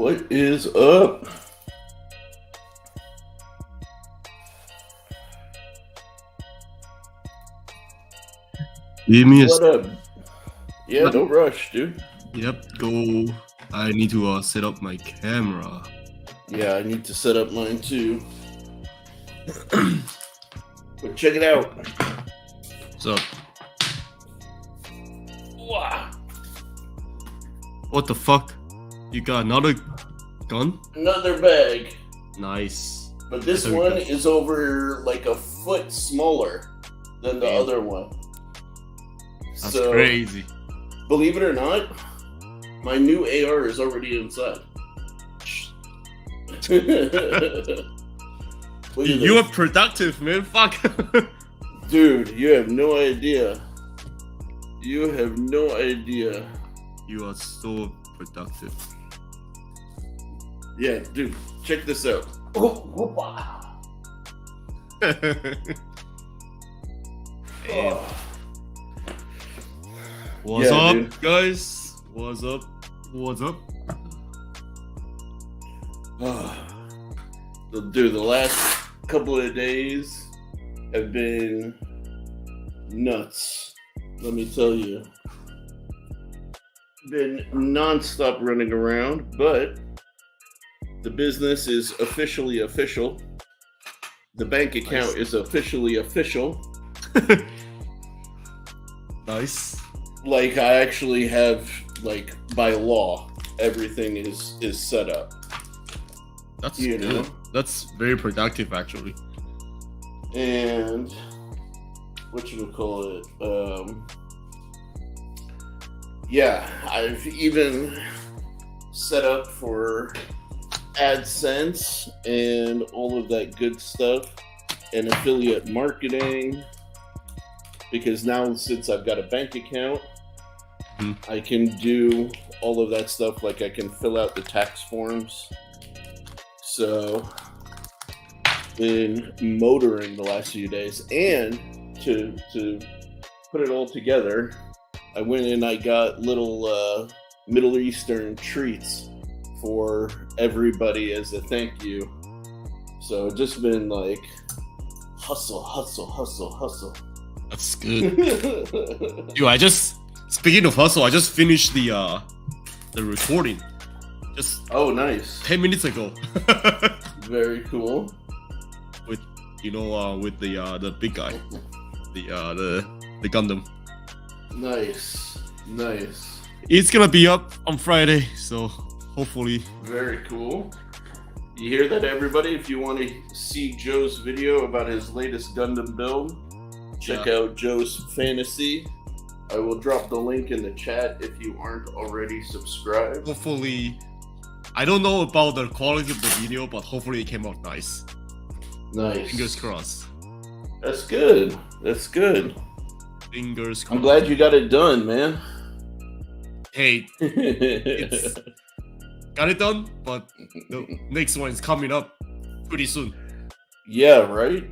What is up? Give me a What up? Yeah, don't rush, dude. Yep, go. I need to set up my camera. Yeah, I need to set up mine too. But check it out. So, Wow. what the fuck? You got another gun? Another bag. Nice. But this There we one go. is over like a foot smaller than the Damn. other one. That's So, crazy. believe it or not, my new AR is already inside. Look at You this. are productive, man. Fuck. Dude, you have no idea. You have no idea. You are so productive. Yeah, dude, check this out. Oh, whoop-ah. Damn. Oh. What's Yeah, up, dude. guys? What's up? What's up? Dude, the last couple of days have been nuts. Let me tell you. Been non-stop running around, but the business is officially official. The bank account is officially official. Nice. Like I actually have, like, by law, everything is set up. That's You good. know? That's very productive, actually. And whatchamacallit, yeah, I've even set up for AdSense and all of that good stuff and affiliate marketing, because now since I've got a bank account, Mhm. I can do all of that stuff. Like I can fill out the tax forms. So been motoring the last few days, and to put it all together, I went and I got little Middle Eastern treats for everybody as a thank you. So just been like hustle. That's good. Dude, speaking of hustle, I just finished the recording just Oh, nice. 10 minutes ago. Very cool. with with the big guy, the Gundam. Nice. It's gonna be up on Friday, so hopefully. Very cool. You hear that, everybody? If you want to see Joe's video about his latest Gundam build, check out Joe's Fantasy. I will drop the link in the chat if you aren't already subscribed. Hopefully, I don't know about the quality of the video, but hopefully it came out nice. Nice. Fingers crossed. That's good. Fingers crossed. I'm glad you got it done, man. Hey, got it done, but the next one is coming up pretty soon. Yeah, right?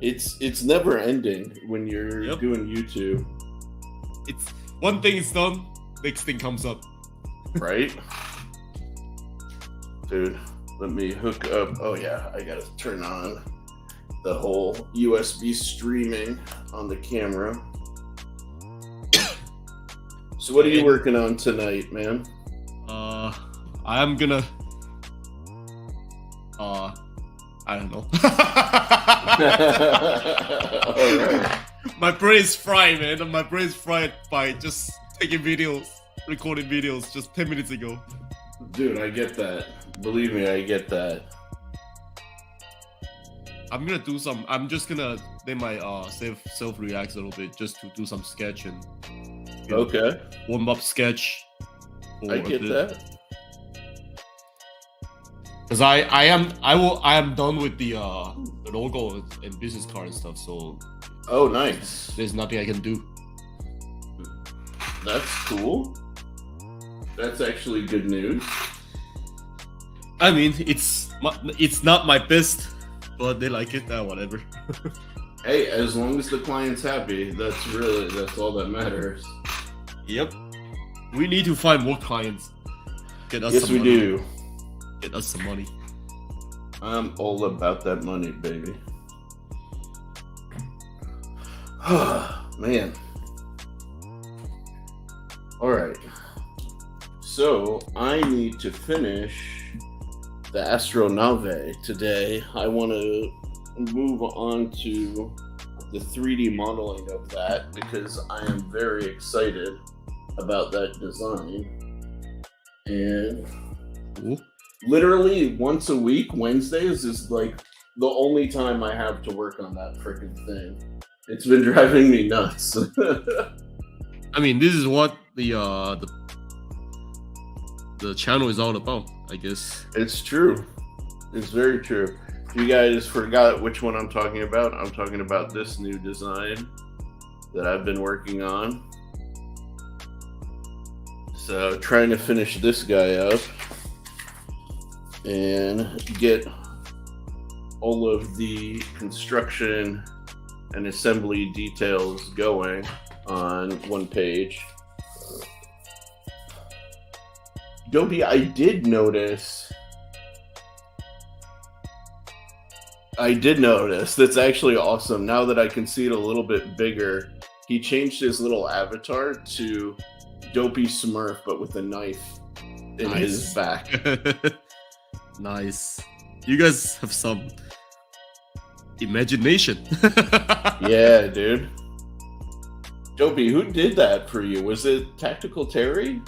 It's never ending when you're Yep. doing YouTube, It's one thing is done, next thing comes up. right? Dude, let me hook up. Oh yeah, I gotta turn on the whole USB streaming on the camera. So what are you working on tonight, man? I am gonna. I don't know. Alright. My brain's fried, man. My brain's fried by just taking videos, recording videos just 10 minutes ago. Dude, I get that. Believe me, I get that. I'm gonna do some. I'm just gonna let my self reacts a little bit just to do some sketch and Okay, warm up sketch. I get that. Because I am done with the logo and business card and stuff. So Oh, nice. there's nothing I can do. That's cool. That's actually good news. I mean, it's not my best, but they like it. Whatever. Hey, as long as the client's happy, that's all that matters. Yep. We need to find more clients. Get us Yes, some we money. do. Get us some money. I'm all about that money, baby. Man. All right. So I need to finish the Astronave today. I want to move on to the 3D modeling of that because I am very excited about that design. And Ooh. literally once a week, Wednesdays is like the only time I have to work on that freaking thing. It's been driving me nuts. I mean, this is what the channel is all about, I guess. It's true. It's very true. If you guys forgot which one I'm talking about this new design that I've been working on. So trying to finish this guy up and get all of the construction and assembly details going on one page. Dopey, I did notice. That's actually awesome. Now that I can see it a little bit bigger, he changed his little avatar to Dopey Smurf, but with a knife in his back. Nice. You guys have some imagination. Yeah, dude. Dopey, who did that for you? Was it Tactical Terry?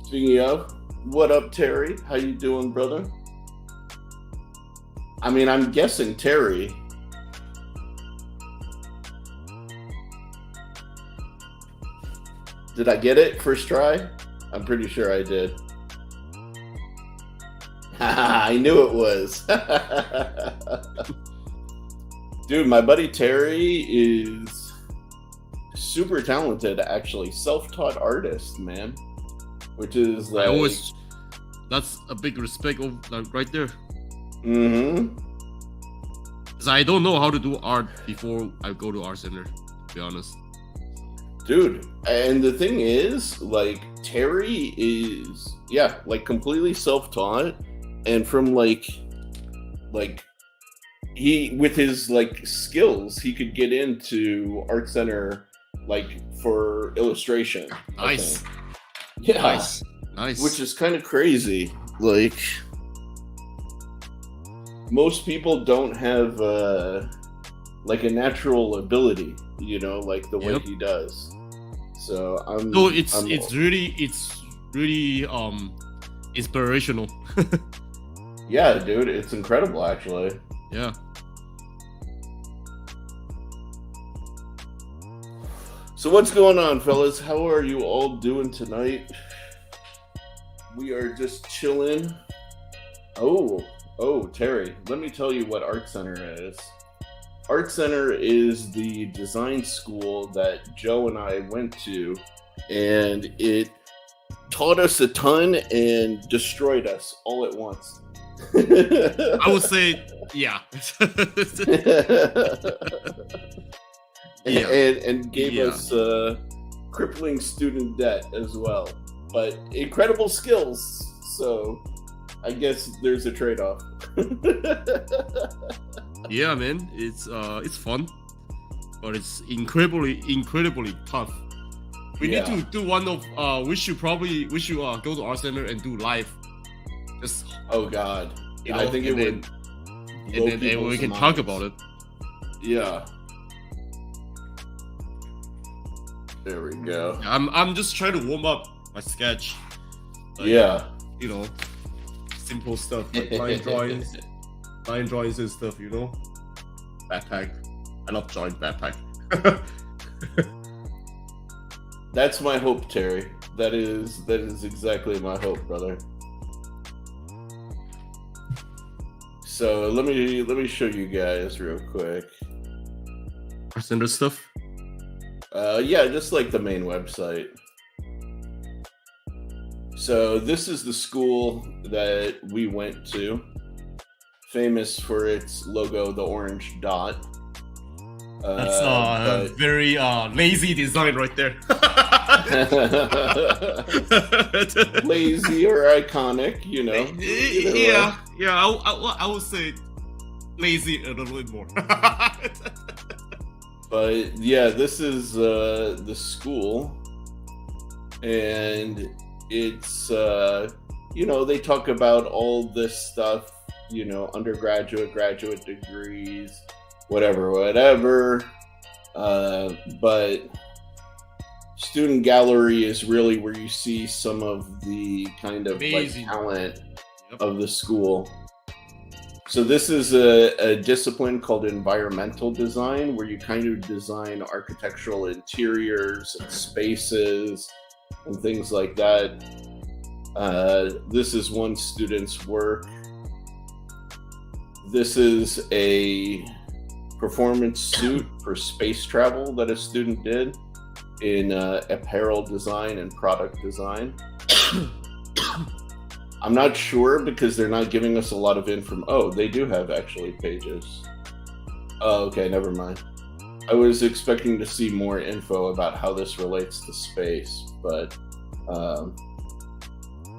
Speaking of, what up, Terry? How you doing, brother? I mean, I'm guessing Terry. Did I get it first try? I'm pretty sure I did. I knew it was. Dude, my buddy Terry is super talented, actually. Self-taught artist, man. Which is like... That's a big respect right there. Mm-hmm. Because I don't know how to do art before I go to art center, to be honest. Dude, and the thing is, like, Terry is, like, completely self-taught, and from, like, he, with his, like, skills, he could get into art center, like, for illustration. Nice. Yeah. Nice. Which is kind of crazy. Like, most people don't have, like, a natural ability, you know, like the way he does. So it's really inspirational. Yeah, dude, it's incredible, actually. Yeah. So what's going on, fellas? How are you all doing tonight? We are just chilling. Oh, Terry, let me tell you what Art Center is. Art Center is the design school that Joe and I went to, and it taught us a ton and destroyed us all at once. I would say, yeah. and gave us crippling student debt as well, but incredible skills. So I guess there's a trade-off. Yeah, man, it's fun, but it's incredibly tough. We need to do one of we should go to art center and do live. Just oh god, you know, I think it would. And then we can talk about it. Yeah. There we go. I'm just trying to warm up my sketch. Like, you know, simple stuff like line drawings and stuff. You know, backpack. I love drawing backpack. That's my hope, Terry. That is exactly my hope, brother. So let me show you guys real quick. Art center stuff. Yeah, just like the main website. So this is the school that we went to, famous for its logo, the orange dot. That's very lazy design right there. Lazy or iconic, you know. I would say lazy a little bit more. But yeah, this is the school, and it's you know, they talk about all this stuff, you know, undergraduate, graduate degrees, whatever. But student gallery is really where you see some of the kind of like talent of the school. So this is a discipline called environmental design, where you kind of design architectural interiors and spaces and things like that. This is one student's work. This is a performance suit for space travel that a student did in apparel design and product design. I'm not sure because they're not giving us a lot of info. Oh, they do have actually pages. Oh, okay, never mind. I was expecting to see more info about how this relates to space, but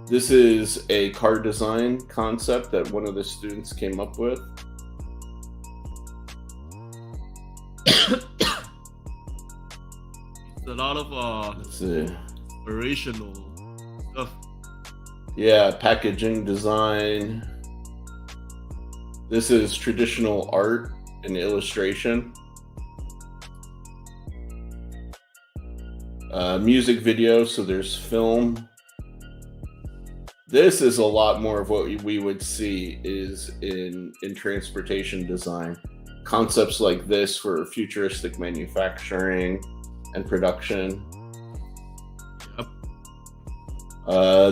this is a car design concept that one of the students came up with. It's a lot of inspirational stuff. Yeah, packaging design. This is traditional art and illustration. Music video, so there's film. This is a lot more of what we would see is in transportation design. Concepts like this for futuristic manufacturing and production.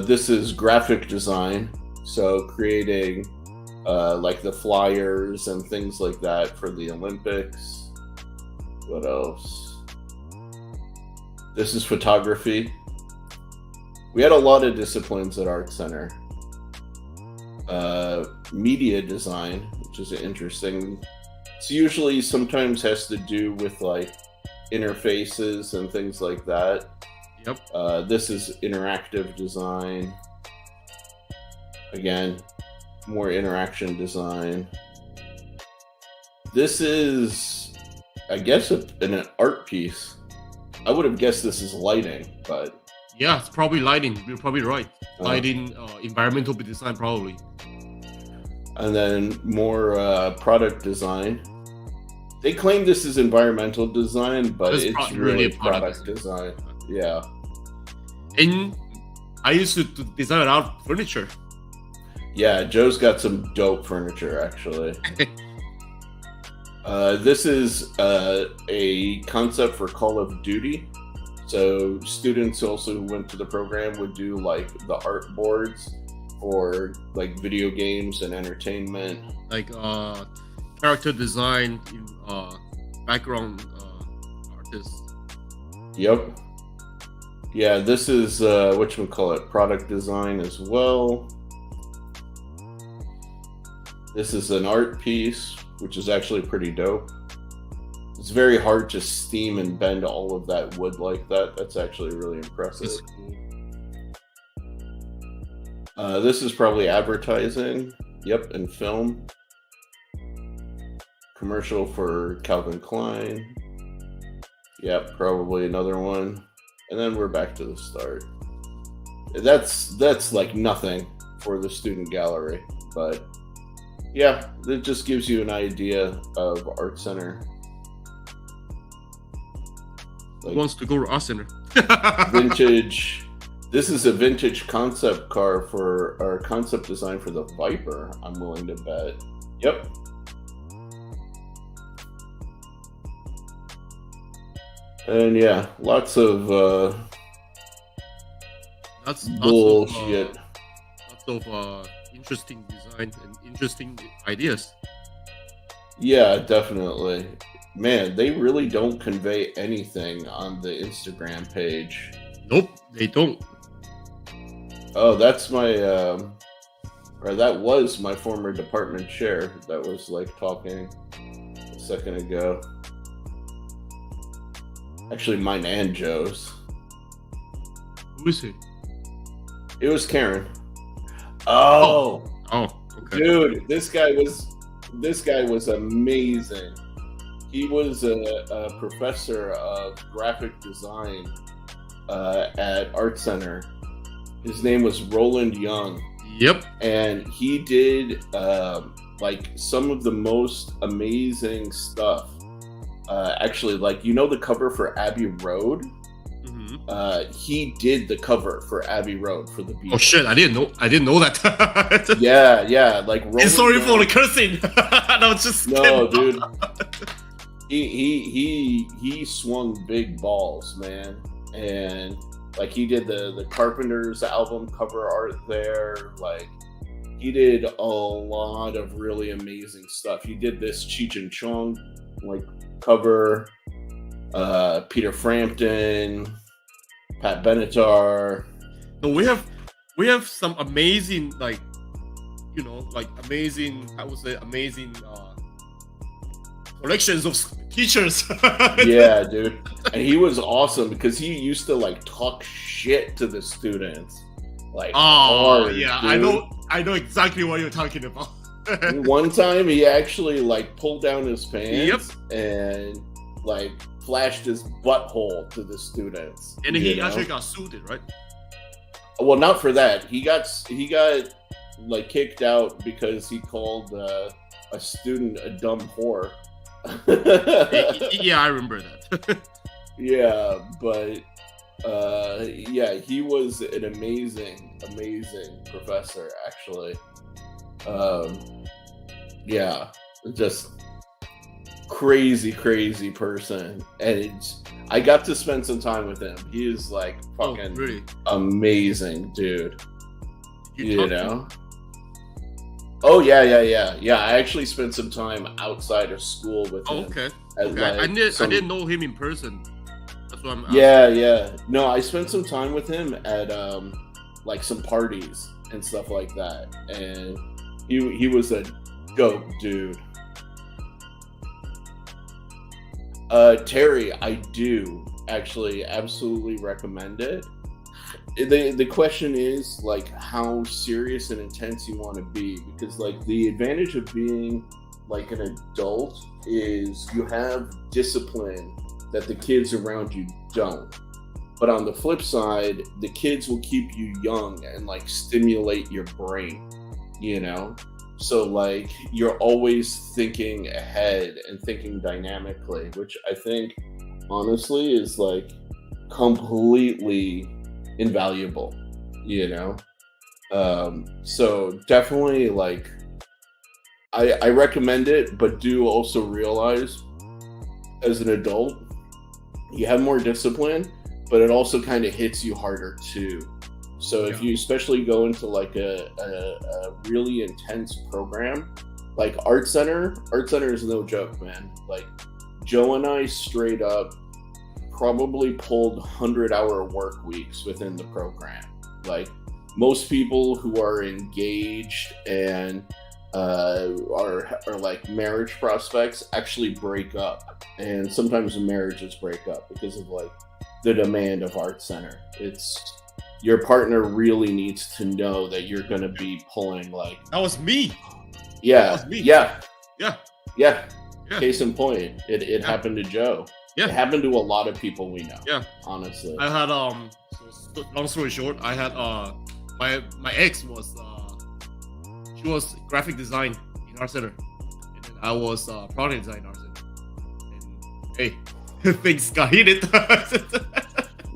This is graphic design, so creating like the flyers and things like that for the Olympics. What else? This is photography. We had a lot of disciplines at Art Center. Media design, which is interesting. It's usually sometimes has to do with like interfaces and things like that. Yep. This is interactive design. Again, more interaction design. This is, I guess, an art piece. I would have guessed this is lighting, but yeah, it's probably lighting. You're probably right. Lighting, environmental design, probably. And then more product design. They claim this is environmental design, but it's really product design. Yeah. And I used to design out furniture. Yeah, Joe's got some dope furniture, actually. This is a concept for Call of Duty. So students also who went to the program would do like the art boards for like video games and entertainment. Like character design, background artists. Yep. Yeah, this is whatchamacallit, product design as well. This is an art piece, which is actually pretty dope. It's very hard to steam and bend all of that wood like that. That's actually really impressive. This is probably advertising. Yep, and film. Commercial for Calvin Klein. Yep, probably another one. And then we're back to the start. That's like nothing for the student gallery, but yeah, it just gives you an idea of Art Center. Like, who wants to go to Art Center? Vintage. This is a vintage concept car for our concept design for the Viper. I'm willing to bet. Yep. And yeah, lots of bullshit. Lots of interesting design and interesting ideas. Yeah, definitely. Man, they really don't convey anything on the Instagram page. Nope, they don't. Oh, that's my or that was my former department chair that was like talking a second ago. Actually, mine and Joe's. Who is he? It was Karen. Oh, okay. Dude, this guy was amazing. He was a professor of graphic design at Art Center. His name was Roland Young. Yep. And he did like some of the most amazing stuff. Actually, like, you know, the cover for Abbey Road. He did the cover for Abbey Road for the Beatles. Oh shit! I didn't know that. yeah. Like, sorry for the cursing. No, just no, dude. He swung big balls, man, and like he did the Carpenters album cover art there. Like, he did a lot of really amazing stuff. He did this Cheech and Chong like cover. Peter Frampton. Pat Benatar. No, we have some amazing, like, you know, like amazing, I would say amazing collections of teachers. Yeah, dude. And he was awesome because he used to like talk shit to the students. Like, hard, yeah, dude. I know exactly what you're talking about. One time he actually like pulled down his pants and like flashed his butthole to the students. And he actually got suited, right? Well, not for that. He got like kicked out because he called a student a dumb whore. Yeah, I remember that. Yeah, but yeah, he was an amazing professor, actually. Yeah, just crazy person, and I got to spend some time with him. He is like fucking really amazing, dude. You know? Oh yeah. I actually spent some time outside of school with him. Okay. Like, I didn't know him in person. That's what I'm asking. Yeah. No, I spent some time with him at like some parties and stuff like that, and he was a dope dude. Terry, I do actually absolutely recommend it. The question is like how serious and intense you want to be, because like the advantage of being like an adult is you have discipline that the kids around you don't. But on the flip side, the kids will keep you young and like stimulate your brain, you know? So like you're always thinking ahead and thinking dynamically, which I think honestly is like completely invaluable, you know? So definitely like I recommend it, but do also realize as an adult you have more discipline, but it also kind of hits you harder too. So if you especially go into like a really intense program, like Art Center is no joke, man. Like Joe and I straight up probably pulled 100-hour work weeks within the program. Like most people who are engaged and are like marriage prospects actually break up, and sometimes the marriages break up because of like the demand of Art Center. It's your partner really needs to know that you're going to be pulling like that was me. Yeah, that was me. Yeah. Case in point, it happened to Joe. Yeah, it happened to a lot of people we know. Yeah, honestly. I had long story short, I had my ex was she was graphic design in Art Center, and then I was product design in Art Center. And hey, things got heated.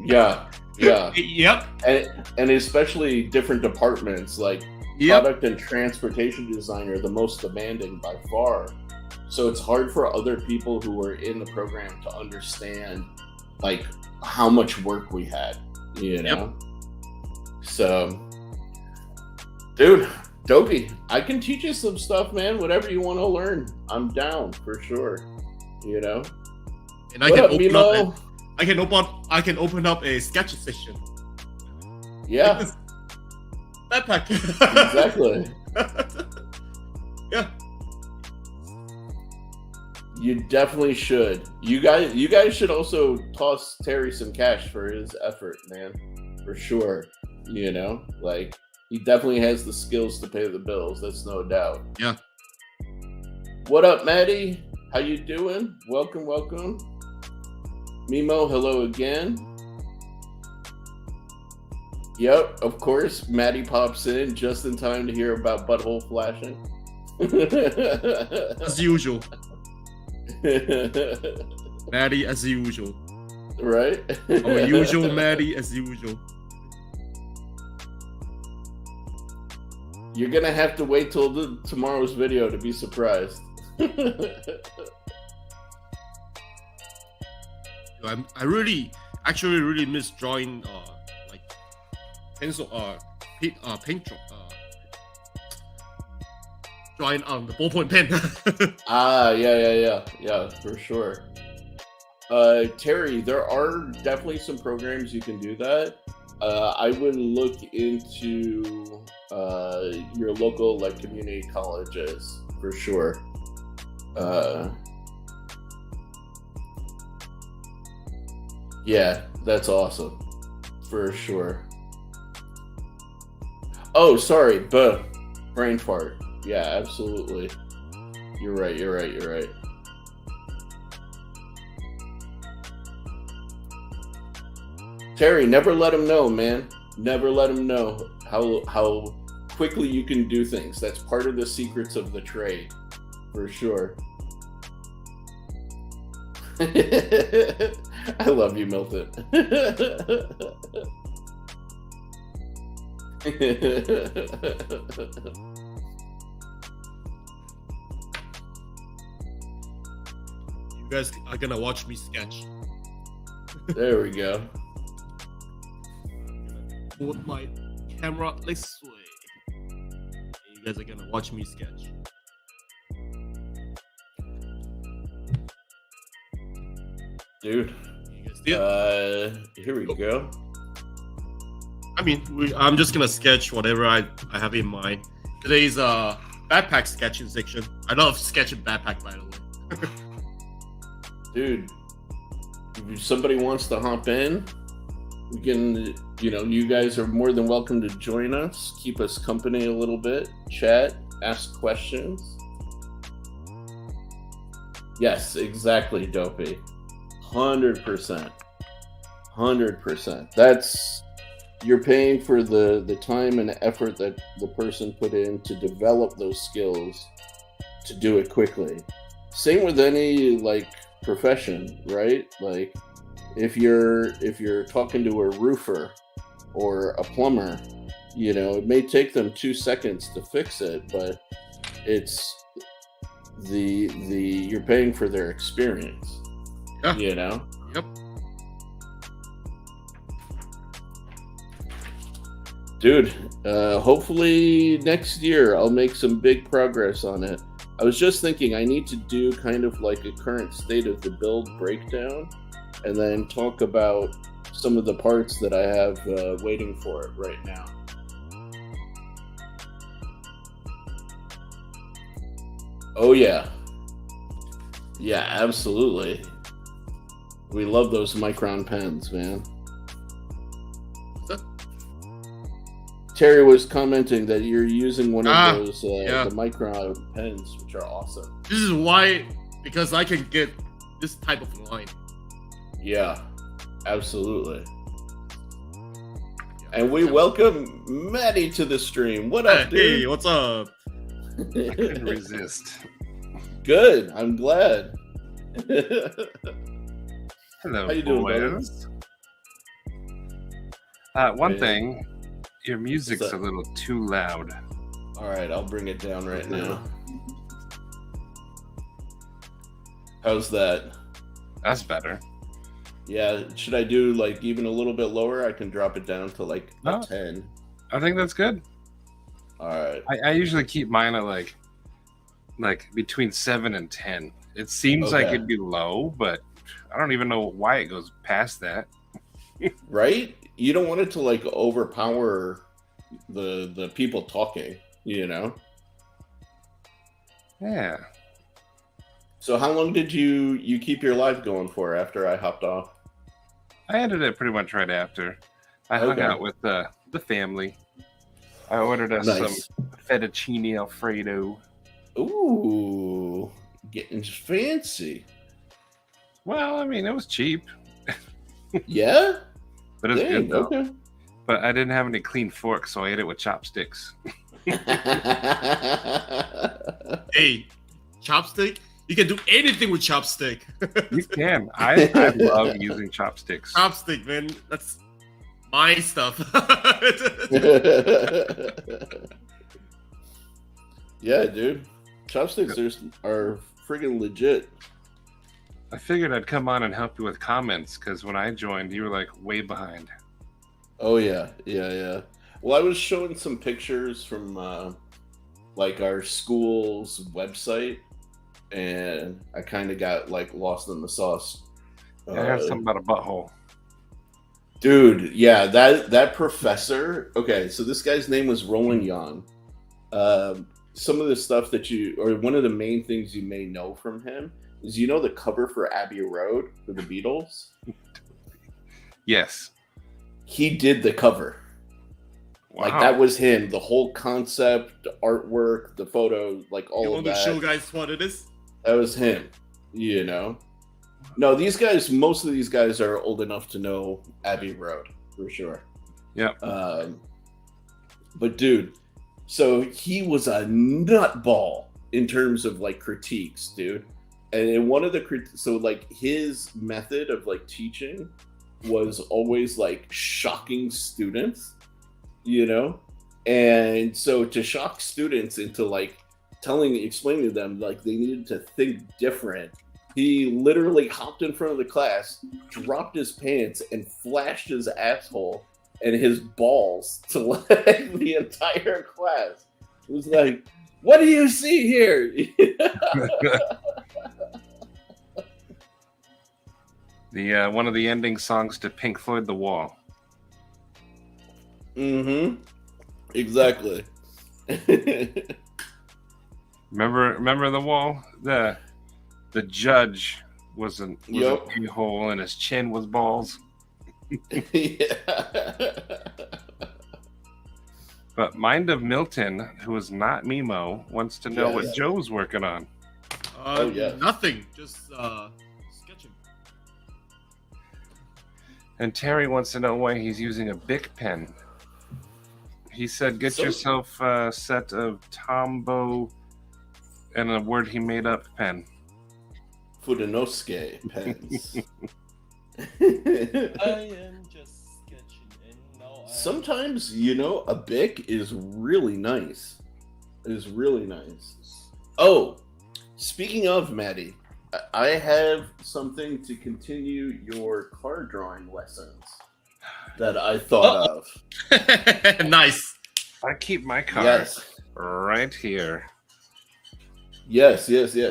Yeah. Yep. And especially different departments like product and transportation design are the most demanding by far. So it's hard for other people who were in the program to understand like how much work we had, you know? So, dude, Dopey, I can teach you some stuff, man. Whatever you want to learn, I'm down for sure. You know? And I can open up a sketch session. Yeah. Backpack. Exactly. Yeah. You definitely should. You guys should also toss Terry some cash for his effort, man. for sure. You know, like he definitely has the skills to pay the bills. That's no doubt. Yeah. What up, Maddie? How you doing? Welcome, welcome. Mimo, hello again. Yep, of course. Maddie pops in just in time to hear about butthole flashing. As usual. Maddie as usual. Right? Our usual Maddie as usual. You're gonna have to wait till tomorrow's video to be surprised. I really miss drawing like pencil paint drawing on the ballpoint pen. Yeah, for sure. Terry, there are definitely some programs you can do that. I would look into your local like community colleges for sure. Yeah, that's awesome for sure. Oh, sorry, brain fart. Yeah, absolutely. You're right. Terry, never let him know, man. Never let him know how quickly you can do things. That's part of the secrets of the trade, for sure. I love you, Milton. You guys are gonna watch me sketch. There we go. Put my camera this way. You guys are gonna watch me sketch. Dude. Here we go. I mean, I'm just gonna sketch whatever I have in mind. Today's backpack sketching section. I love sketching backpack, by the way. Dude, if somebody wants to hop in, we can, you guys are more than welcome to join us, keep us company a little bit, chat, ask questions. Yes, exactly, Dopey. 100%. That's, you're paying for the time and effort that the person put in to develop those skills to do it quickly. Same with any like profession, right? Like if you're talking to a roofer or a plumber, it may take them 2 seconds to fix it, but it's you're paying for their experience. Yeah. Yep. Dude, hopefully next year I'll make some big progress on it. I was just thinking I need to do kind of like a current state of the build breakdown and then talk about some of the parts that I have waiting for it right now. Oh yeah. Yeah, absolutely. We love those Micron pens, man. Terry was commenting that you're using one of those the Micron pens, which are awesome. This is why, because I can get this type of line. Yeah, absolutely. And we welcome Maddie to the stream. What up, dude? Hey, what's up? I couldn't resist. Good. I'm glad. Hello, how you doing, boys? One thing, your music's a little too loud. All right, I'll bring it down right now. How's that? That's better. Yeah, should I do like even a little bit lower? I can drop it down to like a 10. I think that's good. All right. I usually keep mine at like between 7 and 10. It seems like it'd be low, but I don't even know why it goes past that. Right? You don't want it to like overpower the people talking, Yeah. So how long did you keep your live going for after I hopped off? I ended it pretty much right after. I hung out with the family. I ordered us some fettuccine Alfredo. Ooh, getting fancy. Well, I mean, it was cheap. Yeah? But it's good though. Okay. But I didn't have any clean forks, so I ate it with chopsticks. Hey, chopstick? You can do anything with chopstick. You can. I love using chopsticks. Chopstick, man. That's my stuff. Yeah, dude. Chopsticks are friggin' legit. I figured I'd come on and help you with comments because when I joined, you were like way behind. Oh yeah. Well, I was showing some pictures from like our school's website, and I kind of got like lost in the sauce. I heard something about a butthole. Dude, yeah, that professor. Okay, so this guy's name was Roland Young. Some of the stuff that one of the main things you may know from him is the cover for Abbey Road for the Beatles. Yes, he did the cover. Wow. Like that was him. The whole concept, the artwork, the photo, like all of that. You want to show guys what it is? That was him. No, these guys. Most of these guys are old enough to know Abbey Road for sure. Yeah. But dude, so he was a nutball in terms of like critiques, dude. And in one of the so like his method of like teaching was always like shocking students, and so to shock students into like explaining to them like they needed to think different, he literally hopped in front of the class, dropped his pants, and flashed his asshole and his balls to like the entire class. It was like, what do you see here? The one of the ending songs to Pink Floyd, The Wall. Mm-hmm. Exactly. Remember The Wall? The judge was a hole and his chin was balls. Yeah. But Mind of Milton, who is not Mimo, wants to know what Joe's working on. Nothing. Just sketching. And Terry wants to know why he's using a Bic pen. He said, get yourself a set of Tombow and a word he made up pen. Fudenosuke pens. I am just sketching and now sometimes, a Bic is really nice. It is really nice. Oh, speaking of, Maddie, I have something to continue your card drawing lessons that I thought of. Nice. I keep my cards right here. Yes.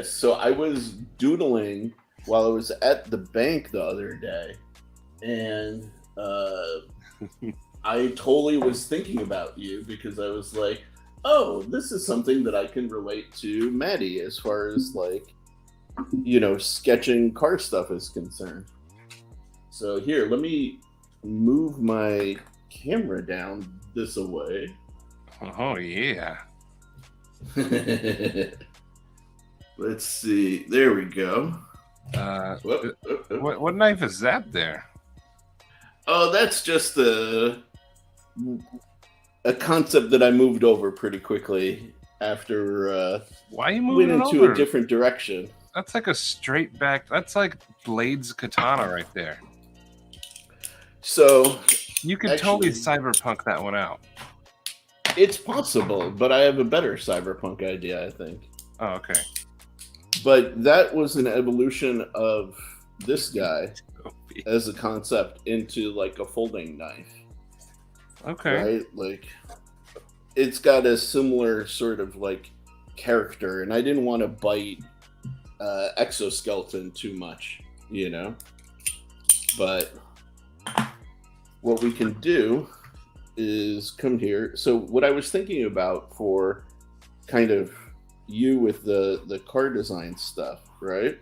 So I was doodling while I was at the bank the other day, and I totally was thinking about you because I was like, oh, this is something that I can relate to Maddie as far as like, sketching car stuff is concerned. So here, let me move my camera down this away. Oh, yeah. Let's see. There we go. What knife is that there? Oh, that's just a concept that I moved over pretty quickly after why are you moving went into a different direction. That's like a straight back. That's like Blade's katana right there. So you could totally cyberpunk that one out. It's possible, but I have a better cyberpunk idea, I think. Oh, okay. But that was an evolution of this guy as a concept into like a folding knife. Okay. Right? Like it's got a similar sort of like character, and I didn't want to bite exoskeleton too much, But what we can do is come here. So what I was thinking about for kind of you with the car design stuff, right?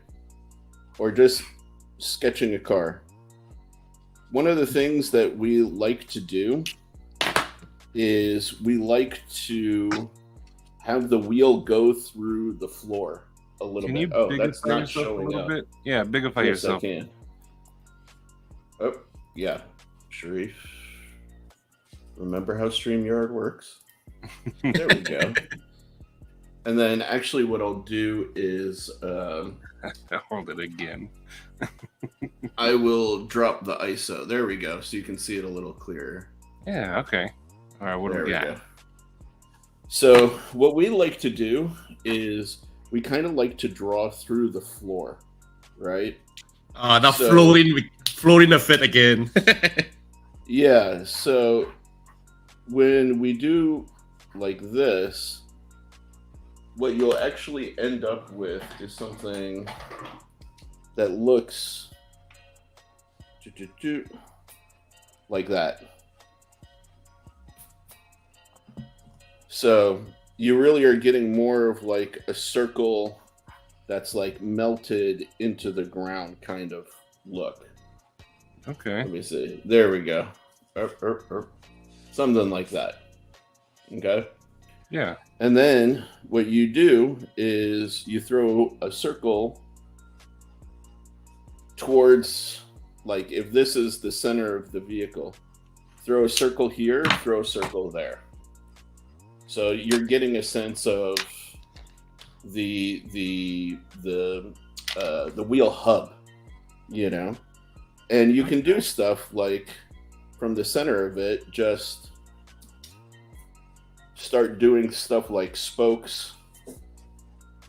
Or just sketching a car. one of the things that we like to do is we like to have the wheel go through the floor a little Can you bit. Oh, that's bigify not yourself a showing little up. bit? Yeah, bigify Yes, yourself. I can. Oh, yeah. Sharif. Remember how StreamYard works? There we go. And then actually what I'll do is Hold it again. I will drop the ISO. There we go. So you can see it a little clearer. Yeah, okay. All right, what do There we we got? go. So what we like to do is we kind of like to draw through the floor, right? Now So- floating the fit again. Yeah, so when we do like this, what you'll actually end up with is something that looks like that. So you really are getting more of like a circle that's like melted into the ground kind of look. Okay. Let me see. There we go. Something like that. Okay. Yeah. And then what you do is you throw a circle towards, like, if this is the center of the vehicle, throw a circle here, throw a circle there. So you're getting a sense of the wheel hub, you know, and you can do stuff like from the center of it, just start doing stuff like spokes,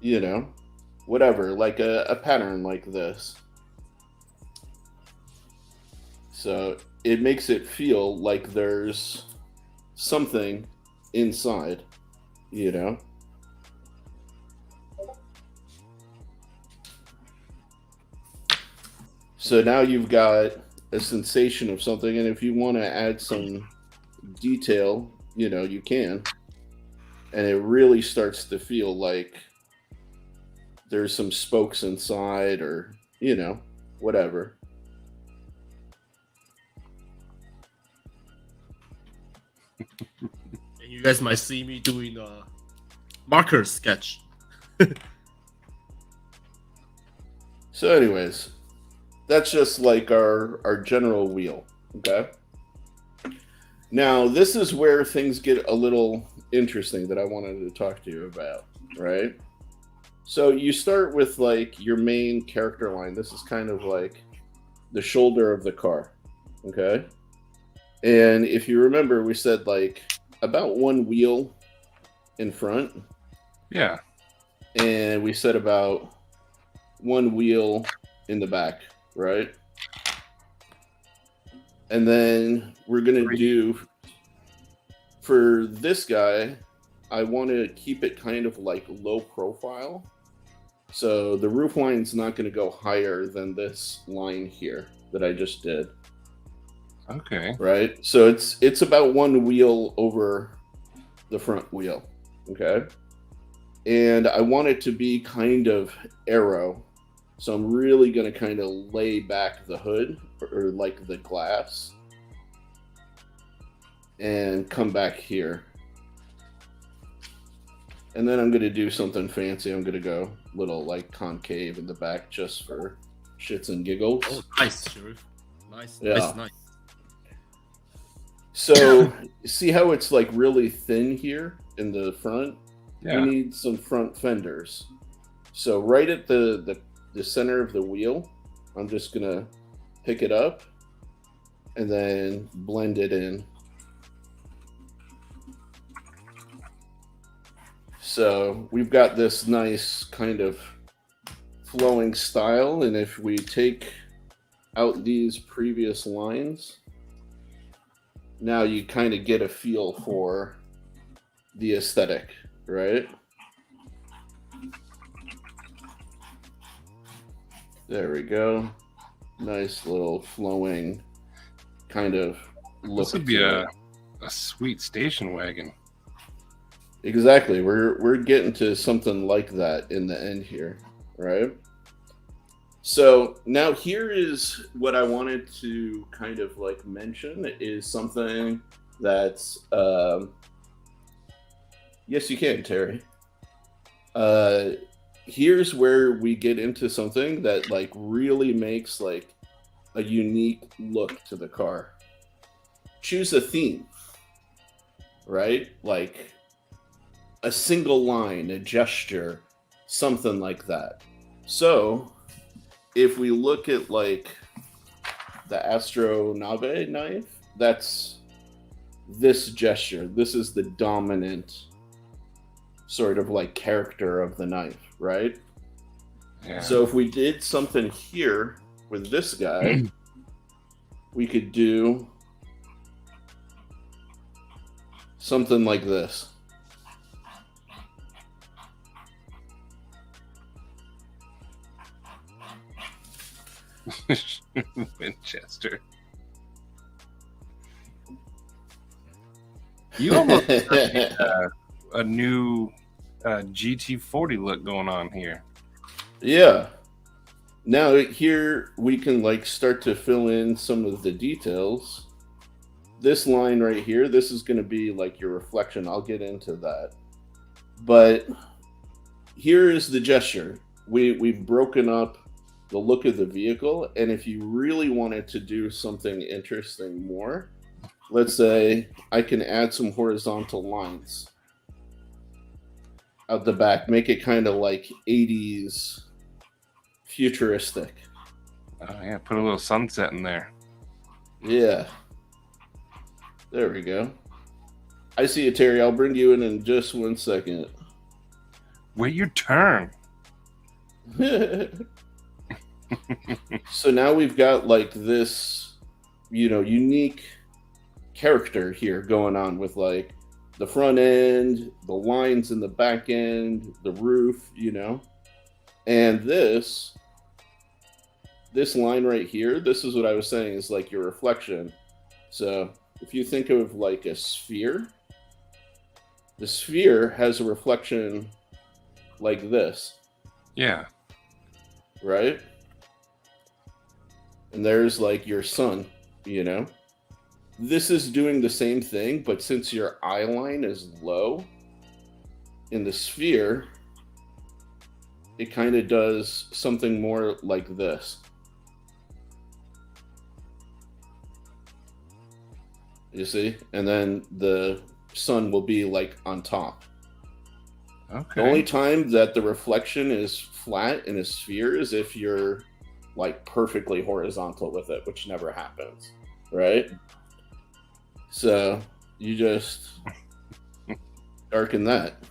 you know, whatever, like a pattern like this. So it makes it feel like there's something inside, you know. So now you've got a sensation of something, and if you want to add some detail, you know, you can. And it really starts to feel like there's some spokes inside, or, you know, whatever. And you guys might see me doing a marker sketch. So anyways, that's just like our general wheel, okay? Now, this is where things get a little interesting that I wanted to talk to you about, right? So you start with like your main character line. This is kind of like the shoulder of the car, okay? And if you remember, we said like about one wheel in front, Yeah. and we said about one wheel in the back, right? And then we're gonna do, for this guy, I want to keep it kind of like low profile. So the roof line's not going to go higher than this line here that I just did, Okay. right? So it's about one wheel over the front wheel, okay? And I want it to be kind of arrow. So I'm really going to kind of lay back the hood, or like the glass, and come back here. And then I'm going to do something fancy. I'm going to go little like concave in the back just for shits and giggles. Oh, nice, Sharif. Nice, Yeah. nice, nice. So see how it's like really thin here in the front? Yeah. We need some front fenders. So right at the center of the wheel, I'm just going to pick it up and then blend it in. So we've got this nice kind of flowing style, and if we take out these previous lines, now you kind of get a feel for the aesthetic, right? There we go. Nice little flowing kind of look. This would be to it. a sweet station wagon. Exactly. We're getting to something like that in the end here, right? So now here is what I wanted to kind of like mention is something that's yes, you can, Terry. Uh, Here's where we get into something that like really makes like a unique look to the car. Choose a theme, right? Like a single line, a gesture, something like that. So if we look at like the Astronave knife, that's this gesture. This is the dominant sort of like character of the knife, right? Yeah. So if we did something here with this guy, we could do something like this. Winchester. You almost got a new GT40 look going on here. Yeah. Now here we can like start to fill in some of the details. This line right here, this is going to be like your reflection. I'll get into that. But here is the gesture. We've broken up the look of the vehicle, and if you really wanted to do something interesting more, let's say I can add some horizontal lines out the back, make it kind of like 80s futuristic. Oh yeah, put a little sunset in there. Yeah. There we go. I see you, Terry. I'll bring you in just 1 second. Wait your turn. So now we've got like this, unique character here going on with like the front end, the lines in the back end, the roof, and this line right here, this is what I was saying is like your reflection. So if you think of like a sphere, the sphere has a reflection like this. Yeah. Right? And there's like your sun, This is doing the same thing, but since your eye line is low in the sphere, it kind of does something more like this. You see? And then the sun will be like on top. Okay. The only time that the reflection is flat in a sphere is if you're like perfectly horizontal with it, which never happens, right? So you just darken that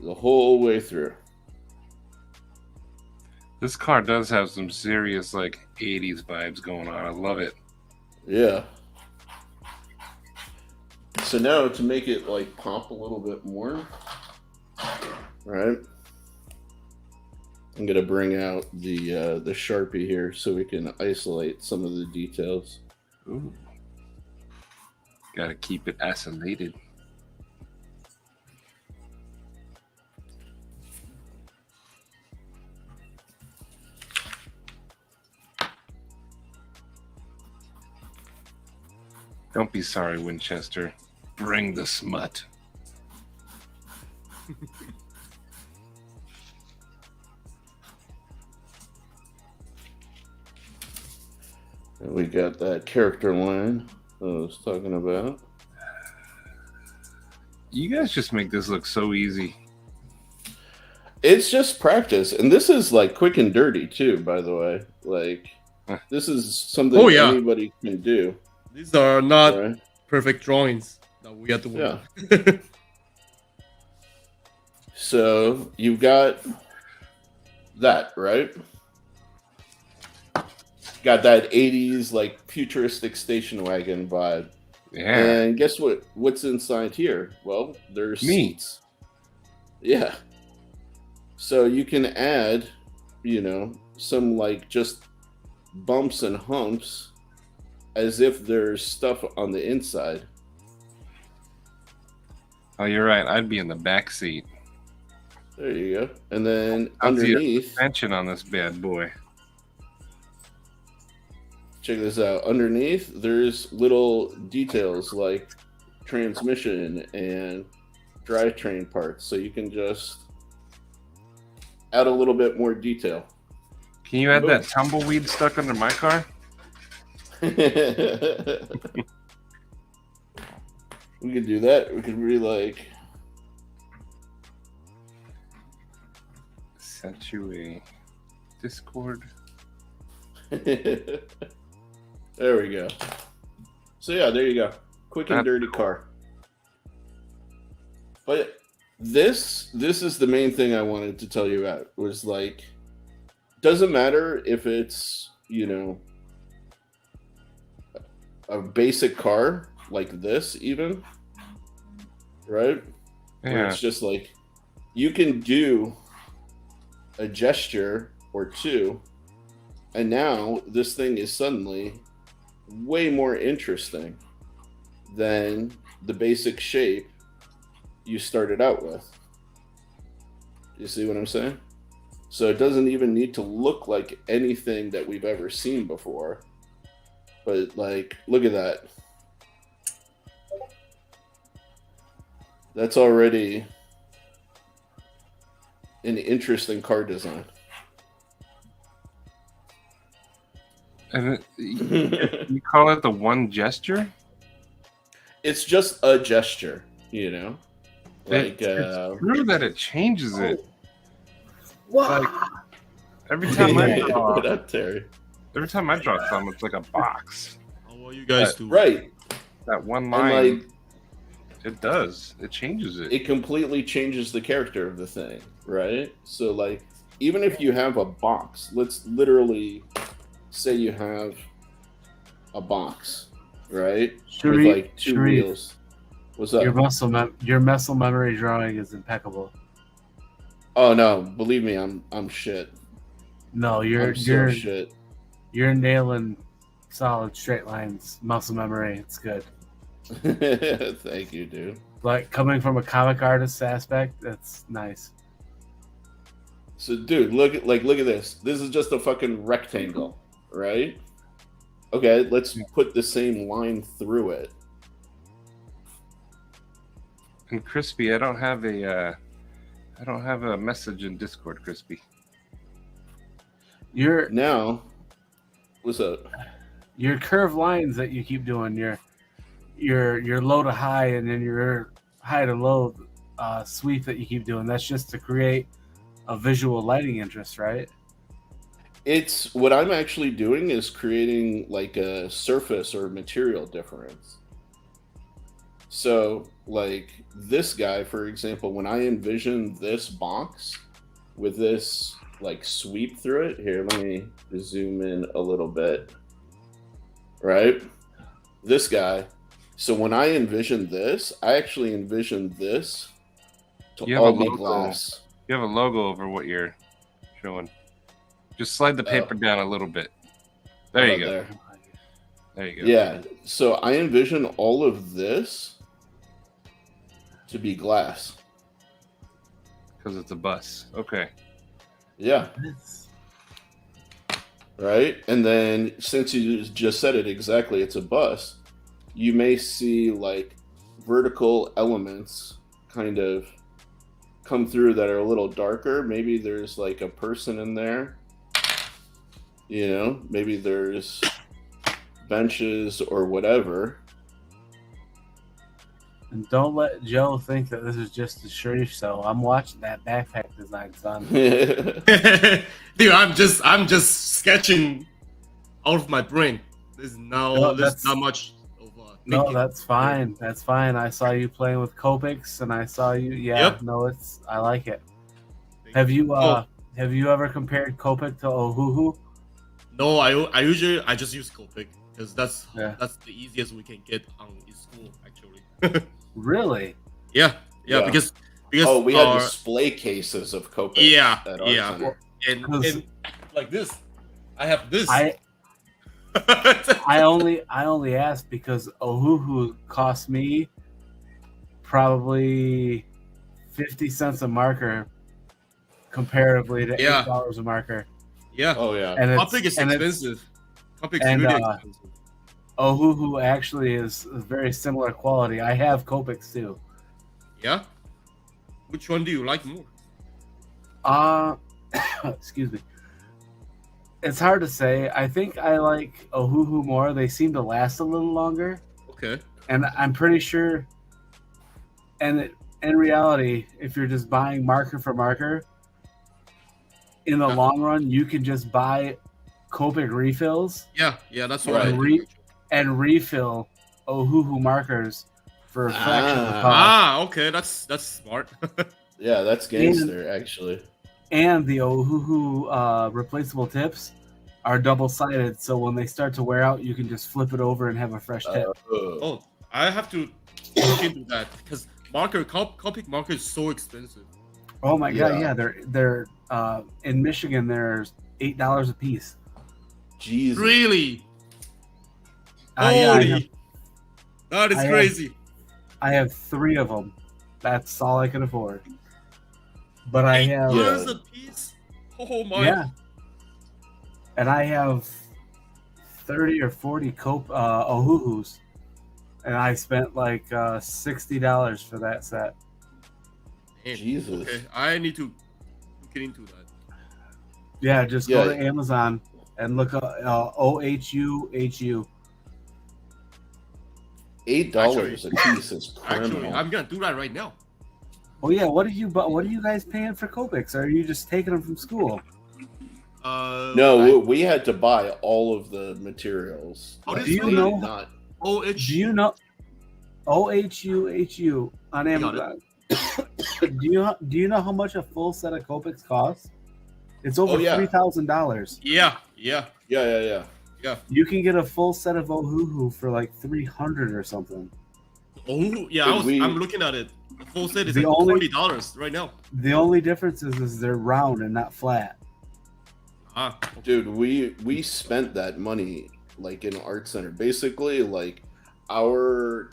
the whole way through. This car does have some serious like 80s vibes going on. I love it. Yeah. So now to make it like pop a little bit more, right? I'm gonna bring out the Sharpie here so we can isolate some of the details. Ooh. Gotta keep it isolated. Don't be sorry, Winchester. Bring the smut. And we got that character line I was talking about. You guys just make this look so easy. It's just practice, and this is like quick and dirty too, by the way. Like this is something anybody can do. These are not right? perfect drawings that we have to work. Yeah. So you've got that, right? Got that 80s like futuristic station wagon vibe. Yeah. And guess what? What's inside here? Well, there's seats. Yeah. So you can add, some like just bumps and humps as if there's stuff on the inside. Oh, you're right. I'd be in the back seat. There you go. And then How's the underneath, extension on this bad boy? check this out. Underneath, there's little details like transmission and drivetrain parts, so you can just add a little bit more detail. Can you add that tumbleweed stuck under my car? We could do that. We could be like, sent you a Discord. there we go. So yeah, there you go. Quick and dirty car. But this is the main thing I wanted to tell you about, was like, doesn't matter if it's, you know, a basic car like this even, right? Where Yeah. it's just like you can do a gesture or two, and now this thing is suddenly way more interesting than the basic shape you started out with. You see what I'm saying? So it doesn't even need to look like anything that we've ever seen before. But like, look at that. That's already an interesting car design. And you call it the one gesture? It's just a gesture, you know? Like, It's true that it changes it. What? Like, every time I draw, What up, Terry? every time I draw something, it's like a box. How are you guys doing? Right. That one And line, like, it does. It changes it. it completely changes the character of the thing, right? So like, even if you have a box, let's literally say you have a box, right? With like two Sharif, wheels. What's up? your muscle memory drawing is impeccable. Oh no, believe me, I'm shit. No, I'm so shit. you're nailing solid straight lines, muscle memory. It's good. Thank you, dude. Like coming from a comic artist aspect, that's nice. So, dude, look at this. This is just a fucking rectangle, right? Okay, let's put the same line through it. And Crispy, I don't have a message in Discord, Crispy. Now, what's up? Your curved lines that you keep doing, your low to high and then your high to low sweep that you keep doing, that's just to create a visual lighting interest, right? It's what I'm actually doing is creating like a surface or material difference. So, like this guy, for example, when I envision this box with this like sweep through it, here, let me zoom in a little bit. Right? This guy. So when I envision this, I actually envision this to all be glass. You have a logo over what you're showing. Just slide the paper down a little bit. There you go. There you go. Yeah. So I envision all of this to be glass. Because it's a bus. Okay. Yeah. Right? And then since you just said it exactly, it's a bus, you may see like vertical elements kind of come through that are a little darker. Maybe there's like a person in there. You know, maybe there's benches or whatever. And don't let Joe think that this is just a Sharif show. I'm watching that backpack design, son. Dude, I'm just sketching out of my brain. There's not much of No, that's fine. That's fine. I saw you playing with Copics, and I saw you. Yeah, Yep. no, I like it. Have you ever compared Copic to Ohuhu? No, I usually just use Copic because that's Yeah. the easiest we can get in school actually. Really? Yeah, Yeah. because Oh, we had our- display cases of Copic. Yeah, at our yeah. center. and like this, I have this. I only asked because Ohuhu cost me probably 50 cents a marker comparatively to Yeah. $8 a marker. Yeah. Oh yeah. And Copic is and expensive. Copic's and, really uh, expensive. Ohuhu actually is a very similar quality. I have Copics too. Yeah. Which one do you like more? Excuse me. It's hard to say. I think I like Ohuhu more. They seem to last a little longer, Okay. and I'm pretty sure. And in reality, if you're just buying marker for marker, in the Yeah. long run, you can just buy Copic refills Yeah. Yeah. That's what I Right. do. and refill Ohuhu markers for a fraction of the cost. Ah, okay. That's smart. Yeah, that's gangster actually. And the Ohuhu replaceable tips are double-sided, so when they start to wear out, you can just flip it over and have a fresh tip. Oh, I have to look into that because Copic marker is so expensive. Oh my god, Yeah. yeah, they're in Michigan. They're $8 a piece. Jesus. Really? Yeah, Holy! That is I have- crazy. I have 3 of them. That's all I can afford. But I have $8 a piece. Oh my! yeah, and I have 30 or 40 Ohuhus, and I spent like $60 for that set. Man, Jesus. Okay, I need to look into that. Yeah, just go Yeah. to Amazon and look up OHUHU. $8 a piece is Actually, criminal. I'm gonna do that right now. Oh yeah, what are you guys paying for Copics? Are you just taking them from school? No, we had to buy all of the materials. How does Do you We know- did not. OH. Do you know OHUHU on Got it. Amazon? do you know how much a full set of Copics costs? It's over Oh, yeah. $3,000. Yeah. Yeah. You can get a full set of Ohuhu for like 300 or something. Oh, yeah. Dude, I'm looking at it. The full set is The like only- $20 right now. The only difference is they're round and not flat. Ah, Dude, we spent that money like in Art Center. Basically, like our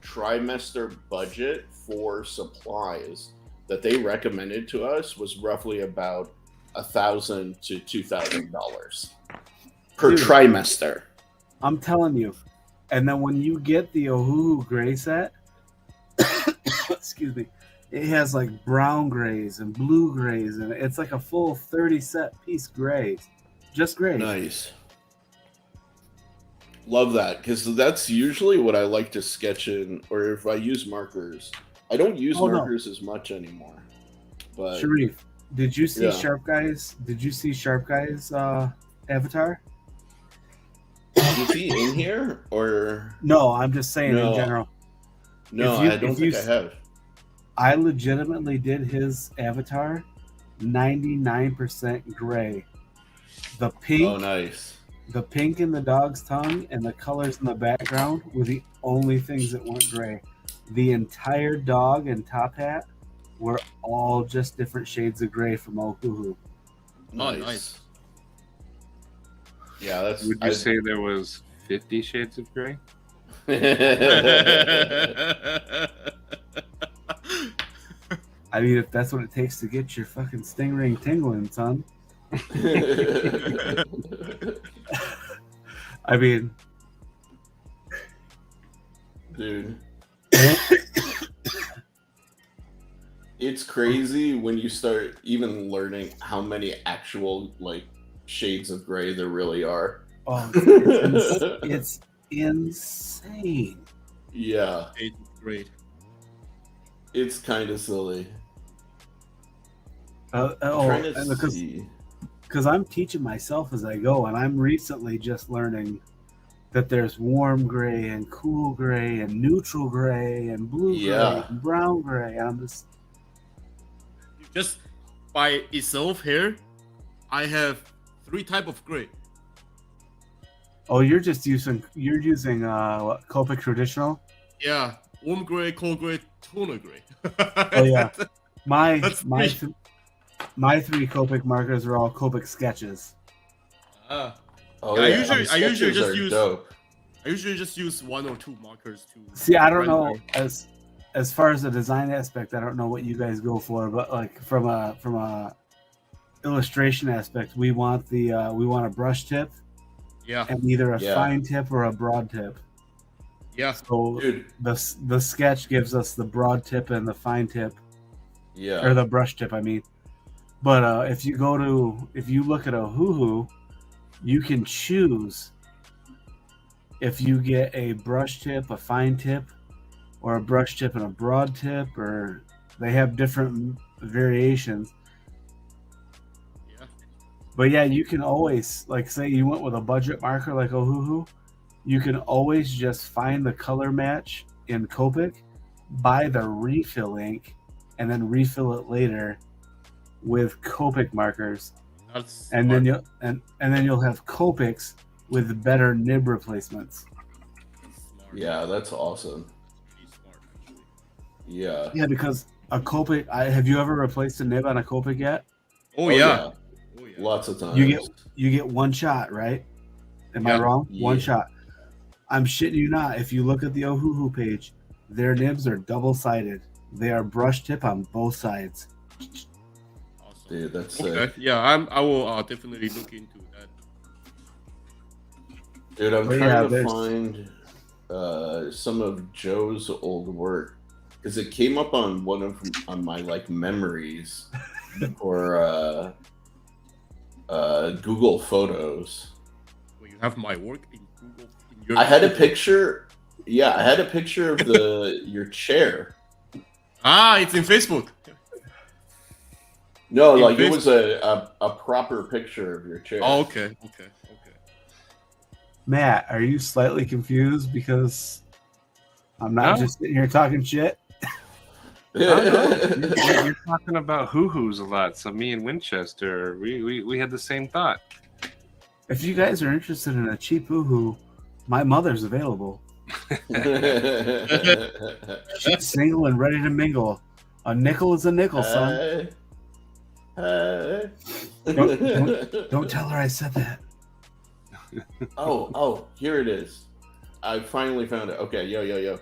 trimester budget for supplies that they recommended to us was roughly about $1,000 to $2,000 per Dude. trimester. I'm telling you. And then when you get the Ohuhu gray set, excuse me, it has like brown grays and blue grays, and it's like a full 30 set piece gray. Just gray. Nice. Love that, because that's usually what I like to sketch in, or if I use markers. I don't use Oh, no. markers as much anymore. But Sharif, did you see Yeah. Sharp Guys? Did you see Sharp Guys avatar? is he in here or No, I'm just saying No. in general. no? If you- I don't if you think I s- have. I legitimately did his avatar 99% gray. The pink, Oh, nice. the pink in the dog's tongue and the colors in the background were the only things that weren't gray. The entire dog and top hat were all just different shades of gray from Ohuhu. nice. Yeah, that's. Would you say there was 50 Shades of Grey? I mean, if that's what it takes to get your fucking stingray tingling, son. I mean, Dude, it's crazy when you start even learning how many actual like shades of gray there really are. oh, it's insane. Yeah, It's great. it's kind of silly. And Trying to see. because I'm teaching myself as I go, and I'm recently just learning that there's warm gray and cool gray and neutral gray and blue Yeah. gray and brown gray. And I'm Just by itself here, I have 3 type of gray. oh, you're using what, Copic traditional? Yeah, warm gray, cold gray, toner gray. Oh yeah, my That's my me. th- my 3 Copic markers are all Copic sketches. Ah, Oh, Yeah, I yeah. usually- the I usually sketches just are use- dope. I usually just use 1 or 2 markers to. See, I don't know render. as far as the design aspect, I don't know what you guys go for, but like from a illustration aspect, we want a brush tip Yeah. and either a Yeah. fine tip or a broad tip. Yeah. So Dude, the sketch gives us the broad tip and the fine tip, yeah. or the brush tip, I mean. But if you look at Ohuhu, you can choose if you get a brush tip, a fine tip, or a brush tip and a broad tip, or they have different variations. Yeah. But yeah, you can always, like, say you went with a budget marker like Ohuhu, you can always just find the color match in Copic, buy the refill ink, and then refill it later with Copic markers, That's and then smart. you'll have Copics with better nib replacements. That's smart. Yeah, that's awesome. Pretty smart, actually. Yeah. Yeah, because a Copic, have you ever replaced a nib on a Copic yet? Oh, yeah. Oh, yeah. Lots of times. You get one shot, right? Am I Yeah. wrong? One Yeah. shot. I'm shitting you not. If you look at the Ohuhu page, their nibs are double-sided. They are brush tip on both sides. Awesome. Dude, that's Okay. sick. Yeah, I will definitely look into that. Dude, I'm But trying yeah, to there's- find some of Joe's old work because it came up on on my like memories or Google Photos. Well, you have my work in Google. In your I had a picture. Yeah, I had a picture of your chair. It's in Facebook. No, In like it face- was a proper picture of your chair. Oh, okay. Matt, are you slightly confused because I'm not No. just sitting here talking shit? You're talking about hoo-hoos a lot. So me and Winchester, we had the same thought. If you guys are interested in a cheap Uhu, my mother's available. She's single and ready to mingle. A nickel is a nickel, son. Hey. Don't tell her I said that. Oh, here it is. I finally found it. Okay, yo.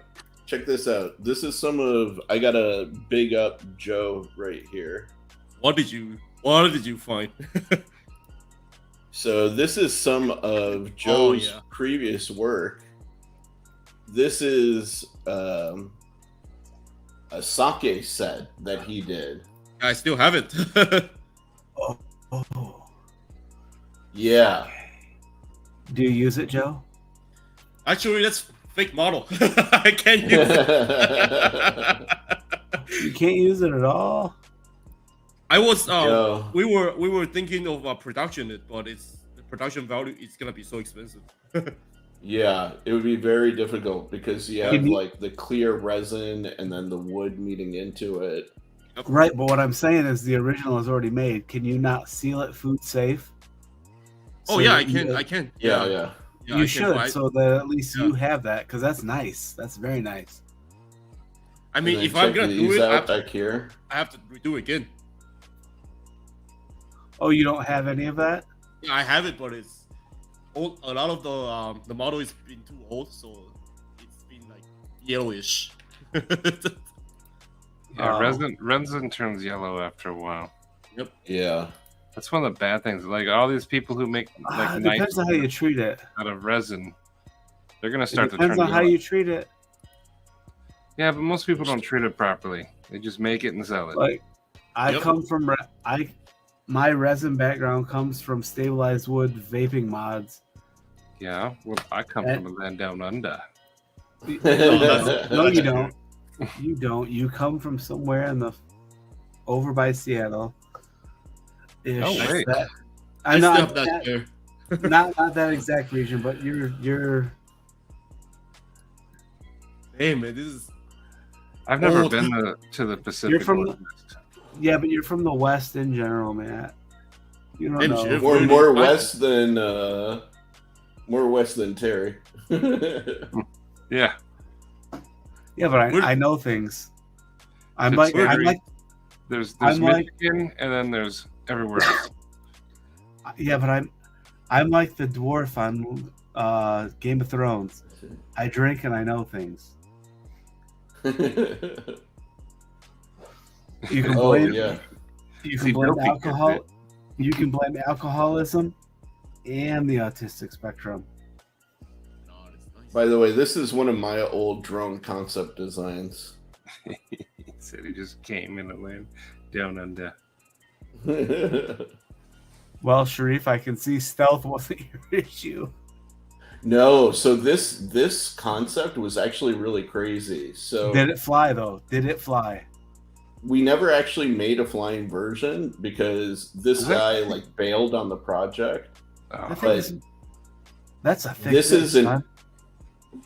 Check this out. This is I got a big up Joe right here. What did you find? So this is some of Joe's yeah. previous work. This is a sake set that he did. I still have it. Oh. Yeah. Do you use it, Joe? Actually, that's fake model. I can't use it. You can't use it at all? I was Joe. we were thinking of production it, but the production value is gonna be so expensive. Yeah, it would be very difficult because you have Can you- like the clear resin and then the wood meeting into it. Right, but what I'm saying is the original is already made. Can you not seal it food safe? Oh So yeah, that I you can. get- I can. Yeah. Yeah, You I can, should, but so that at least Yeah. you have that, because that's nice. That's very nice. I mean, And then if I'm check gonna do these it, out back here. I have to redo it again. Oh, you don't have any of that? Yeah, I have it, but it's old. A lot of the model is been too old, so it's been like yellowish. Yeah, Oh. resin turns yellow after a while. Yeah. That's one of the bad things. Like all these people who make like It knives depends on how you treat it. out of resin, they're gonna It start to depends turn on how yellow. you treat it. Yeah, but most people don't treat it properly. They just make it and sell it. Like, I Yep. come from my resin background comes from stabilized wood vaping mods. Yeah, well, I come Eh. from a land down under. No, you don't. You don't. You come from somewhere over by Seattle. Oh, wait. I know still have that chair. not that exact region, but you're Hey man, this is I've never Oh. been to the Pacific from- Northwest. yeah, but you're from the West in general, Matt. You don't And know. Jeff- more Really? more west than Terry. Yeah, Yeah, but We're- I know things. I'm It's like very- there's I'm like- Michigan, and then there's everywhere else. yeah, but I'm like the dwarf on Game of Thrones. I drink and I know things. You can Oh blame yeah. you See, can blame Dopey gets alcohol. it. You can blame alcoholism and the autistic spectrum. No, it's nice. By the way, this is one of my old drone concept designs. He said he just came in the land down under. Well, Sharif, I can see stealth wasn't your issue. No, so this concept was actually really crazy. So Did it fly though? Did it fly? we never actually made a flying version because this What? guy like bailed on the project. Oh, That thing But is- that's a thick this thing, isn't- son.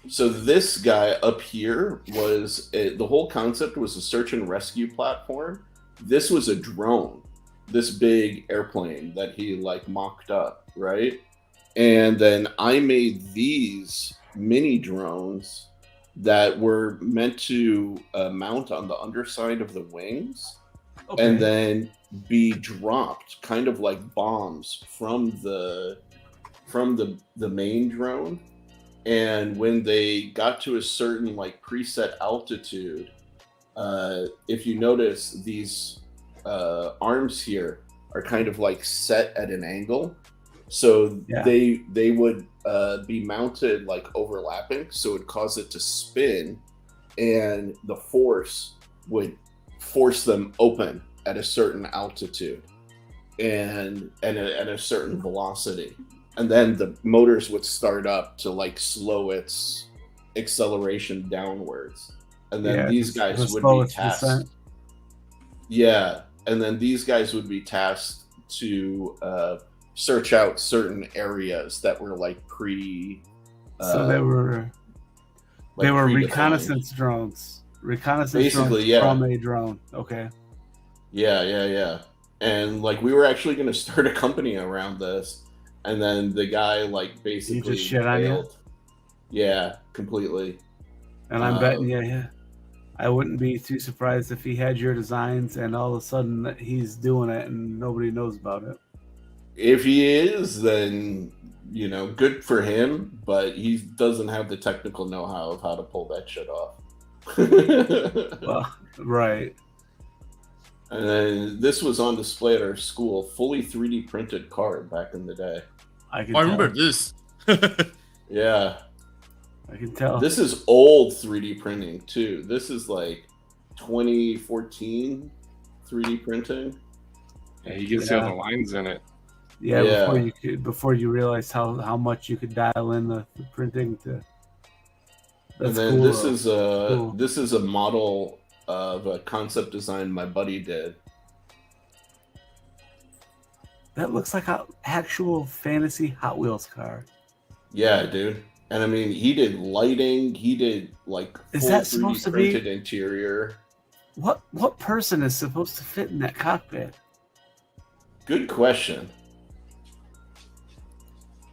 So this guy up here was the whole concept was a search and rescue platform. This was a drone, this big airplane that he like mocked up, right? And then I made these mini drones that were meant to mount on the underside of the wings Okay. and then be dropped kind of like bombs from the main drone. And when they got to a certain like preset altitude, if you notice, these arms here are kind of like set at an angle, so Yeah. they would be mounted like overlapping, so it would cause it to spin, and the force would force them open at a certain altitude and at a certain velocity. And then the motors would start up to like slow its acceleration downwards. And then Yeah, these to guys would slow be its tasked. descent. Yeah. And then these guys would be tasked to search out certain areas that were like So they were predefined. reconnaissance drones. Reconnaissance Basically, drones yeah. from a drone. Okay. Yeah. And like we were actually going to start a company around this, and then the guy like basically just shit on you? bailed. Yeah, completely. And I'm Uh, betting you, yeah. I wouldn't be too surprised if he had your designs and all of a sudden that he's doing it and nobody knows about it. If he is, then you know, good for him, but he doesn't have the technical know-how of how to pull that shit off. Well, right. And then this was on display at our school, fully 3D printed card back in the day. I can I remember tell. this. Yeah. I can tell. This is old 3D printing too. This is like 2014 3D printing. yeah, you can see all the lines in it. Yeah, Yeah. before you realized how much you could dial in the printing to. And That's then cool. this though. is Cool. this is a model of a concept design my buddy did. That looks like an actual fantasy Hot Wheels car. Yeah, dude. And I mean, he did lighting. He did like Is full that 3D supposed to be- printed interior. What person is supposed to fit in that cockpit? Good question.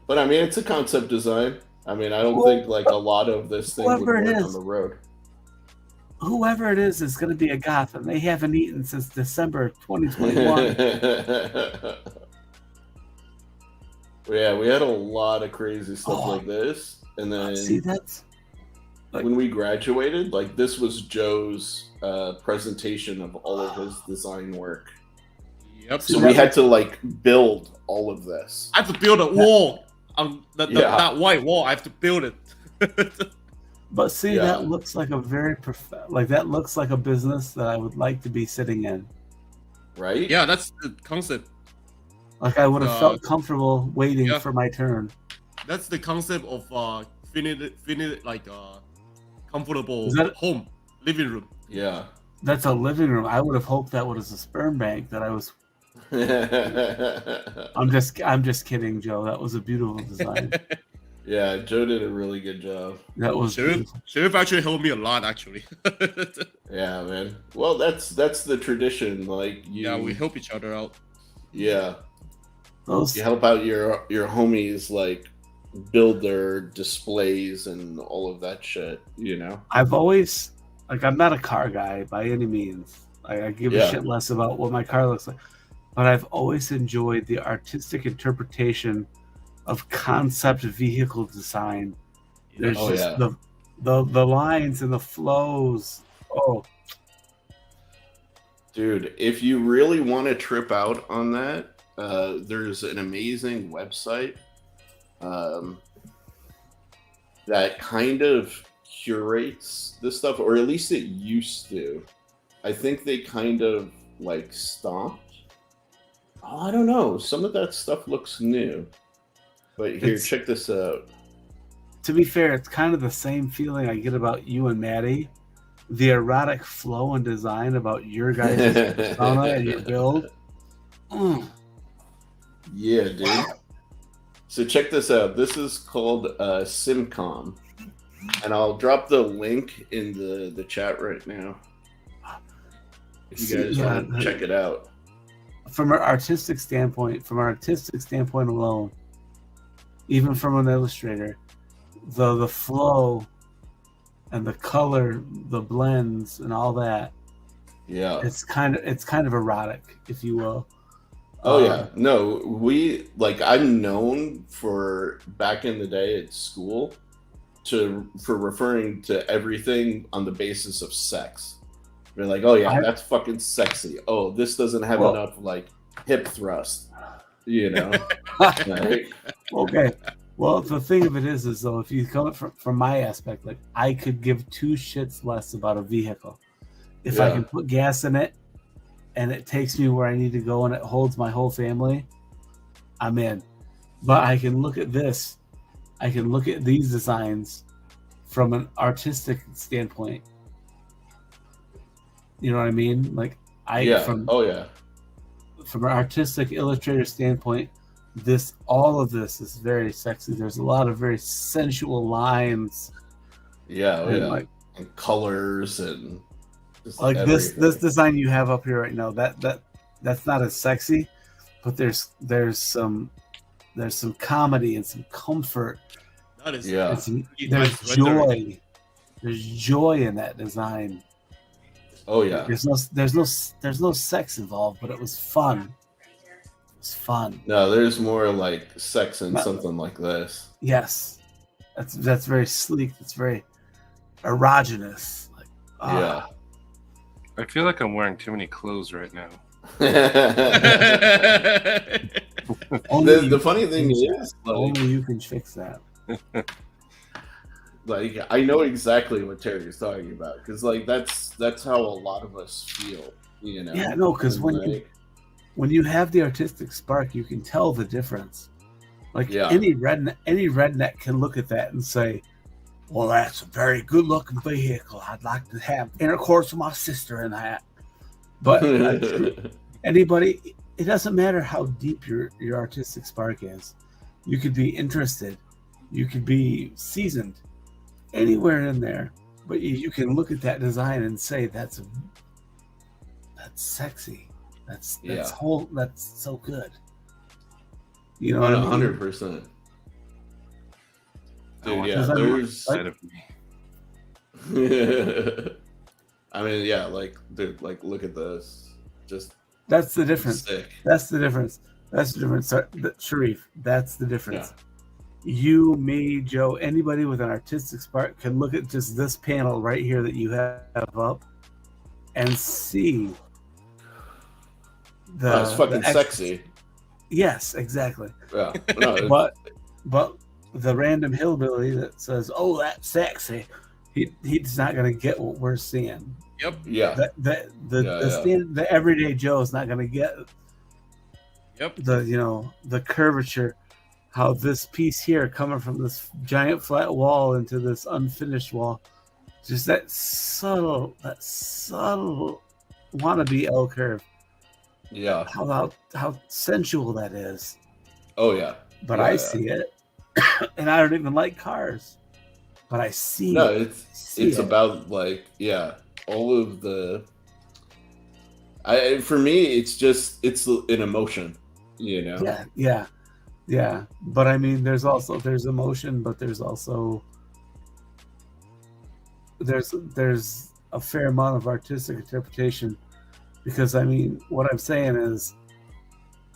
But I mean, it's a concept design. I mean, I don't Well, think like a lot of this thing would whoever it work is. on the road. Whoever it is going to be a goth, and they haven't eaten since December 2021. Yeah, we had a lot of crazy stuff Oh. like this, and then See, that's like- when we graduated, like this was Joe's presentation of all of his design work. Yep. So that we had to like build all of this. I have to build a wall. Yeah. That white wall, I have to build it. But see, Yeah. that looks like a very that looks like a business that I would like to be sitting in. Right? Yeah, that's the concept. Like I would have Uh, felt comfortable waiting yeah. for my turn. That's the concept of finite like comfortable Is that- home, living room. Yeah. That's a living room. I would have hoped that was a sperm bank that I was. I'm just kidding, Joe. That was a beautiful design. Yeah, Joe did a really good job. That was Sheriff, beautiful. Sheriff actually helped me a lot, actually. Yeah, man. Well, that's the tradition. Like you, Yeah, we help each other out. yeah, Those you help out your homies like build their displays and all of that shit. You know. I've always like I'm not a car guy by any means. I give Yeah. a shit less about what my car looks like. But I've always enjoyed the artistic interpretation of concept vehicle design. There's Oh, just yeah. the lines and the flows Oh, Dude, if you really want to trip out on that, there's an amazing website that kind of curates this stuff, or at least it used to. I think they kind of like stopped. Oh, I don't know. Some of that stuff looks new. But here, It's- check this out. to be fair, it's kind of the same feeling I get about you and Maddie. The erotic flow and design about your guys' persona and your build. Yeah, dude. So check this out. This is called Simcom, and I'll drop the link in the chat right now. If you guys want to check it out. From an artistic standpoint, alone, even from an illustrator, the flow and the color, the blends and all that, Yeah. it's kind of erotic, if you will. Oh yeah. No, I'm known for back in the day at school for referring to everything on the basis of sex. They're like, oh yeah, that's fucking sexy. Oh, this doesn't have enough like hip thrust, you know. Like, Okay. Well, the thing of it is though, if you come from my aspect, like I could give two shits less about a vehicle. If I Yeah. can put gas in it and it takes me where I need to go and it holds my whole family, I'm in. But I can look at this. I can look at these designs from an artistic standpoint. You know what I mean? Like oh yeah. from an artistic illustrator standpoint, all of this is very sexy. There's a lot of very sensual lines. Yeah, and yeah. like And colors and just this everything. design you have up here right now, that's not as sexy, but there's some comedy and some comfort. That is Yeah. And some, Really there's nice rendering. joy. There's joy in that design. Oh yeah. There's no sex involved, but it was fun. It was fun. No, there's more like sex in something like this. Yes, that's very sleek. It's very erogenous. Like, Yeah. I feel like I'm wearing too many clothes right now. only The funny thing is, like, only you can fix that. like I know exactly what Terry's talking about because like that's how a lot of us feel, you know. Yeah, no, because And, when you have the artistic spark, you can tell the difference. Like Yeah. any redneck can look at that and say, "Well, that's a very good-looking vehicle. I'd like to have intercourse with my sister in that." But anybody, it doesn't matter how deep your artistic spark is. You could be interested, you could be seasoned, anywhere in there. But you can look at that design and say, "That's sexy. That's so good." You know what I mean? 100%. I Dude, want yeah, that there's. inside of me. I mean, yeah, like, dude, like, look at this. Just That's the difference. sick. That's the difference. Sharif, that's the difference. You, me, Joe, anybody with an artistic spark can look at just this panel right here that you have up and see It's fucking the ex- sexy. Yes, exactly. Yeah. No, it's- But the random hillbilly that says, "Oh, that's sexy," he's not going to get what we're seeing. Yep. yeah. The everyday Joe is not going to get Yep. the curvature, how this piece here coming from this giant flat wall into this unfinished wall, just that subtle wannabe L curve. Yeah. How sensual that is. Oh, yeah. But Yeah, I yeah. see it, and I don't even like cars, but I see. No, it. it's about, like, yeah, all of the. For me, it's an emotion, you know? Yeah. But I mean, there's emotion, but there's also there's a fair amount of artistic interpretation, because I mean, what I'm saying is,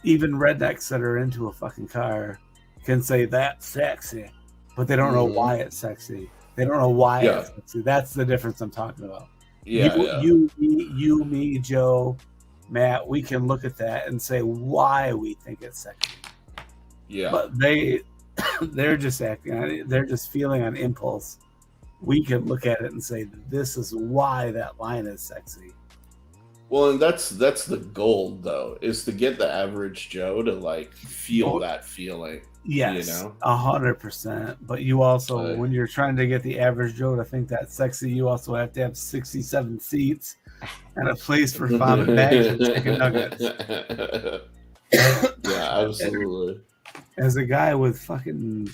even rednecks that are into a fucking car can say that's sexy, but they don't know Mhm. why it's sexy. They don't know why Yeah. it's sexy. That's the difference I'm talking about. You, me, Joe, Matt, we can look at that and say why we think it's sexy. Yeah. But they're just acting on it. They're just feeling on impulse. We can look at it and say this is why that line is sexy. Well, and that's the goal, though, is to get the average Joe to like feel that feeling. Yes, you know, 100%. But you also, when you're trying to get the average Joe to think that's sexy, you also have to have 67 seats and a place for vomit bags and chicken nuggets. Yeah, absolutely. As a guy with fucking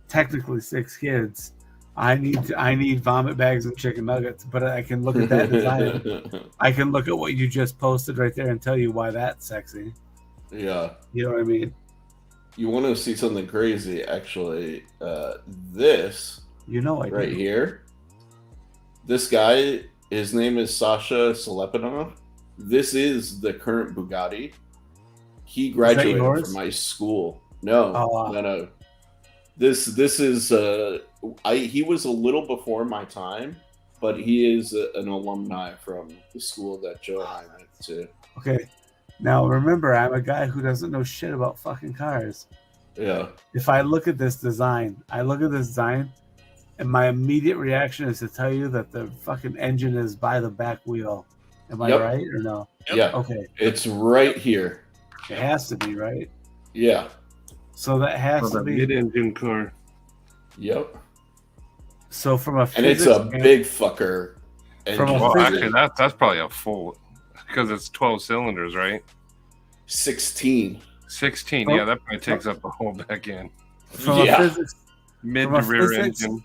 technically 6 kids, I need vomit bags and chicken nuggets, but I can look at that design. I can look at what you just posted right there and tell you why that's sexy. Yeah. You know what I mean? You want to see something crazy, actually. This, right here, this guy, his name is Sasha Selepanov. This is the current Bugatti. He graduated from my school. No. This is he was a little before my time, but he is an alumni from the school that Joe and I went to. Okay. Now remember, I'm a guy who doesn't know shit about fucking cars. Yeah. If I look at this design, and my immediate reaction is to tell you that the fucking engine is by the back wheel. Am I right or no? Yeah. Okay. It's right here. It has to be, right? Yeah. So that has to be mid-engine car. Yep. So from a and it's a big fucker. Well, actually, that's probably a full, because it's 12 cylinders, right? 16. 16. Yeah, that probably takes up the whole back end. From a physics, mid to rear engine.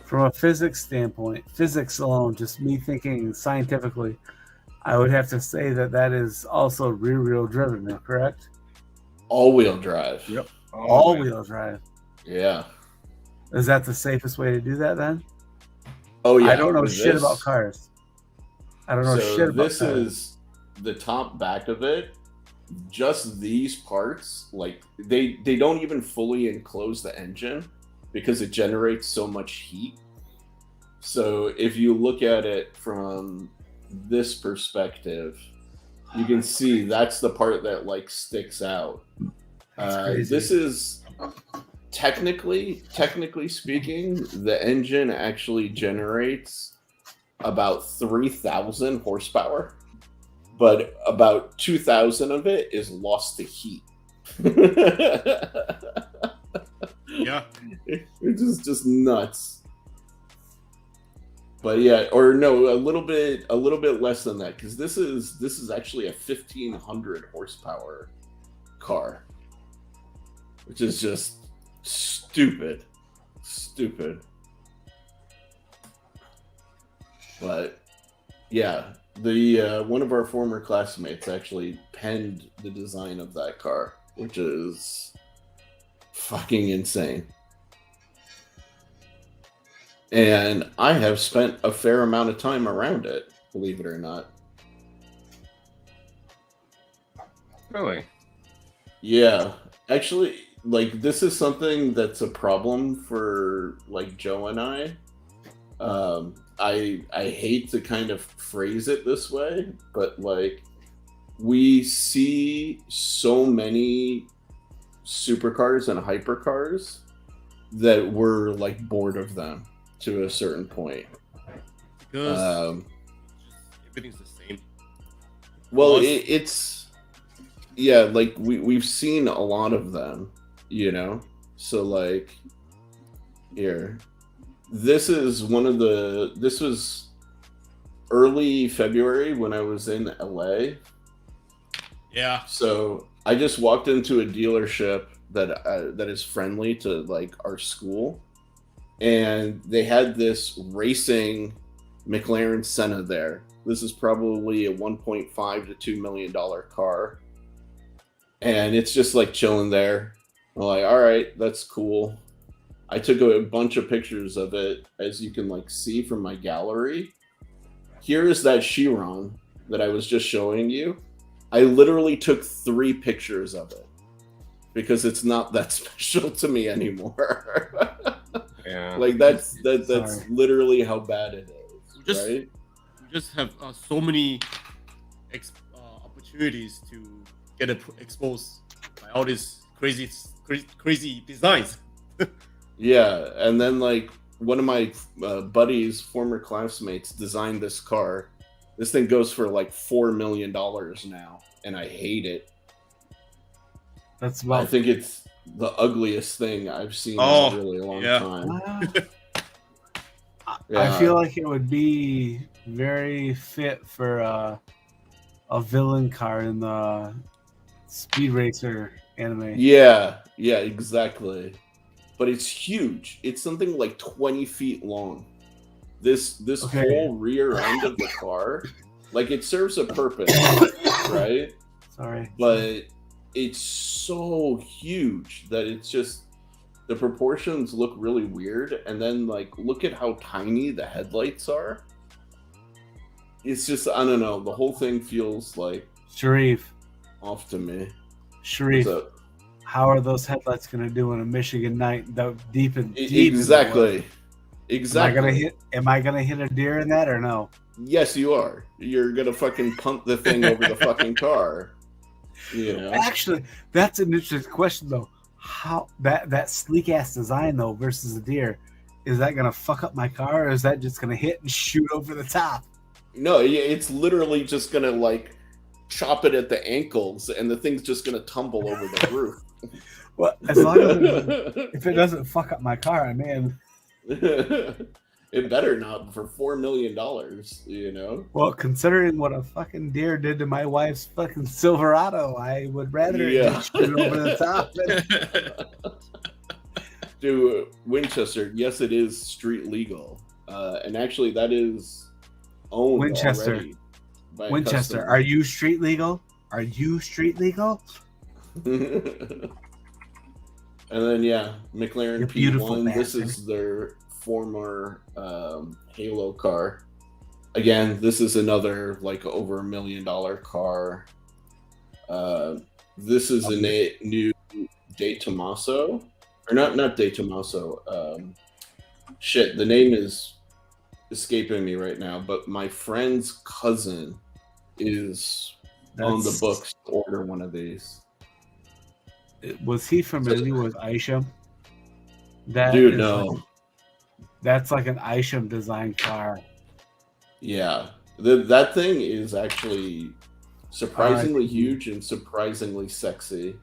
From a physics standpoint, physics alone, just me thinking scientifically, I would have to say that is also rear-wheel driven, correct? All-wheel drive. Yep. All-wheel drive. Yeah. Is that the safest way to do that then? Oh yeah. I don't know shit about cars. I don't know shit about this cars. Is the top back of it. Just these parts, like they don't even fully enclose the engine because it generates so much heat. So if you look at it from this perspective, you can see that's the part that like sticks out. This is technically speaking, the engine actually generates about 3,000 horsepower, but about 2,000 of it is lost to heat. Yeah, it's just nuts. But yeah, or no, a little bit less than that, because this is actually a 1,500 horsepower car, which is just stupid. But yeah, the one of our former classmates actually penned the design of that car, which is fucking insane. And I have spent a fair amount of time around it, believe it or not. Really? Yeah. Actually, like, this is something that's a problem for, like, Joe and I. I hate to kind of phrase it this way, but, like, we see so many supercars and hypercars that we're, like, bored of them to a certain point. Because everything's the same. Well, it's yeah, like we've seen a lot of them, you know. So like here, this was early February when I was in LA. Yeah. So I just walked into a dealership that is friendly to like our school. And they had this racing McLaren Senna there. This is probably a $1.5 to $2 million car. And it's just like chilling there. I'm like, all right, that's cool. I took a bunch of pictures of it, as you can like see from my gallery. Here is that Chiron that I was just showing you. I literally took 3 pictures of it because it's not that special to me anymore. Yeah. Like that's literally how bad it is, Just right? just have so many opportunities to get exposed by all these crazy designs. Yeah, and then like one of my buddies, former classmates, designed this car. This thing goes for like $4 million now, and I hate it. That's I about. think it's the ugliest thing I've seen in Oh, a really long yeah. time. I Yeah. feel like it would be very fit for a villain car in the Speed Racer anime. Yeah, exactly. But it's huge. It's something like 20 feet long. This Okay. whole rear end of the car, like it serves a purpose, right? Sorry. But it's so huge that it's just the proportions look really weird. And then like look at how tiny the headlights are. It's just, I don't know, the whole thing feels like Sharif, off to me. Sharif, So, how are those headlights going to do in a Michigan night that deep in deep in the woods? exactly. Am I gonna hit a deer in that or no? Yes, you are. You're gonna fucking punt the thing over the fucking car. You know? Actually, that's an interesting question though. How that sleek ass design though versus a deer, is that gonna fuck up my car or is that just gonna hit and shoot over the top? No, it's literally just gonna like chop it at the ankles, and the thing's just gonna tumble over the roof. Well, as long as if it doesn't fuck up my car, I'm in. It better not for $4 million, you know? Well, considering what a fucking deer did to my wife's fucking Silverado, I would rather it Yeah. just shoot over the top. To Winchester, yes, it is street legal. And actually, that is owned Winchester. already by a Winchester, customer. are you street legal? Are you street legal? And then yeah, McLaren You beautiful P1. This bastard. is their former Halo car. Again, this is another like over $1 million car. This is a new De Tomaso, or not De Tomaso. Shit, the name is escaping me right now. But my friend's cousin is on the That's- books to order one of these. Was he familiar with Isham? That Dude, is no. like- that's like an Isham design car. Yeah, that thing is actually surprisingly R.I.P. huge and surprisingly sexy.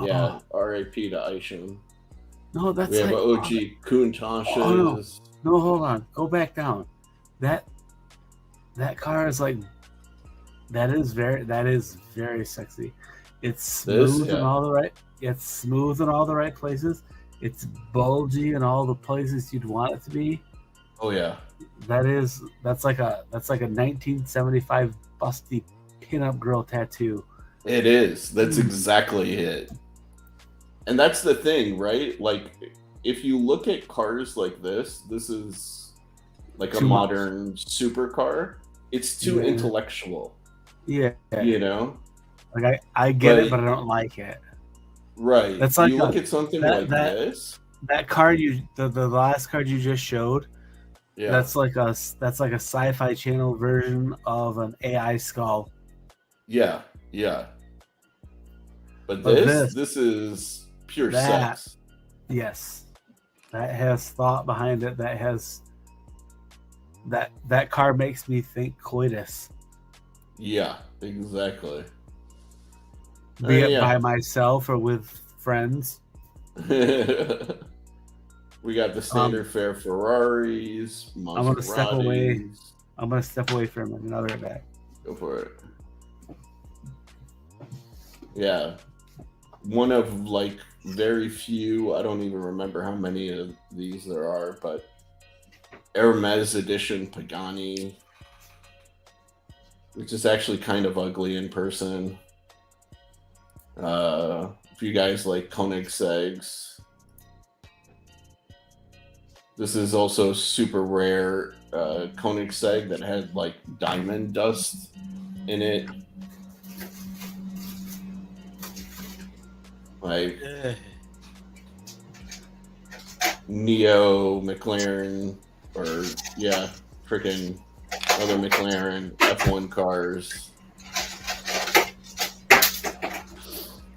Yeah, R.I.P. to Isham. No, that's We have like OG Countach's. Oh, no, hold on. Go back down. That car is like that is very sexy. It's smooth in yeah. all the right. It's smooth in all the right places. It's bulgy in all the places you'd want it to be. Oh yeah, That's like a 1975 busty pinup girl tattoo. it is. That's exactly it. And that's the thing, right? Like, if you look at cars like this is like a Too much. modern supercar. It's too Yeah. intellectual, Yeah, you know? like I get it, But- but I don't like it. Right. That's like you look at something like that- this. That card the last card you just showed. Yeah. That's like a Sci-Fi Channel version of an AI skull. Yeah, yeah. But But this is pure that- sex. Yes, that has thought behind it. That has that car makes me think coitus, Yeah, exactly. be it yeah. by myself or with friends. We got the standard fare Ferraris, gonna step away. Maseratis. I'm gonna step away from it and I'll be right back. Go for it. Yeah. One of like very few, I don't even remember how many of these there are, but Hermes edition Pagani, which is actually kind of ugly in person. If you guys like Koenigsegg's, this is also super rare Koenigsegg that had like diamond dust in it. Like Neo McLaren, or yeah, freaking other McLaren F1 cars.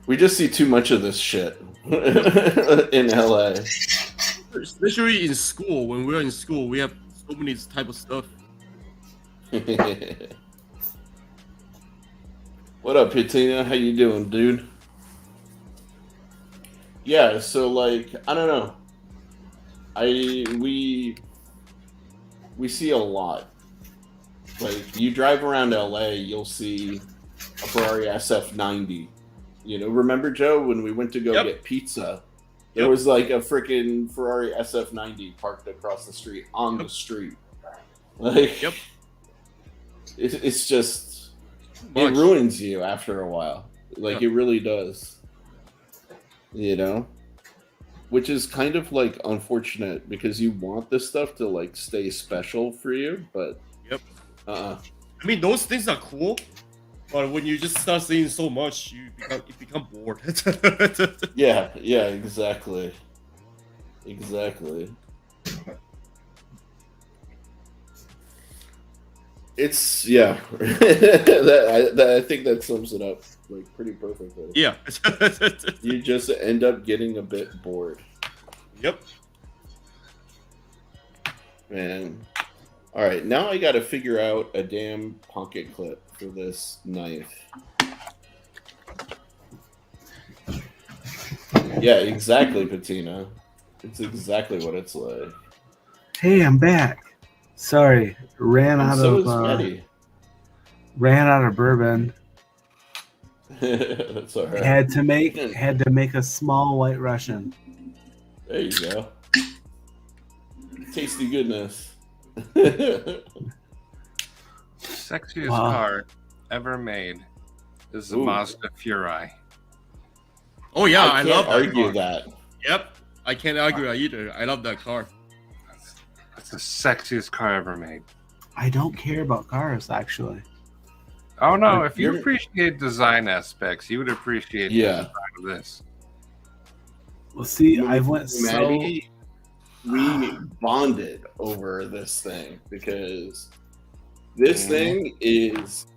We just see too much of this shit in LA. Especially in school. When we're in school, we have so many type of stuff. What up, Patina? How you doing, dude? Yeah, so like I don't know. We see a lot. Like you drive around LA, you'll see a Ferrari SF90. You know, remember Joe when we went to go get pizza? There was like a freaking Ferrari SF90 parked across the street on the street. Like, it's just it ruins you after a while. Like it really does. You know, which is kind of like unfortunate because you want this stuff to like stay special for you, but I mean, those things are cool, but when you just start seeing so much, you become bored. yeah, exactly. It's I think that sums it up like pretty perfectly. Yeah. You just end up getting a bit bored. Yep. Man. All right, now I got to figure out a damn pocket clip for this knife. Yeah, exactly, Patina. It's exactly what it's like. Hey, I'm back. Sorry, ran out of bourbon. That's all right. Had to make a small White Russian. There you go. Tasty goodness. Sexiest car ever made is the Mazda Furai. Oh yeah, I love that. Argue that. Yep, I can't argue that either. I love that car. That's the sexiest car ever made. I don't care about cars, actually. Oh no! If you appreciate design aspects, you would appreciate the design of this. Well, see, I went Maddie, we bonded over this thing because this thing is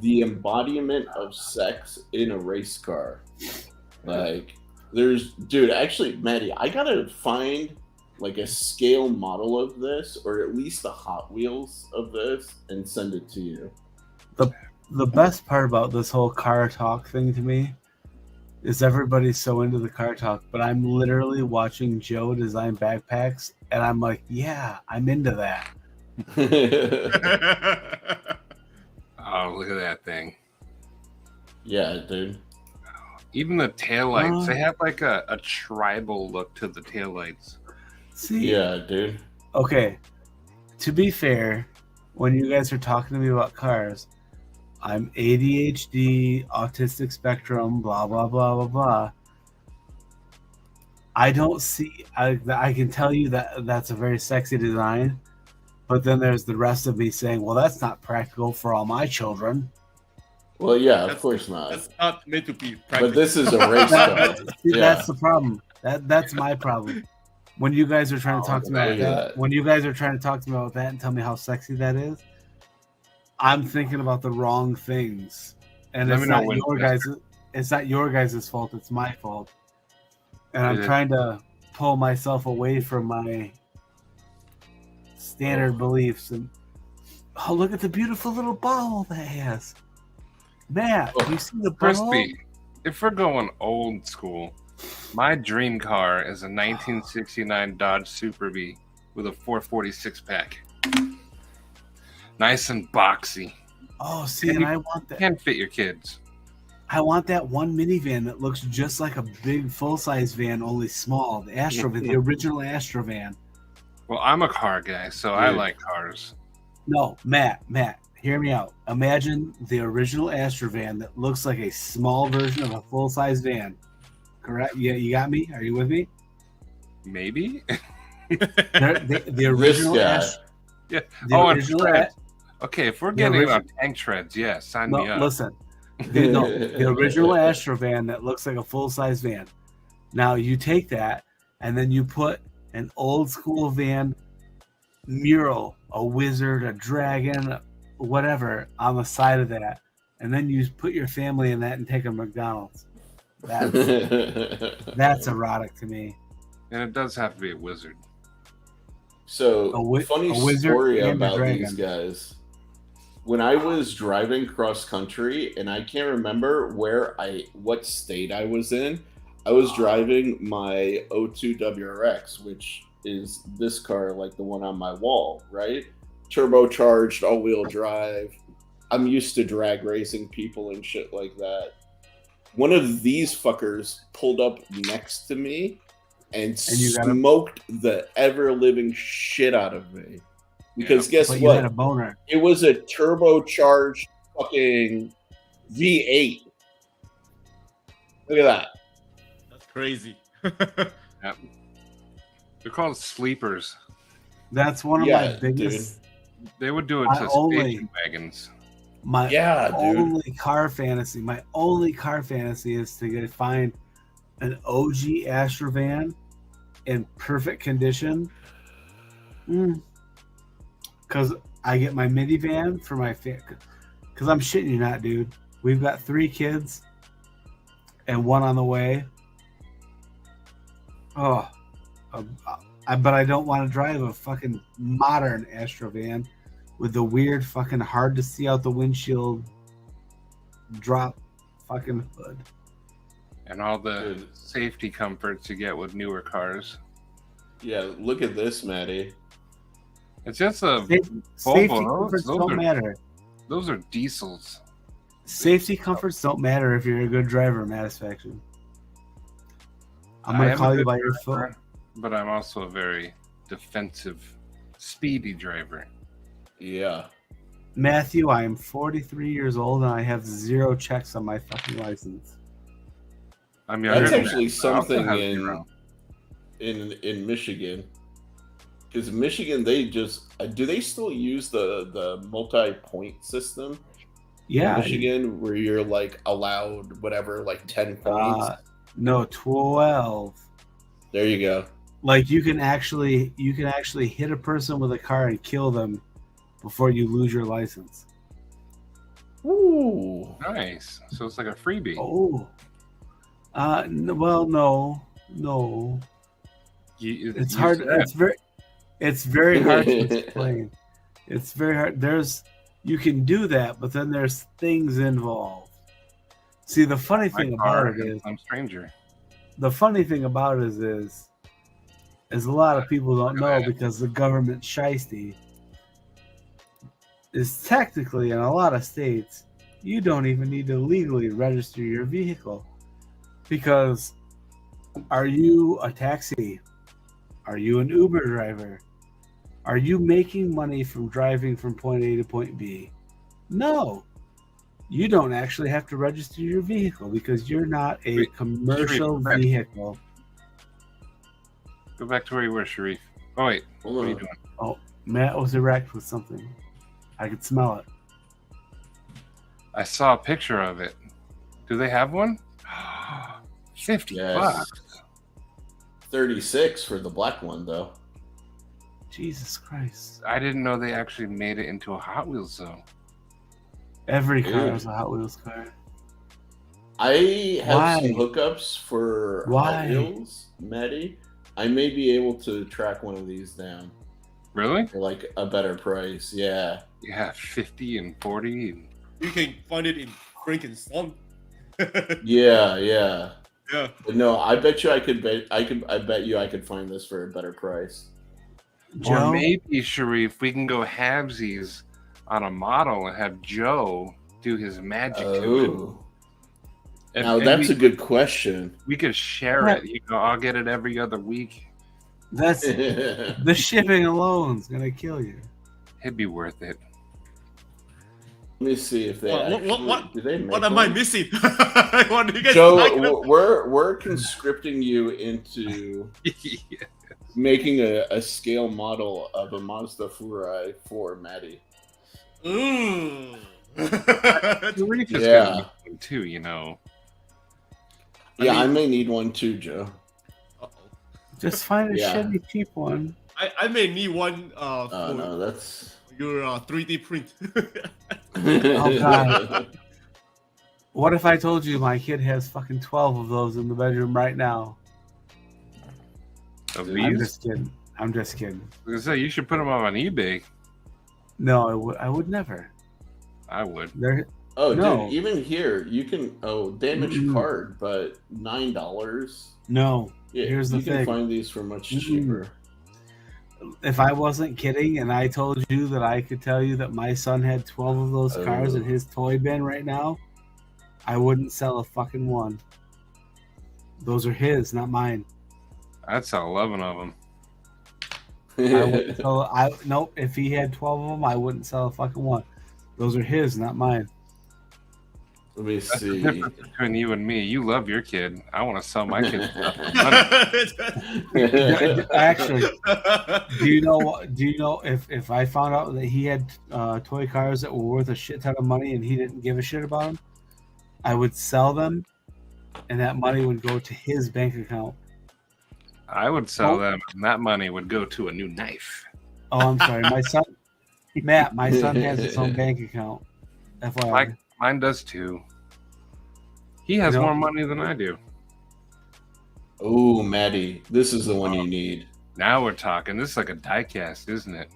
the embodiment of sex in a race car. Like, actually, Maddie, I gotta find like a scale model of this, or at least the Hot Wheels of this, and send it to you. The best part about this whole car talk thing to me is everybody's so into the car talk, but I'm literally watching Joe design backpacks, and I'm like, yeah, I'm into that. Oh, look at that thing. Yeah, dude. Even the taillights, they have like a tribal look to the taillights. See? Yeah, dude. Okay, to be fair, when you guys are talking to me about cars, I'm ADHD, autistic spectrum, blah, blah, blah, blah, blah. I don't see, I can tell you that that's a very sexy design, but then there's the rest of me saying, well, that's not practical for all my children. Well, yeah, of course not. That's not meant to be practical. But this is a race car. See, that's the problem. That's my problem. When you guys are trying to talk to me about that, when you guys are trying to talk to me about that and tell me how sexy that is, I'm thinking about the wrong things, and it's not your guys. It's not your guys' fault. It's my fault, and I'm trying to pull myself away from my standard beliefs. And look at the beautiful little ball that has. Matt, do you see the ball? Crispy, if we're going old school, my dream car is a 1969 Dodge Super Bee with a 446 pack. Nice and boxy. Oh, see, and I want that. Can't fit your kids. I want that one minivan that looks just like a big full-size van, only small. The Astrovan, the original Astrovan. Well, I'm a car guy, so I like cars. No, Matt, hear me out. Imagine the original Astrovan that looks like a small version of a full-size van. Correct? Yeah, you got me? Are you with me? Maybe. The original Astro. Yeah. And okay, if we're getting on tank treads, yeah, sign me up. Listen, the original Astrovan that looks like a full-size van. Now you take that and then you put an old school van mural, a wizard, a dragon, whatever on the side of that, and then you put your family in that and take them to McDonald's. That's erotic to me. And it does have to be a wizard. So, funny a wizard story and a about dragon. these guys. When I was driving cross country, and I can't remember what state I was in, I was driving my 02 WRX, which is this car, like the one on my wall, right? Turbocharged, all-wheel drive. I'm used to drag racing people and shit like that. One of these fuckers pulled up next to me and smoked the ever-living shit out of me. Because guess but what? You had a boner. It was a turbocharged fucking V8. Look at that. That's crazy. Yeah. They're called sleepers. That's one of my biggest. They would do it to station wagons. My only car fantasy is to find an OG Astrovan in perfect condition. Because I get my minivan for my family. Because I'm shitting you not, dude. We've got 3 kids and 1 on the way. Oh, but I don't want to drive a fucking modern Astrovan with the weird fucking hard to see out the windshield drop fucking hood. And all the safety comforts you get with newer cars. Yeah, look at this, Maddie. It's just a safety comforts don't matter. Those are diesels. Safety comforts don't matter if you're a good driver, Satisfaction. I'm going to call you by your foot. But I'm also a very defensive, speedy driver. Yeah. Matthew, I am 43 years old and I have 0 checks on my fucking license. I mean, that's actually something in Michigan. Because in Michigan, they just do they still use the multi-point system? Yeah, in Michigan, where you're like allowed whatever, like 10 points. No, 12. There you go. Like you can actually hit a person with a car and kill them before you lose your license. Ooh, nice. So it's like a freebie. Oh, well, no. It's hard. It's very hard to explain. It's very hard. You can do that, but then there's things involved. See, the funny thing about it is some stranger. The funny thing about it is a lot of people don't know because the government shiesty is technically in a lot of states you don't even need to legally register your vehicle because are you a taxi? Are you an Uber driver? Are you making money from driving from point A to point B? No. You don't actually have to register your vehicle because you're not a commercial vehicle. Go back to where you were, Sharif. Oh, wait. What are you doing? Oh, Matt was erect with something. I could smell it. I saw a picture of it. Do they have one? $50. Yes. 36 for the black one, though. Jesus Christ. I didn't know they actually made it into a Hot Wheels, though. Every car is a Hot Wheels car. I have some hookups for Hot Wheels, Maddie. I may be able to track one of these down. Really? For like a better price, yeah. Yeah, 50 and 40. And... You can find it in freaking slump. Yeah. But no, I bet you I bet you I could find this for a better price. Joe? Or maybe, Sharif, we can go halvesies on a model and have Joe do his magic to it. Now that's a good question. We could share it. I'll get it every other week. That's the shipping alone is gonna kill you. It'd be worth it. Let me see if they what am I missing? What are you guys Joe, we're conscripting you into making a scale model of a Mazda Furai for Maddie. Yeah. Too, Yeah, I may need one too, Joe. Just find a shitty cheap one. I may need one Oh for no, that's. your 3D print. Oh, God. What if I told you my kid has fucking 12 of those in the bedroom right now? Of I'm these? just kidding. I'm just kidding. I was gonna say you should put them on eBay. No, I would never. I would. They're Oh, No. dude, even here you can damage Mm-mm. card, but $9. no. Yeah, Here's the you can thing. find these for much Mm-mm. cheaper. If I wasn't kidding and I told you that I could tell you that my son had 12 of those cars in Oh. his toy bin right now, I wouldn't sell a fucking one. Those are his, not mine. I'd sell 11 of them. I wouldn't sell. Nope. If he had 12 of them, I wouldn't sell a fucking one. Those are his, not mine. Let me That's the see. difference between you and me. You love your kid. I want to sell my kid stuff for money. Actually, do you know if I found out that he had toy cars that were worth a shit ton of money and he didn't give a shit about them, I would sell them, and that money would go to his bank account. I would sell Oh. them, and that money would go to a new knife. Oh, I'm sorry, my son, Matt. My son has his own bank account. FYI. Mine does too. He has You know- more money than I do. Oh, Maddie, this is the one you need. Now we're talking. This is like a diecast, isn't it?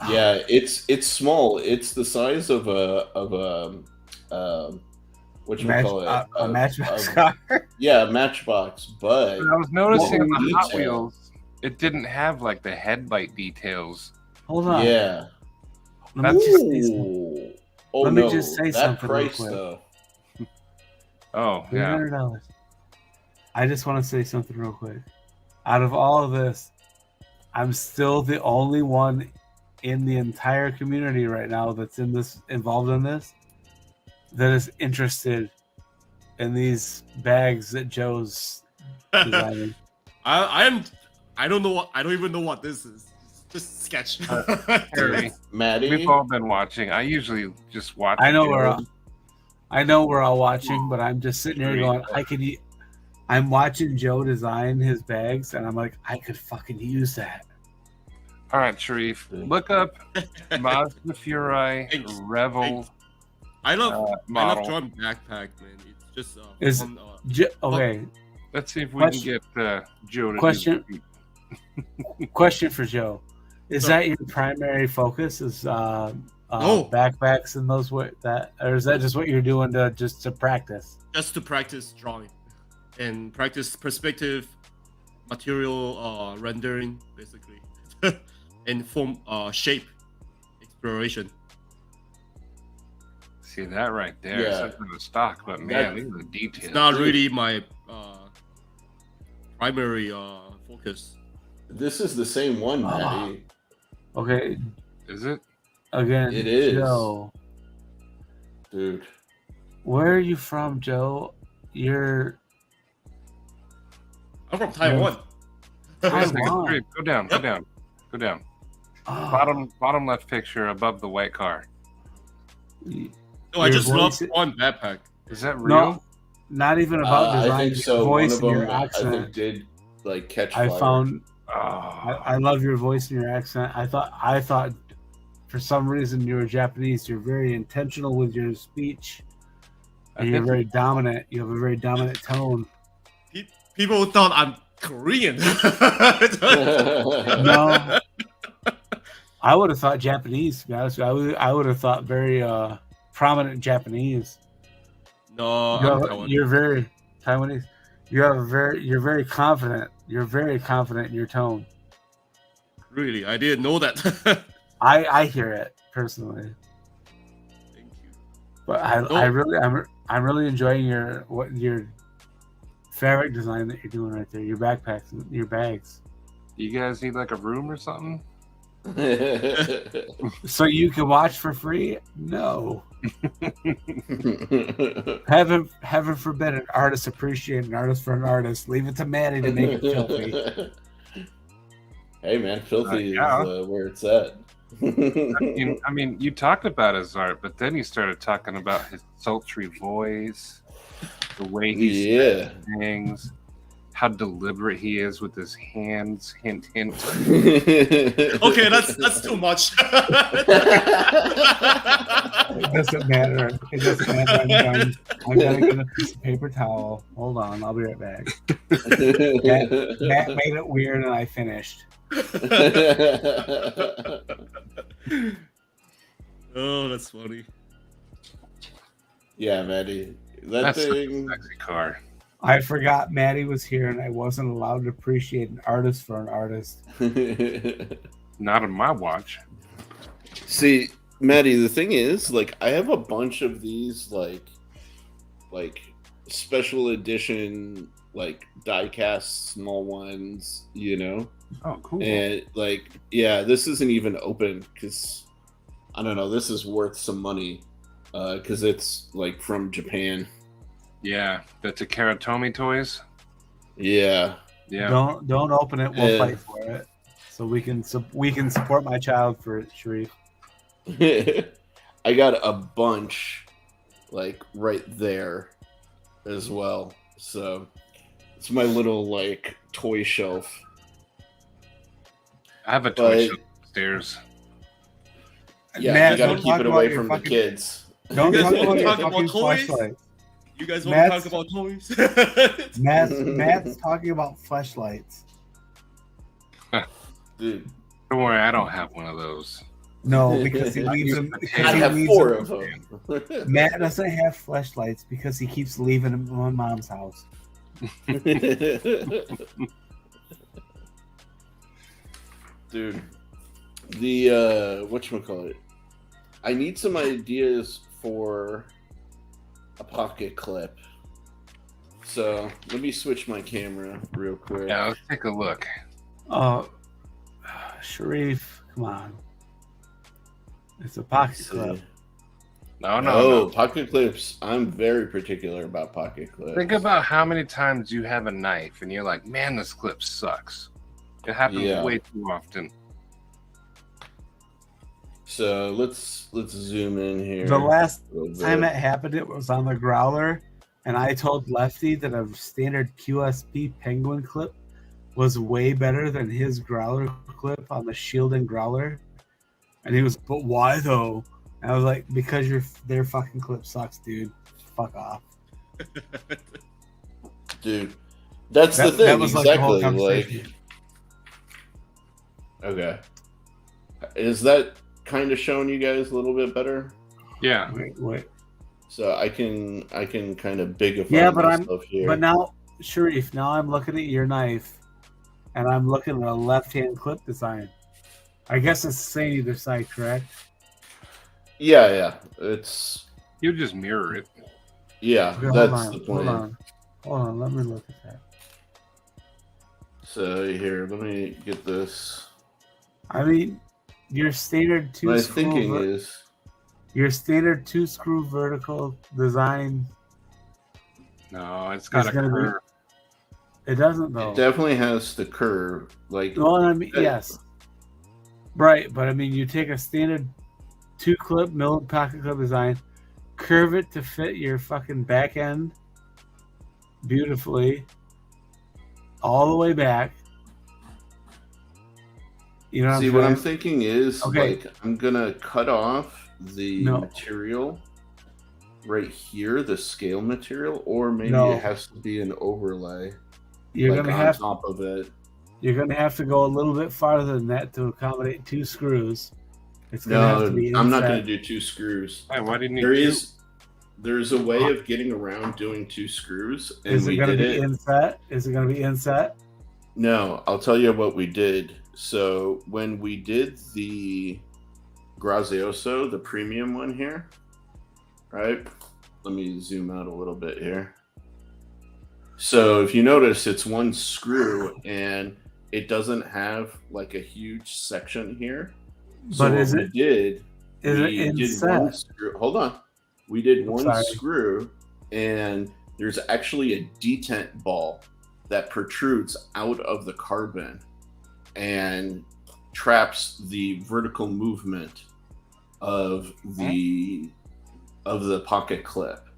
Yeah, it's small. It's the size of a what you call it? A Matchbox a- car. Yeah, a Matchbox. But But I was noticing What on the Hot detail? Wheels, it didn't have like the headlight details. Hold on. yeah. Let me just say something. Ooh. Oh Let me no, just say that something real price quick. though. Oh yeah, $300. I just want to say something real quick. Out of all of this, I'm still the only one in the entire community right now that's involved in this that is interested in these bags that Joe's designing. I don't know what. I don't even know what this is. It's just sketch. Harry, Maddie, we've all been watching. I usually just watch. I know videos. we're all watching, but I'm just sitting here going, I'm watching Joe design his bags, and I'm like, I could fucking use that. All right, Sharif, look up Mazda Furai Thanks. Revel I love model. drawing backpack, man. It's just Is- fun, Okay, Let's see if we Question- can get Joe to Question- do question for Joe: is So- that your primary focus? Is No. backpacks and those or is that just what you're doing to practice? just to practice drawing and practice perspective, material rendering, basically, and form shape exploration. See that right there? Yeah. It's in the stock, but man, That- these are the details. It's not really my primary focus. this is the same one, Maddie. Okay, Is it? again, It is. Joe. Dude. Where are you from, Joe? You're I'm from Taiwan. Wait a second, Taiwan. Sharif, go down, go Yep. down, go down. oh, Bottom left picture above the white car. No, I Your just love voice- one backpack. Is that real? No, not even about I design. think Your so. One voice of and your them, I think, accent. did like catch I fire. found. Oh, I love your voice and your accent. I thought, for some reason, you were Japanese. You're very intentional with your speech, I and you're think very dominant. You have a very dominant tone. People thought I'm Korean. No, I would have thought Japanese. To be honest, with you. I would have thought very prominent Japanese. No, I'm Taiwan. You're very Taiwanese. You're very confident. You're very confident in your tone. Really, I didn't know that. Thank I hear it personally, you. but I'm really enjoying your fabric design that you're doing right there. Your backpacks, and your bags, you guys need like a room or something? so you can watch for free. No, heaven forbid an artist appreciate an artist for an artist. Leave it to Manny to make it filthy. Hey man, filthy yeah. is where it's at. I mean, you talked about his art, but then you started talking about his sultry voice, the way he Yeah. says things, how deliberate he is with his hands. Hint, hint. Okay, that's too much. It doesn't matter. It doesn't matter. I'm done. I'm gonna get a piece of paper towel. Hold on, I'll be right back. Matt made it weird, and I finished. Oh, that's funny. Yeah, Maddie. That That's thing. a sexy car. I forgot Maddie was here, and I wasn't allowed to appreciate an artist for an artist. Not on my watch. See, Maddie, the thing is, like, I have a bunch of these, like special edition, like, die-cast small ones, you know? Oh, cool. And, like, yeah, this isn't even open, because, I don't know, this is worth some money, because it's, like, from Japan. Yeah, the Takara Tomy toys. Yeah. Yeah. Don't open it. We'll Yeah. fight for it, so we can support my child for it, Sharif. I got a bunch, like, right there as well. So it's my little, like, toy shelf. I have a toy But- shop upstairs. Yeah, Matt, you gotta don't keep talk it about away your from the fucking- kids. Don't You guys talk wanna about your talk about fucking toys? flashlights. You guys want to Matt's- talk about toys? Matt's talking about flashlights. Dude, Don't worry, I don't have one of those. No, because he leaves them. I Because he have leaves 4 them. of them. Matt doesn't have flashlights because he keeps leaving them at my mom's house. Dude, the whatchamacallit? I need some ideas for a pocket clip. So let me switch my camera real quick. Yeah, let's take a look. Oh, Sharif, come on. It's a pocket Let's clip. see. No, no, Oh, no. pocket clips. I'm very particular about pocket clips. Think about how many times you have a knife and you're like, man, this clip sucks. It happens Yeah. way too often. So let's zoom in here. The last a little time bit. it happened, it was on the Growler, and I told Lefty that a standard QSP Penguin clip was way better than his Growler clip on the Shield and Growler. And he was, but why though? And I was like, because their fucking clip sucks, dude. Fuck off. Dude, that's the That thing. was like the whole Exactly. Like, conversation. okay. Is that kind of showing you guys a little bit better? Yeah. Wait. So I can kind of bigify Yeah, but myself here. But now, Sharif, now I'm looking at your knife, and I'm looking at a left-hand clip design. I guess it's the same either side, correct? yeah, it's You just mirror it. yeah, Okay, that's the plan. Hold on, let me look at that. So here, let me get this. I mean, your standard My thinking is your standard 2-screw vertical design. No, it's got It's a gonna be- curve. It doesn't though. it definitely has the curve. Like Well, I mean, Yeah. yes, right. But I mean, you take a standard 2-clip milled pocket clip design, curve it to fit your fucking back end beautifully, all the way back. You know what see I'm what I'm saying? thinking is Okay. like I'm gonna cut off the No. material right here, the scale material, or maybe No. it has to be an overlay. You're like gonna on have top of it. You're gonna have to go a little bit farther than that to accommodate 2 screws. It's gonna No, have to be I'm not inside. going to do 2 screws. Why do you need There two? is, there's a way of getting around doing 2 screws, and Is it we gonna did be it. inset? Is it gonna be inset? No, I'll tell you what we did. So when we did the Grazioso, the premium one here, right? Let me zoom out a little bit here. So if you notice, it's 1 screw, and it doesn't have like a huge section here. So But what is we it- did? Is it we did 1 inset? screw. Hold on. We did I'm 1 sorry. screw, and there's actually a detent ball that protrudes out of the carbon and traps the vertical movement of the pocket clip.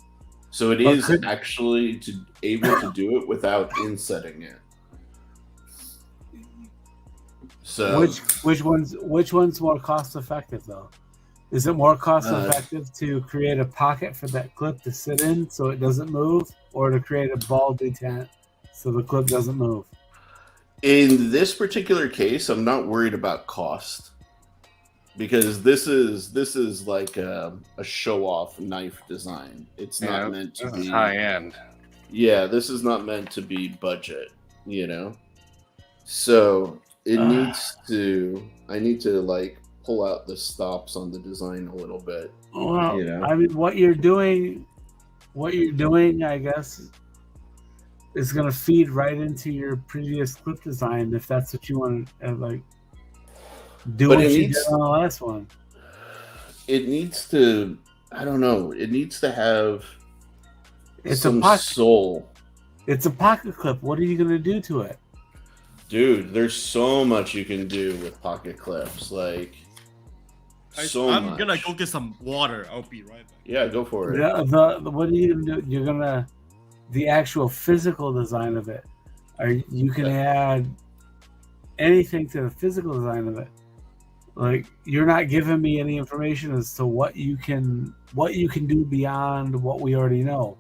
So it is actually able to do it without insetting it. So which one's more cost effective though? Is it more cost effective to create a pocket for that clip to sit in so it doesn't move, or to create a ball detent so the clip doesn't move? in this particular case, I'm not worried about cost because this is like a show-off knife design. It's not meant to be high end. Yeah, this is not meant to be budget, you know. So it needs to. I need to like pull out the stops on the design a little bit. Well, You know? I mean, what you're doing, I guess, is going to feed right into your previous clip design if that's what you want to like do. But What it you needs- did on the last one. It needs to. I don't know. It needs to have It's some a pocket. soul. It's a pocket clip. What are you going to do to it? Dude, there's so much you can do with pocket clips. Like, I'm gonna go get some water. I'll be right back. Yeah, go for it. The what are you going to do? You're going to the actual physical design of it. You can add anything to the physical design of it. Like, you're not giving me any information as to what you can do beyond what we already know.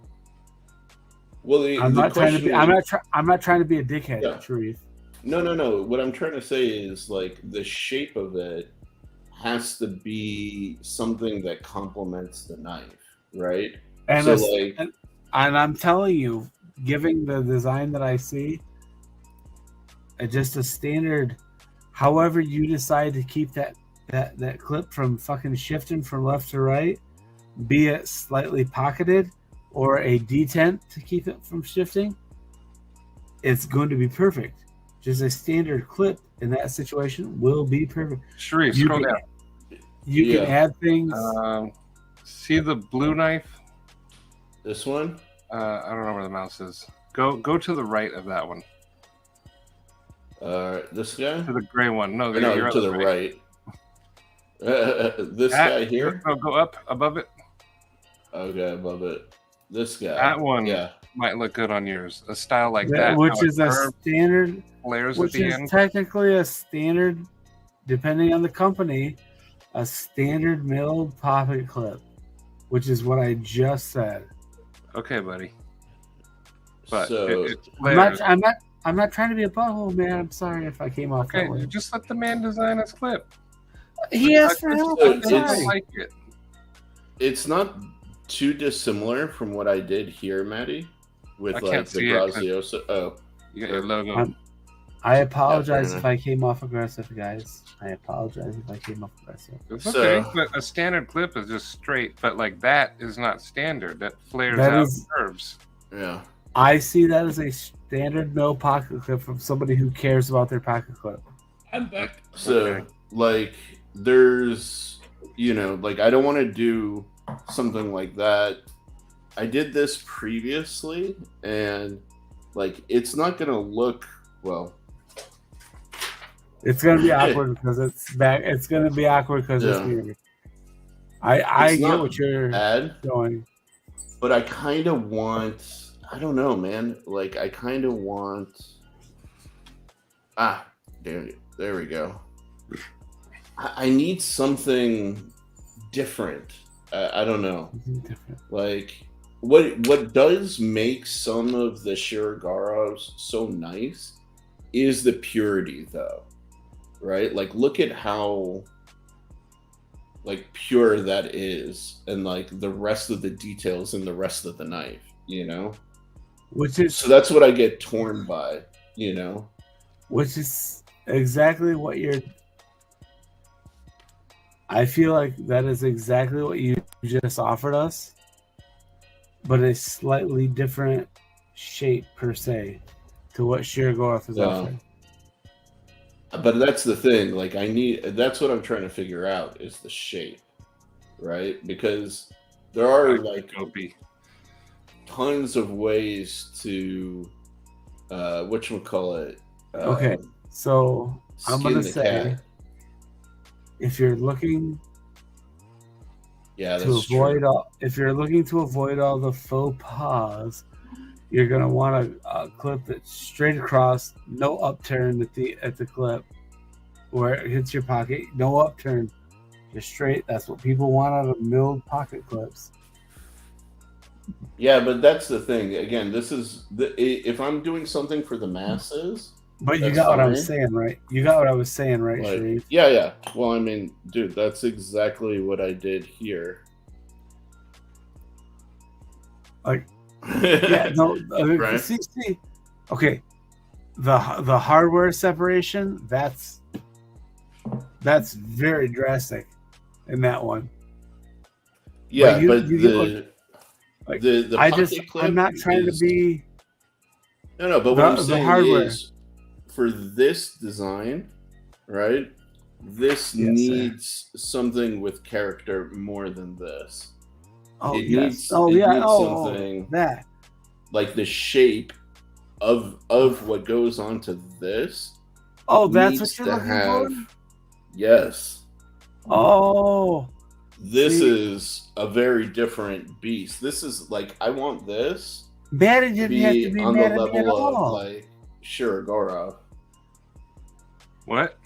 Well, I'm not trying to be. I'm not trying to be a dickhead, Yeah. Sharif. No. What I'm trying to say is like the shape of it has to be something that complements the knife, right? And So, it's- like- and I'm telling you, giving the design that I see, just a standard. However, you decide to keep that clip from fucking shifting from left to right, be it slightly pocketed or a detent to keep it from shifting, it's going to be perfect. Just a standard clip in that situation will be perfect. Sharif, You scroll can- down. You can add things. See the blue knife? This one? I don't know where the mouse is. Go to the right of that one. This guy? To the gray one. No, No, you're to on the right. This guy here? No, go up above it. Okay, above it. This guy. That one Yeah. might look good on yours. A style like that, which how it is a curves, standard, flares at which the is end. technically a standard, depending on the company, a standard milled pocket clip, which is what I just said. Okay, buddy. But So it flares. I'm not trying to be a butthole, man. I'm sorry if I came off Okay, that way. just let the man design his clip. He asked for help. So I'm I don't sorry. like it. it's not too dissimilar from what I did here, Maddie, with I like can't the see it, but- Graziosa. Oh, You got your logo. I apologize Yeah, if I came off aggressive, guys. I apologize if I came off aggressive. It's So- okay, but a standard clip is just straight. But like that is not standard. That flares That out is- curves. yeah. I see that as a standard mill pocket clip from somebody who cares about their pocket clip. I'm back. So, Okay. like, there's, like, I don't want to do something like that. I did this previously, and, like, it's not going to look, well, It's gonna be awkward because it's back. It's gonna be awkward because it's Yeah. weird. I It's get not what you're bad, doing. but I kind of want, I don't know, man. Like, I kind of want, there we go. I need something different. I don't know. Different. Like what does make some of the Shirigaros so nice is the purity, though, right? Like, look at how like pure that is, and like the rest of the details in the rest of the knife, Which is So that's what I get torn by, which is exactly what you're. I feel like that is exactly what you just offered us, but a slightly different shape per se to what Shirogorov is Yeah. offering. But that's the thing. Like, that's what I'm trying to figure out is the shape, right? Because there are like Dopey. tons of ways to whatchamacallit, Okay, so I'm skin gonna the say, cat. if you're looking Yeah, to that's avoid true. all, if you're looking to avoid all the faux pas, you're gonna want a clip that's straight across, no upturn at the clip where it hits your pocket, no upturn, just straight. That's what people want out of milled pocket clips. Yeah, but that's the thing. Again, this is if I'm doing something for the masses, But you that's got what I fine. was saying, right? You got what I was saying, right, Like, Sharif? yeah. Well, I mean, dude, that's exactly what I did here. Like, yeah, no. Right. See. Okay, the hardware separation that's very drastic in that one. Yeah, you- but you get like, the pocket clip I'm not trying is, to be no, but what the I'm saying hardware. is, for this design, right? This Yes, sir. needs something with character more than this. Oh It yes. needs- Oh it yeah. needs Oh, something- that. Like the shape of what goes onto this. Oh, that's needs what you're to looking have. for. Yes, Oh, this See- is a very different beast. This is like, I want this Maddie to didn't have to be be on the mad at me at level of all. like Shirogoro. What?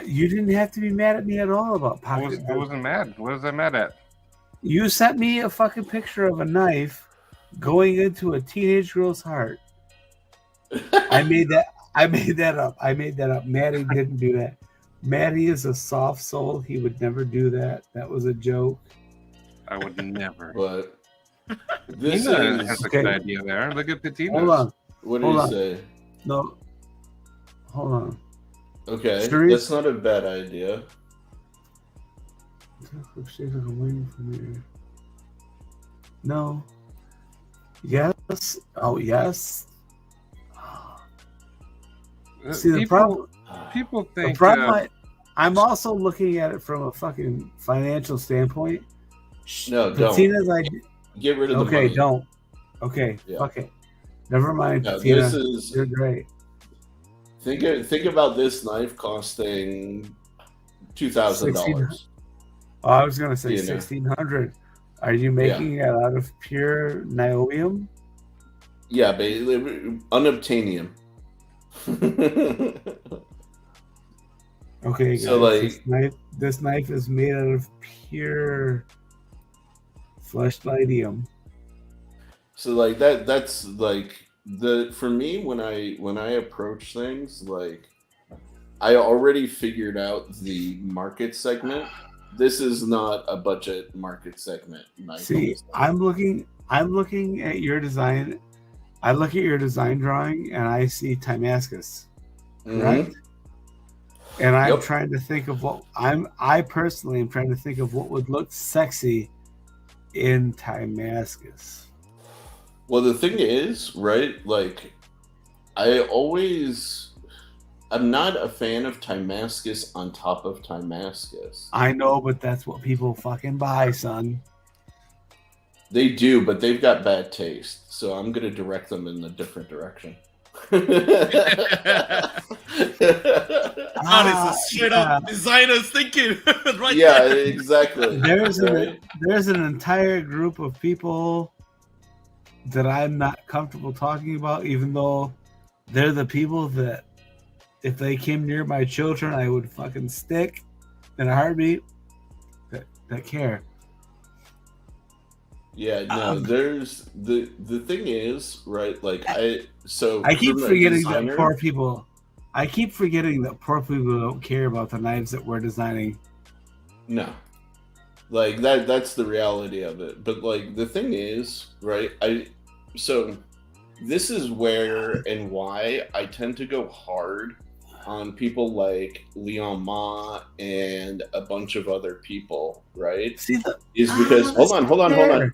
You didn't have to be mad at me at all about I pocket. wasn't mad. What was I mad at? You sent me a fucking picture of a knife going into a teenage girl's heart. I made that up. Maddie didn't do that. Maddie is a soft soul. He would never do that. That was a joke. I would never. But this Tina is, has a Okay. good idea there. Look at Patina. Hold on. what do Hold you on. say? No. Hold on. Okay, Sharif? that's not a bad idea. No. Yes. Oh, yes. See, the problem. People The think problem. I'm also looking at it from a fucking financial standpoint. No, don't. Patina's idea. Get rid of the Okay, money. don't. Okay, Yeah. fuck it. Never mind, No, Patina. this is, You're great. think about this knife costing $2,000. Oh, I was gonna say You know. 1,600. Are you making it out of pure niobium? Yeah, but unobtainium. Okay, So, guys, like- this knife is made out of pure fleshlightium. So like that's like for me when I approach things, like I already figured out the market segment. This is not a budget market segment knife. See, I'm looking at your design. I look at your design drawing and I see Timascus, right? Mhm. And I'm Yep. trying to think of I personally am trying to think of what would look sexy in Timascus. Well, the thing is, right? Like, I'm not a fan of Timascus on top of Timascus. I know, but that's what people fucking buy, son. They do, but they've got bad taste, so I'm gonna direct them in a different direction. That is a straight up designer's thinking. Right Yeah, there. exactly. There's right? there's an entire group of people that I'm not comfortable talking about, even though they're the people that if they came near my children, I would fucking stick in a heartbeat. That care. Yeah, no, there's the thing is, right, like I keep from a forgetting designer- that poor people. I keep forgetting that poor people don't care about the knives that we're designing. No. Like that's the reality of it. But like the thing is, right, so this is where and why I tend to go hard on people like Leon Ma and a bunch of other people, right? See, the Is because hold on. fair.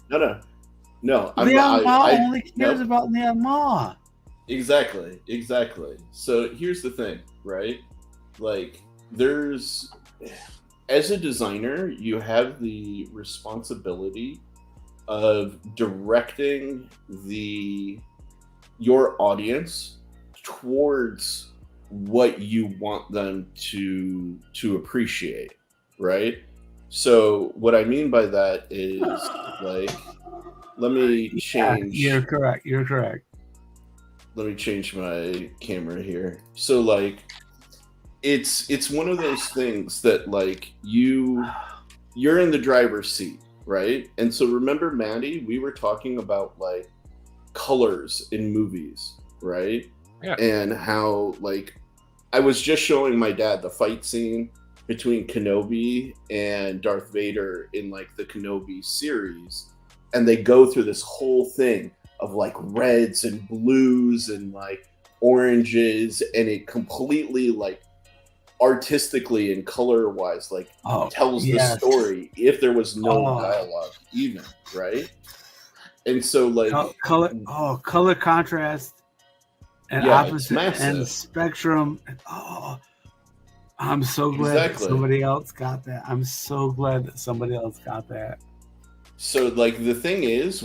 No. Leon Ma I- only cares nope. about Leon Ma. Exactly. So here's the thing, right? Like, there's, as a designer, you have the responsibility of directing your audience towards what you want them to appreciate, right? So what I mean by that is like, let me change. You're correct. You're correct. Let me change my camera here. So like, it's one of those things that like you're in the driver's seat, right? And so remember, Maddie, we were talking about like colors in movies, right? Yeah. And how like I was just showing my dad the fight scene between Kenobi and Darth Vader in like the Kenobi series, and they go through this whole thing of like reds and blues and like oranges, and it completely like artistically and color wise like tells the story if there was no dialogue even, right? And so like color contrast and opposite and spectrum. I'm so glad that somebody else got that. I'm so glad that somebody else got that. So like the thing is,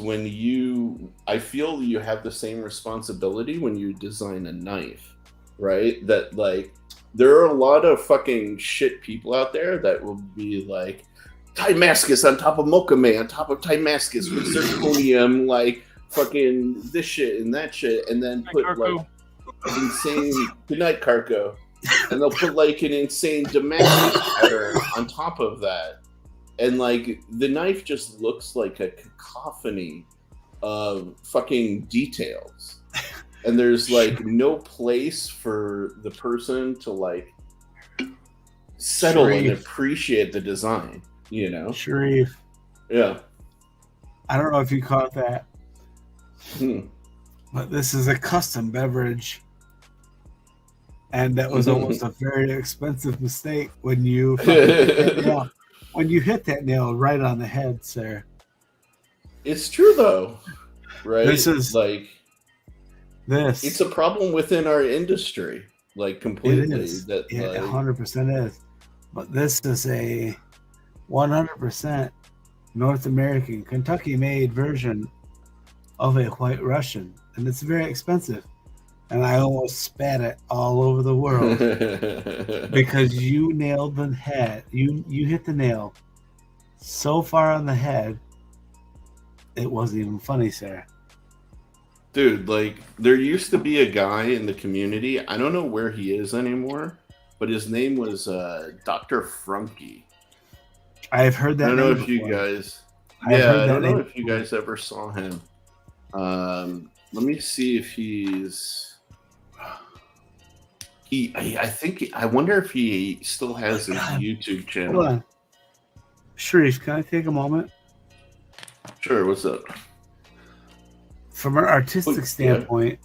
I feel you have the same responsibility when you design a knife, right? That like there are a lot of fucking shit people out there that will be like Timascus on top of Mokame on top of Timascus with zirconium, like fucking this shit and that shit, and then put like insane goodnight Carco, and they'll put like an insane Damascus pattern on top of that, and like the knife just looks like a cacophony of fucking details. And there's like no place for the person to like settle and appreciate the design, you know? Sharif. Yeah. I don't know if you caught that, but this is a custom beverage. And that was almost a very expensive mistake when you hit that nail right on the head, sir. It's true though, right? This is like this. It's a problem within our industry, like completely. It is. That it like, 100% is. But this is a 100% North American, Kentucky-made version of a White Russian, and it's very expensive. And I almost spat it all over the world because you nailed the head. You hit the nail so far on the head, it wasn't even funny, sir. Dude, like there used to be a guy in the community. I don't know where he is anymore, but his name was Dr. Frunky. I've heard that. I don't know if before. you guys. I don't know if you guys ever saw him. Let me see if he's. I wonder if he still has his YouTube channel. Hold on. Sharif, can I take a moment? Sure. What's up? From an artistic standpoint,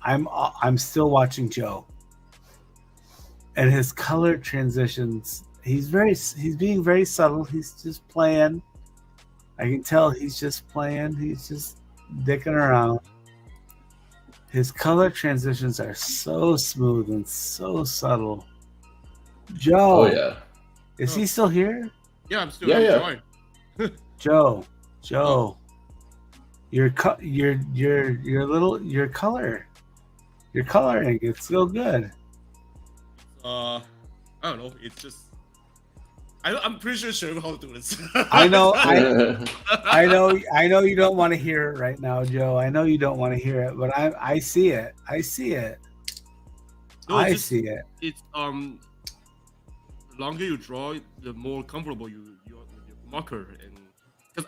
I'm still watching Joe, and his color transitions. He's being very subtle. He's just playing. I can tell he's just playing. He's just dicking around. His color transitions are so smooth and so subtle. Joe, is he still here? Yeah, I'm still enjoying. Joe, your coloring, it's so good. I don't know. It's just I'm pretty sure how to do this. I know you don't want to hear it right now, Joe. I know you don't want to hear it, but I see it. I see it. See it. It's the longer you draw, the more comfortable you are with your marker, and because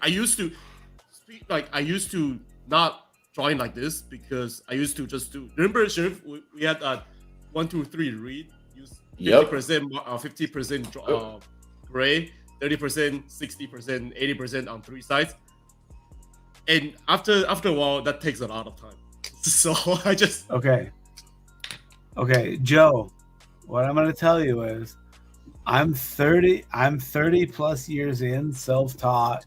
I used to not drawing like this because I used to just do. Remember, Sheriff, we had 1, 2, 3 read. Use 50%, 50% gray, 30%, 60%, 80% on 3 sides. And after a while, that takes a lot of time. So I just okay, Joe. What I'm going to tell you is, I'm 30 plus years in, self-taught,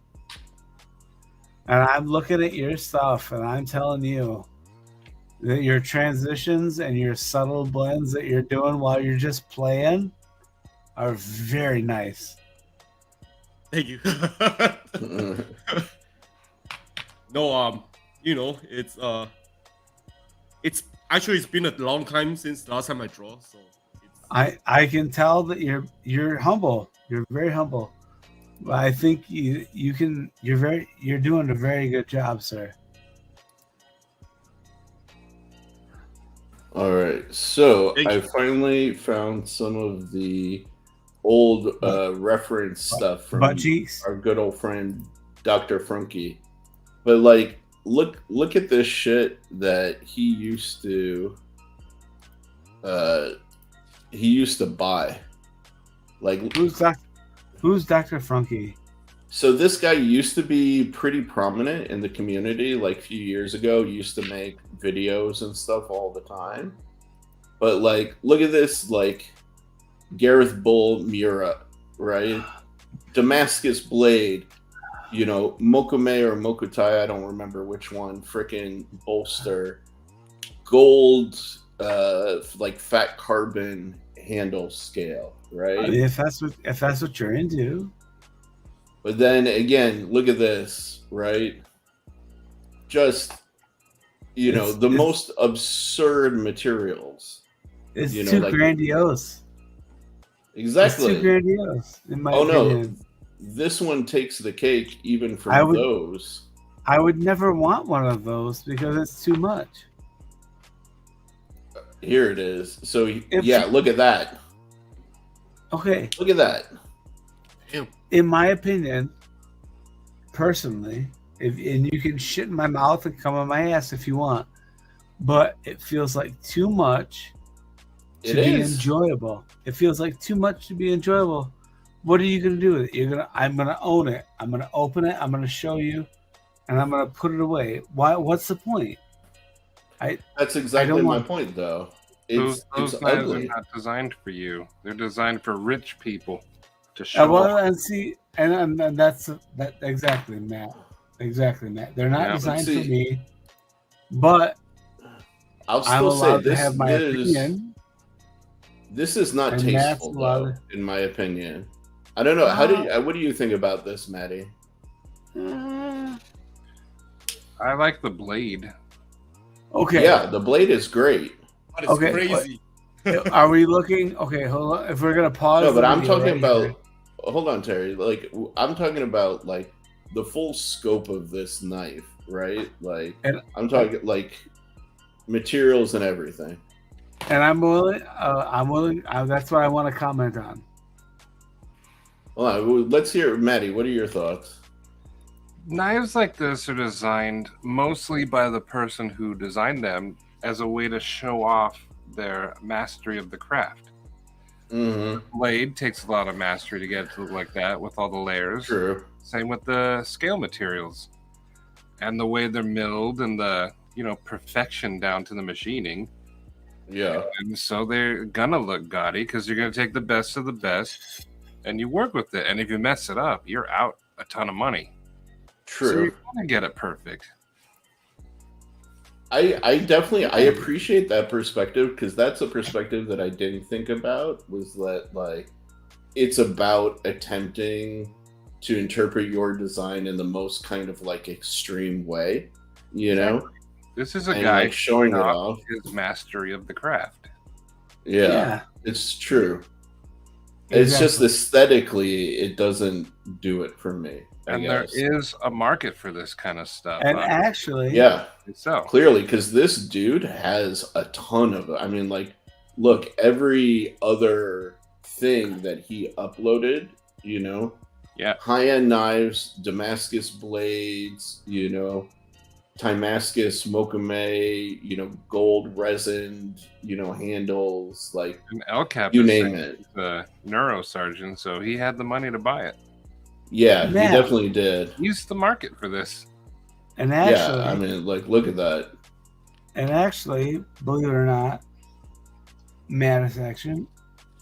and I'm looking at your stuff, and I'm telling you that your transitions and your subtle blends that you're doing while you're just playing are very nice. Thank you. No, it's actually it's been a long time since the last time I draw, so I can tell that you're humble. You're very humble. But I think you can. You're doing a very good job, sir. All right, so Thank I you. finally found some of the old reference stuff from Butt cheeks. our good old friend Dr. Frunky. But like, look at this shit that he used to buy. Like, Who's Dr. Frunky? so this guy used to be pretty prominent in the community. Like a few years ago, he used to make videos and stuff all the time. But like, look at this, like Gareth Bull Mura, right? Damascus Blade, you know, Mokume or Mokutai, I don't remember which one, freaking bolster, gold, like fat carbon handle scale, right? If that's what you're into. But then again, look at this, right? Just, you know, the most absurd materials. It's You know, too like- grandiose. Exactly. It's too grandiose, in my Oh, no. opinion. This one takes the cake even from I would- those. I would never want one of those because it's too much. Here it is. So, If- yeah, look at that. Okay, Look at that. in my opinion, personally, and you can shit in my mouth and come on my ass if you want, but it feels like too much to It be is. enjoyable. It feels like too much to be enjoyable. What are you gonna do with it? I'm gonna own it. I'm gonna open it. I'm gonna show you, and I'm gonna put it away. Why? What's the point? That's exactly my want- point, though. Those It's knives ugly. are not designed for you. They're designed for rich people to show Well, off. and see, and that's that exactly, Matt. Exactly, Matt. They're not Yeah, but designed see- for me, but I'll I'm still say allowed to this, have my opinion. this is not And Matt's tasteful, allowed though, to- in my opinion. I don't know. What do you think about this, Maddie? I like the blade. Okay. Yeah, the blade is great. That is Okay, crazy. Are we looking? Okay, hold on. If we're gonna pause, No, but the I'm video talking right about. here. Hold on, Terry. Like, I'm talking about like the full scope of this knife, right? Like, And- I'm talking like materials and everything. And I'm willing. That's what I want to comment on. Hold on, let's hear, Maddie. What are your thoughts? Knives like this are designed mostly by the person who designed them as a way to show off their mastery of the craft. Mm-hmm. Blade takes a lot of mastery to get it to look like that with all the layers. True. Same with the scale materials and the way they're milled and the perfection down to the machining. Yeah. And so they're gonna look gaudy because you're gonna take the best of the best and you work with it. And if you mess it up, you're out a ton of money. So True. you're gonna get it perfect. I definitely appreciate that perspective, because that's a perspective that I didn't think about, was that like it's about attempting to interpret your design in the most kind of like extreme way, you know, This is a and guy like showing it showing off. his mastery of the craft. Yeah, it's true. It's just Exactly. aesthetically, it doesn't do it for me. I And there guess. is a market for this kind of stuff. And actually, Yeah, So clearly, because this dude has a ton of. I mean, like, look, every other thing that he uploaded, you know, yeah, high-end knives, Damascus blades, you know, Timascus Mokume, you know, gold resin, you know, handles, like, and El Cap you is name saying it. he's the neurosurgeon, so he had the money to buy it. Yeah, he Now- definitely did. He's the market for this. and actually, Yeah, I mean, like, look at that. believe it or not, Mattis Action,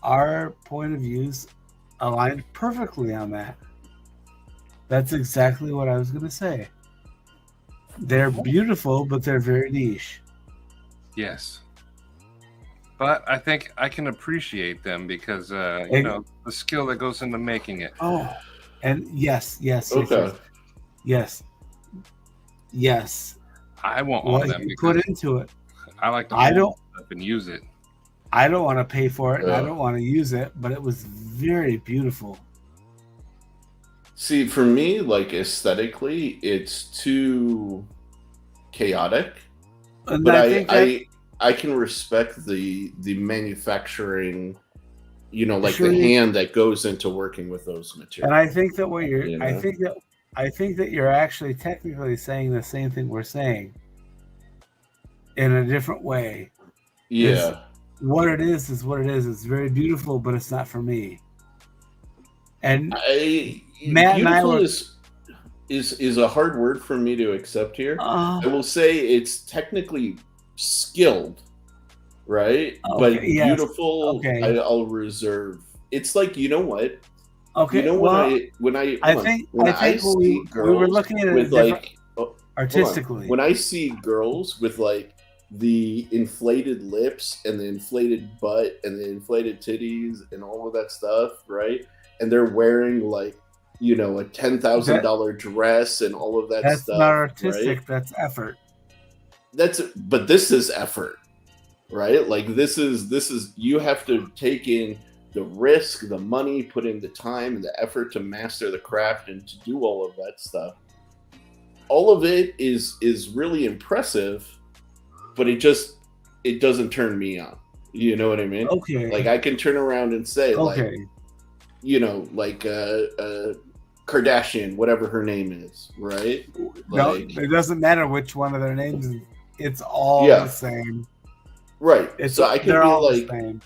our point of views aligned perfectly on that. That's exactly what I was going to say. They're beautiful, but they're very niche. Yes. But I think I can appreciate them because And- the skill that goes into making it. Oh, and yes, Okay. yes. I won't own What them you because put into it. I like to I hold don't. it up and use it. I don't want to pay for it and I Yeah. don't want to use it, but it was very beautiful. See, for me, like aesthetically, it's too chaotic. And But I think that I can respect the manufacturing, like Sure the you- hand that goes into working with those and materials. I think that what you're You I know? think that you're actually technically saying the same thing we're saying in a different way. Yeah. What it is what it is. It's very beautiful, but it's not for me. And Matt and I Beautiful were- is a hard word for me to accept here. uh, I will say it's technically skilled, right? But Okay, yes, beautiful, okay. I'll reserve. It's like, you know what? okay. You know well, when I think see we were looking at it with different- like hold on. artistically. When I see girls with like the inflated lips and the inflated butt and the inflated titties and all of that stuff, right? And they're wearing like a $10,000 dress and all of that That's stuff. not artistic. Right? That's effort. But this is effort, right? Like this is you have to take in the risk, the money, put in the time and the effort to master the craft and to do all of that stuff. All of it is really impressive, but it doesn't turn me on. You know what I mean? Okay. Like I can turn around and say, okay. like Kardashian, whatever her name is, right? No, Like, it doesn't matter which one of their names is. It's all Yeah. the same. right. It's So I can they're be all like, the same.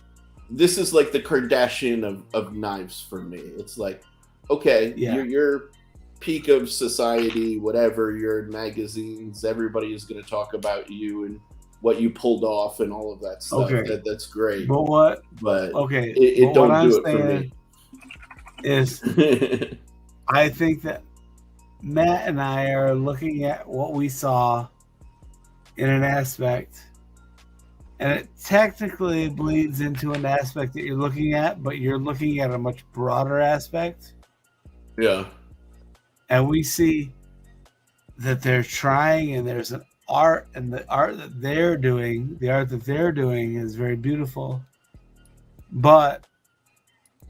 this is like the Kardashian of knives for me. It's like, okay, Yeah. you're peak of society, whatever. You're in magazines. Everybody is going to talk about you and what you pulled off and all of that stuff. Okay. That's great, But what? but Okay. it but don't what I'm do it saying is, for me. I think that Matt and I are looking at what we saw in an aspect, and it technically bleeds into an aspect that you're looking at, but you're looking at a much broader aspect. Yeah, And we see that they're trying, and there's an art, and the art that they're doing is very beautiful. But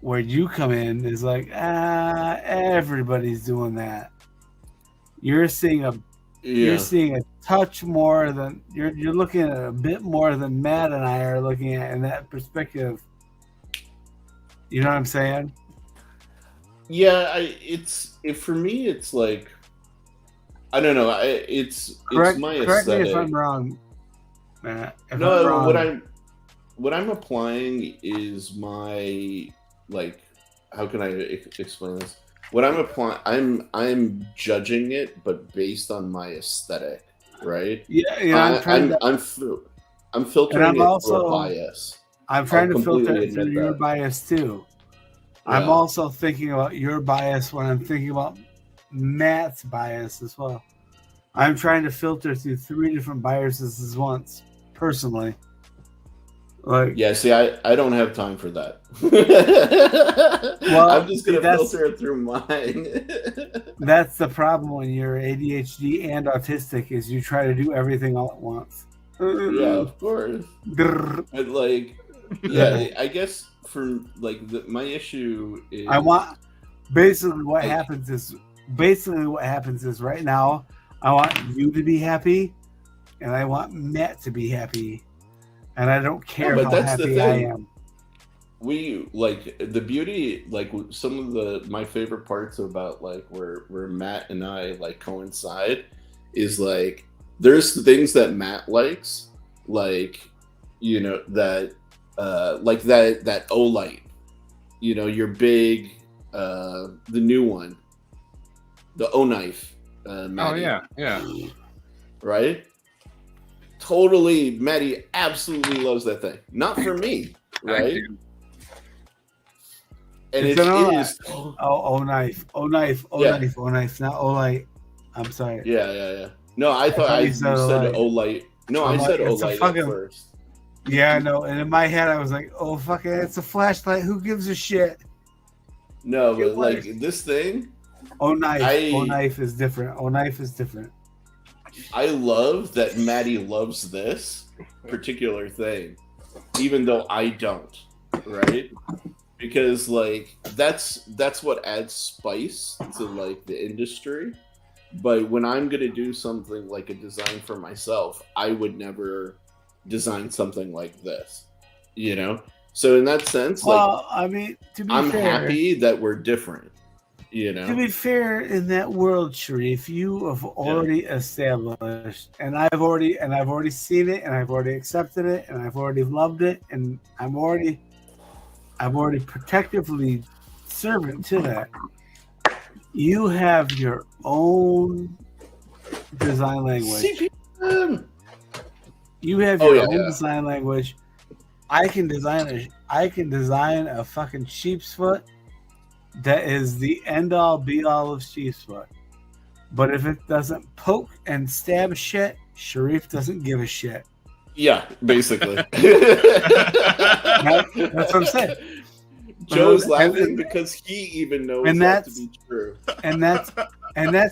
where you come in is like, everybody's doing that. You're seeing a touch more than you're looking at a bit more than Matt and I are looking at in that perspective. You know what I'm saying? yeah. For me, it's like, I don't know. It's my Correct me if aesthetic. I'm wrong, Matt. If I'm No, wrong, what I'm applying is my, like, how can I explain this? What I'm applying, I'm judging it, but based on my aesthetic, right? yeah. I'm filtering I'm it also- through a bias. I'm trying I'll to filter completely it through admit your that. bias too. I'm Yeah. also thinking about your bias when I'm thinking about Matt's bias as well. I'm trying to filter through 3 different biases at once, personally. Like, Yeah, see, I don't have time for that. Well, I'm just gonna see, that's- filter it through mine. that's the problem when you're ADHD and autistic is you try to do everything all at once. Yeah, of course. Grrr. But like, yeah, I guess for like my issue is I want basically what Like- happens is right now I want you to be happy and I want Matt to be happy. And I don't care but how that's the happy I thing. am. we like the beauty, like some of my favorite parts about like where Matt and I like coincide is like there's things that Matt likes, like that like that Olight, your big the new one, the O knife. Oh Matty, yeah. right? Totally, Maddie absolutely loves that thing. Not for me, I right? do. And It's it an Olight. is. Oh knife, Yeah. knife, not Olight. I'm sorry. Yeah. No, I thought thought you you said said Olight. No, I'm I said like, it's a Olight fucking- at first. Yeah, I know. And in my head, I was like, "Oh fucking, it's a flashlight. Who gives a shit?" No, It but like was. this thing, Oh knife. I- Oh knife is different. Oh knife is different. I love that Maddie loves this particular thing. even though I don't, right? Because like that's what adds spice to like the industry. But when I'm gonna do something like a design for myself, I would never design something like this, you know. So in that sense, like, Well, I mean, to be I'm fair, happy that we're different, you know. to be fair, in that world, Sharif, you have already established, and I've already seen it, and I've already accepted it, and I've already loved it, and I'm already protectively servant to that. You have your own design language. You have your own design language. I can design a fucking sheep's foot that is the end all be all of sheep's foot. But if it doesn't poke and stab shit, Sharif doesn't give a shit. Yeah, basically. That's what I'm saying. Joe's laughing because he even knows that to be true. And that's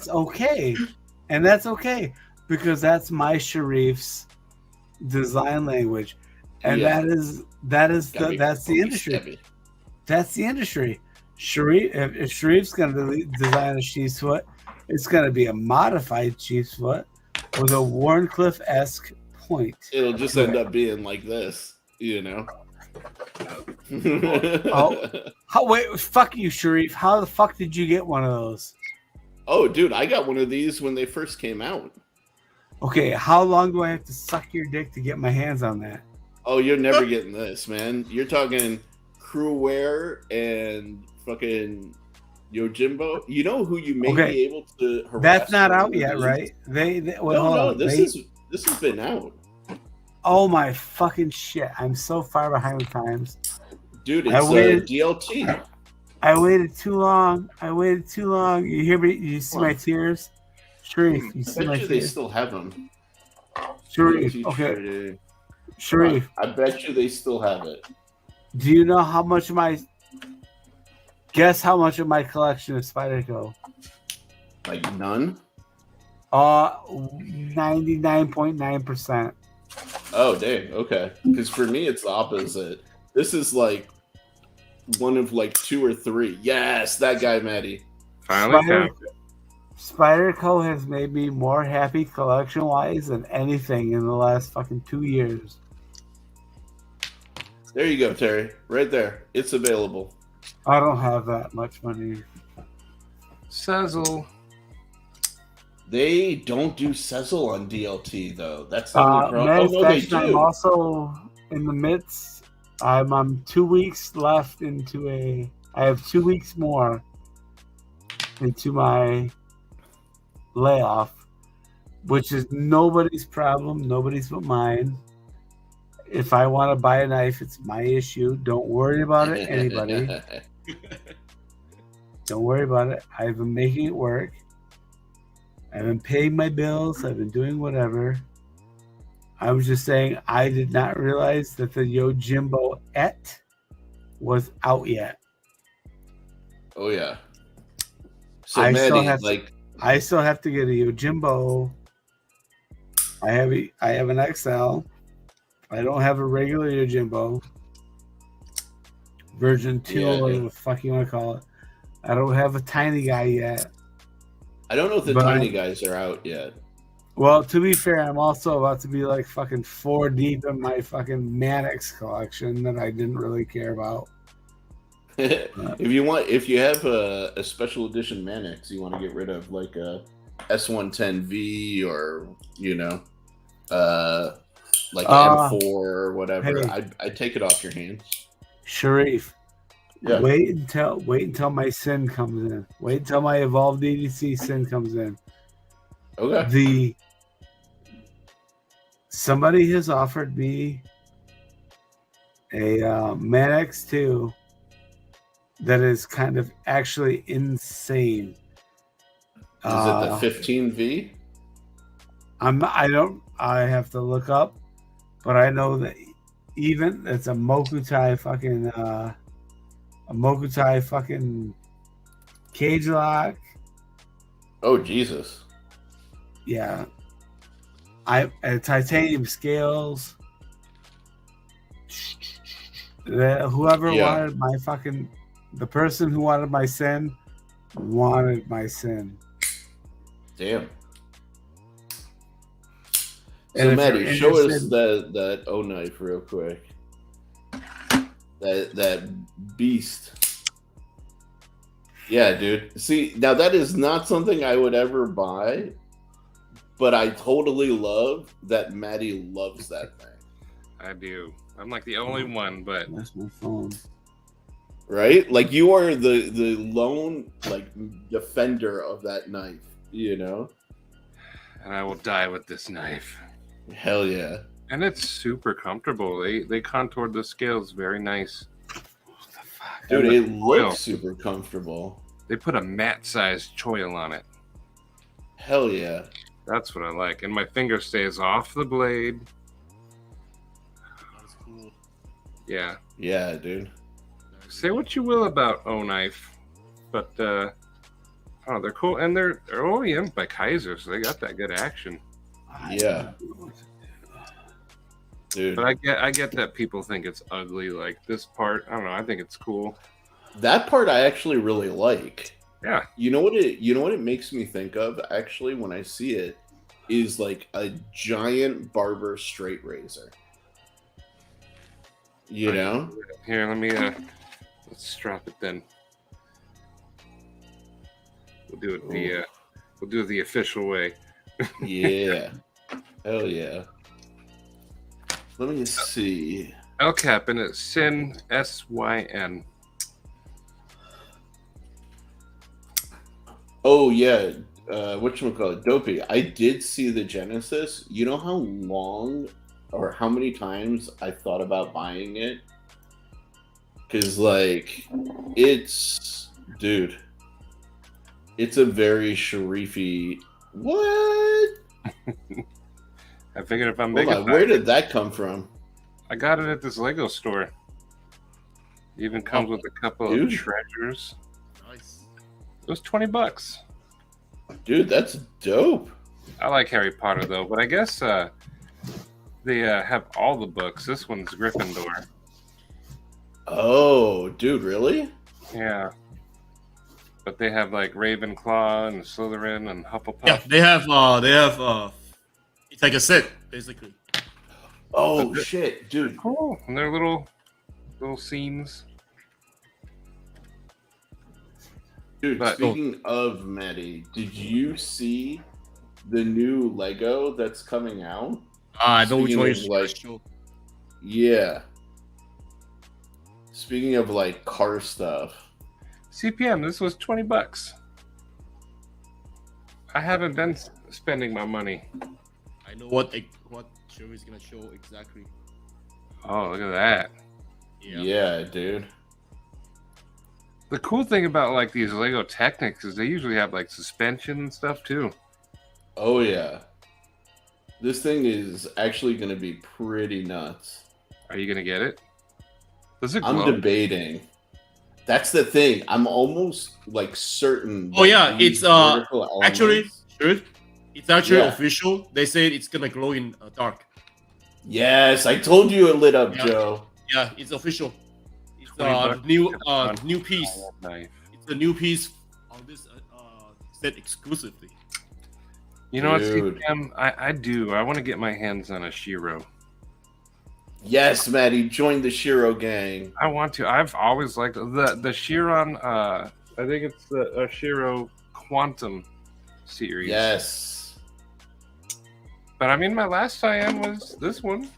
okay. And that's okay because that's my Sharif's design language. And that's the industry. Heavy. That's the industry. Sharif, if Sharif's gonna design a sheep's foot, it's gonna be a modified sheep's foot with a Wharncliffe-esque point. It'll just end up being like this, you know. Wait, fuck you, Sharif. How the fuck did you get one of those? Oh, dude, I got one of these when they first came out. Okay, how long do I have to suck your dick to get my hands on that? Oh, you're never getting this, man. You're talking Crewwear and fucking Yojimbo. You know who you may be able to harass? That's not out yet, right? This has been out. Oh my fucking shit! I'm so far behind the times, dude. It's DLT. I waited too long. You hear me? You see my tears, Sharif? You see my tears? They still have them. Sharif, okay. Sharif, I bet you they still have it. Do you know how much of my? Guess how much of my collection is Spyderco? Like none. 99.9%. Oh, dang. Okay. Because for me, it's the opposite. This is like one of like 2 or 3. Yes, that guy, Maddie. Finally, Spyderco has made me more happy collection-wise than anything in the last fucking 2 years. There you go, Terry. Right there. It's available. I don't have that much money. Sezzle. They don't do Sezzle on DLT though. That's not the problem. Oh, no, they do. I'm also in the midst. I'm 2 weeks left into I have 2 weeks more into my layoff, which is nobody's problem, nobody's but mine. If I want to buy a knife, it's my issue. Don't worry about it, anybody. Don't worry about it. I've been making it work. I've been paying my bills. I've been doing whatever. I was just saying I did not realize that the Yojimbo Et was out yet. Oh yeah. So I Maddie, still have to get a Yojimbo. I have an XL. I don't have a regular Yojimbo. Version 2, or whatever the fuck you want to call it. I don't have a tiny guy yet. I don't know if the tiny guys are out yet. Well, to be fair, I'm also about to be like fucking 4 deep in my fucking Mannix collection that I didn't really care about. If you have a special edition Mannix, you want to get rid of like a S110V or like an M4 or whatever. Hey, I'd take it off your hands. Sharif, wait until my sin comes in. Wait until my Evolved EDC sin comes in. Okay. Somebody has offered me a Man X2 that is kind of actually insane. Is it the 15V? I have to look up, but I know that even it's a Mokutai fucking cage lock. Oh Jesus. Yeah. Titanium scales. Whoever Yeah. wanted my fucking, the person who wanted my sin, wanted my sin. Damn. And So if Maddie, you're show us interested- that O knife real quick. That beast. Yeah, dude. See, now that is not something I would ever buy, but I totally love that Maddie loves that thing. I do. I'm like the only one, but That's my phone. Right? Like you are the lone like defender of that knife, you know? and I will die with this knife. Hell yeah. And it's super comfortable. They contoured the scales very nice. Dude, And it the foil, looks super comfortable. they put a matte-sized choil on it. Hell yeah. That's what I like. And my finger stays off the blade. That's cool. Yeah. Yeah, dude. Say what you will about O Knife, but oh, they're cool, and they're OEM by Kaiser, so they got that good action. Yeah. Dude. But I get that people think it's ugly, like this part. I don't know. I think it's cool. That part I actually really like. Yeah. You know what it makes me think of actually when I see it is like a giant barber straight razor. You know? Here, let me let's strap it then. We'll do it we'll do it the official way. Yeah. Hell yeah. Let me see. El Cap, and it's Syn, SYN. Oh yeah. Whatchamacallit? Dopey. I did see the Genesis. You know how long or how many times I thought about buying it? Because like it's dude. It's a very Sharify. What? I figured if I'm Hold big on, enough, where did that come from? I got it at this Lego store. It even comes with a couple Dude. of treasures. Nice. It was $20. Dude, that's dope. I like Harry Potter though, but I guess they have all the books. This one's Gryffindor. Oh, dude, really? Yeah. But they have like Ravenclaw and Slytherin and Hufflepuff. Yeah, they have it's like a set basically. Oh shit, dude. Cool. And they're little scenes. Dude, But- speaking of Maddie, did you see the new Lego that's coming out? I know which Speaking one of, is like- Yeah. Speaking of like car stuff. CPM, this was $20. I haven't been spending my money. I know what show is gonna show exactly. Oh, look at that. Yeah, dude. The cool thing about like these Lego Technics is they usually have like suspension and stuff too. Oh yeah. This thing is actually gonna be pretty nuts. Are you gonna get it? Does it I'm glow? debating. That's the thing. I'm almost like certain. Oh, that yeah, these it's, vertical actually- elements- Sure. It's actually Yeah. official. They said it's gonna glow in dark. Yes, I told you it lit up, Yeah. Joe. Yeah, it's official. It's $20 new piece. Knife. It's a new piece on this set exclusively. You know what, Dude. CPM? I do. I want to get my hands on a Shiro. Yes, Maddie, join the Shiro gang. I want to. I've always liked the Chiron. I think it's the Shiro Quantum series. Yes. But I mean, my last IM was this one.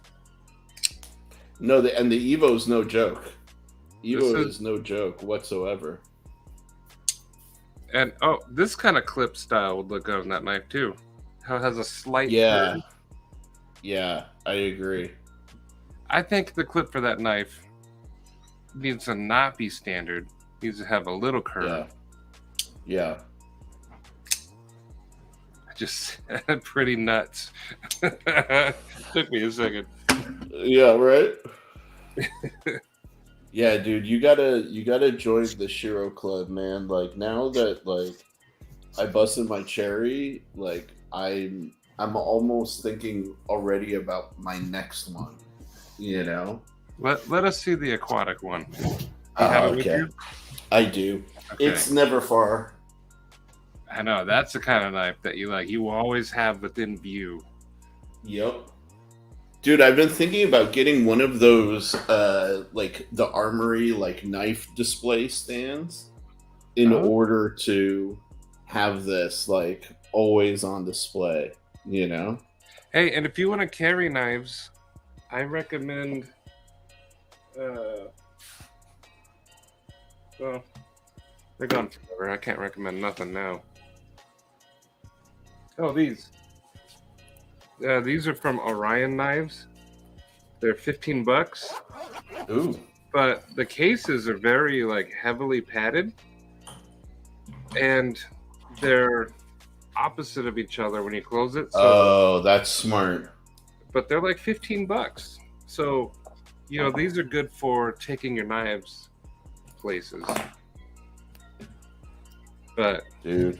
No, the Evo's no joke. Evo This is no joke whatsoever. And oh, this kind of clip style would look good on that knife too. How it has a slight Yeah. curve. Yeah, I agree. I think the clip for that knife needs to not be standard. Needs to have a little curve. Yeah. Just pretty nuts. Took me a second. Yeah, right? Yeah, dude, you gotta join the Shiro Club, man. Like now that like I busted my cherry, like I'm almost thinking already about my next one. You know? Let us see the aquatic one. You Oh, have it with okay. you? I do. Okay. It's never far. I know that's the kind of knife that you like. You will always have within view. Yep. Dude, I've been thinking about getting one of those, like the Armory, like knife display stands, in Oh. order to have this like always on display. You know? Hey, and if you want to carry knives, I recommend. Well, they're gone forever. I can't recommend nothing now. Oh, these. These are from Orion Knives. They're $15, Ooh. but the cases are very like heavily padded, and they're opposite of each other when you close it. So, Oh, that's smart. but they're like $15. So, you know, these are good for taking your knives places. But Dude.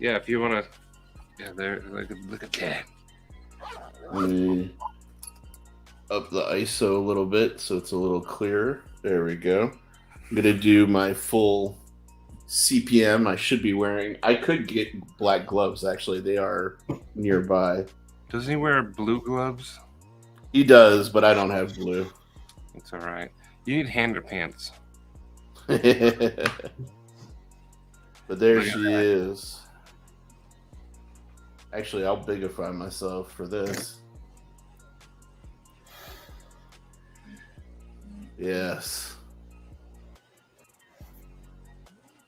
yeah, if you want to, yeah, there. Look at that. Let me up the ISO a little bit so it's a little clearer. There we go. I'm gonna do my full CPM. I should be wearing. I could get black gloves. Actually, they are nearby. Doesn't he wear blue gloves? He does, but I don't have blue. It's all right. You need hander pants. But there Look at she is. Actually, I'll bigify myself for this. Yes.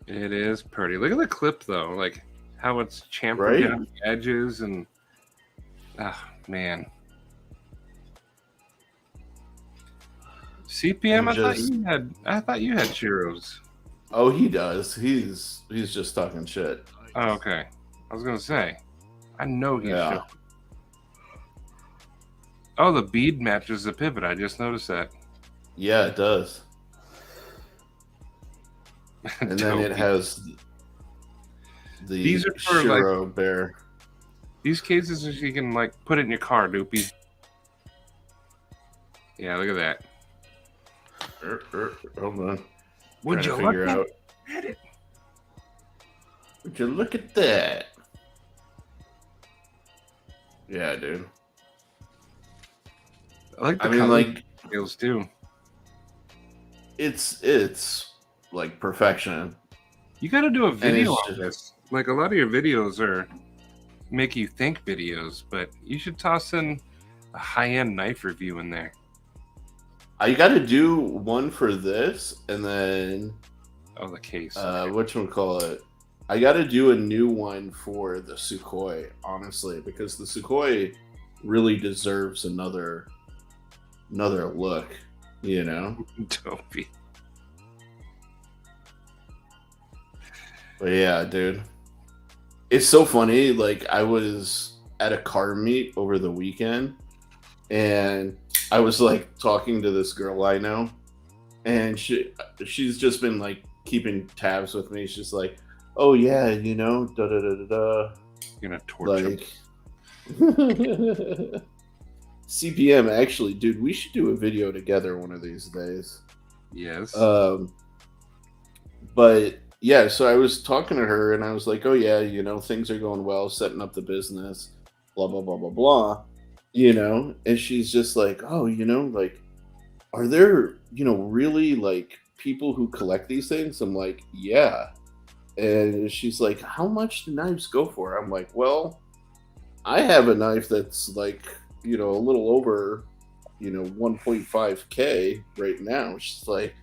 It is pretty. Look at the clip though, like how it's chamfered Right? down the edges, and man. CPM. I thought you had Chiros. Oh, he does. He's just talking shit. Oh, okay. I was gonna say, I know he's. Yeah. Showing. Oh, the bead matches the pivot. I just noticed that. Yeah, it does. And then it Dope. has the These are for, Shiro bear. These cases you can like put it in your car, Doopy. Yeah, look at that. Hold on. Would Trying you to look figure out? at it? Would you look at that? Yeah, dude. I like the I mean, color like, details too. it's like perfection. You got to do a video it's on just- this. Like a lot of your videos are make you think videos, but you should toss in a high-end knife review in there. I got to do one for this, and then Oh, the case. whatchamacallit? I got to do a new one for the Sukhoi, honestly, because the Sukhoi really deserves another look, you know. Dopey. But yeah, dude, it's so funny. Like, I was at a car meet over the weekend, and I was like talking to this girl I know, and she's just been like keeping tabs with me. She's like, "Oh yeah, you know, da da da da da." You're gonna torture. Like, CPM, actually, dude, we should do a video together one of these days. Yes. But yeah, so I was talking to her and I was like, oh yeah, you know, things are going well, setting up the business, blah, blah, blah, blah, blah, you know? And she's just like, oh, you know, like, are there, you know, really like people who collect these things? I'm like, yeah. And she's like, how much do knives go for? I'm like, well, I have a knife that's like, you know, a little over, you know, 1.5K right now. She's like,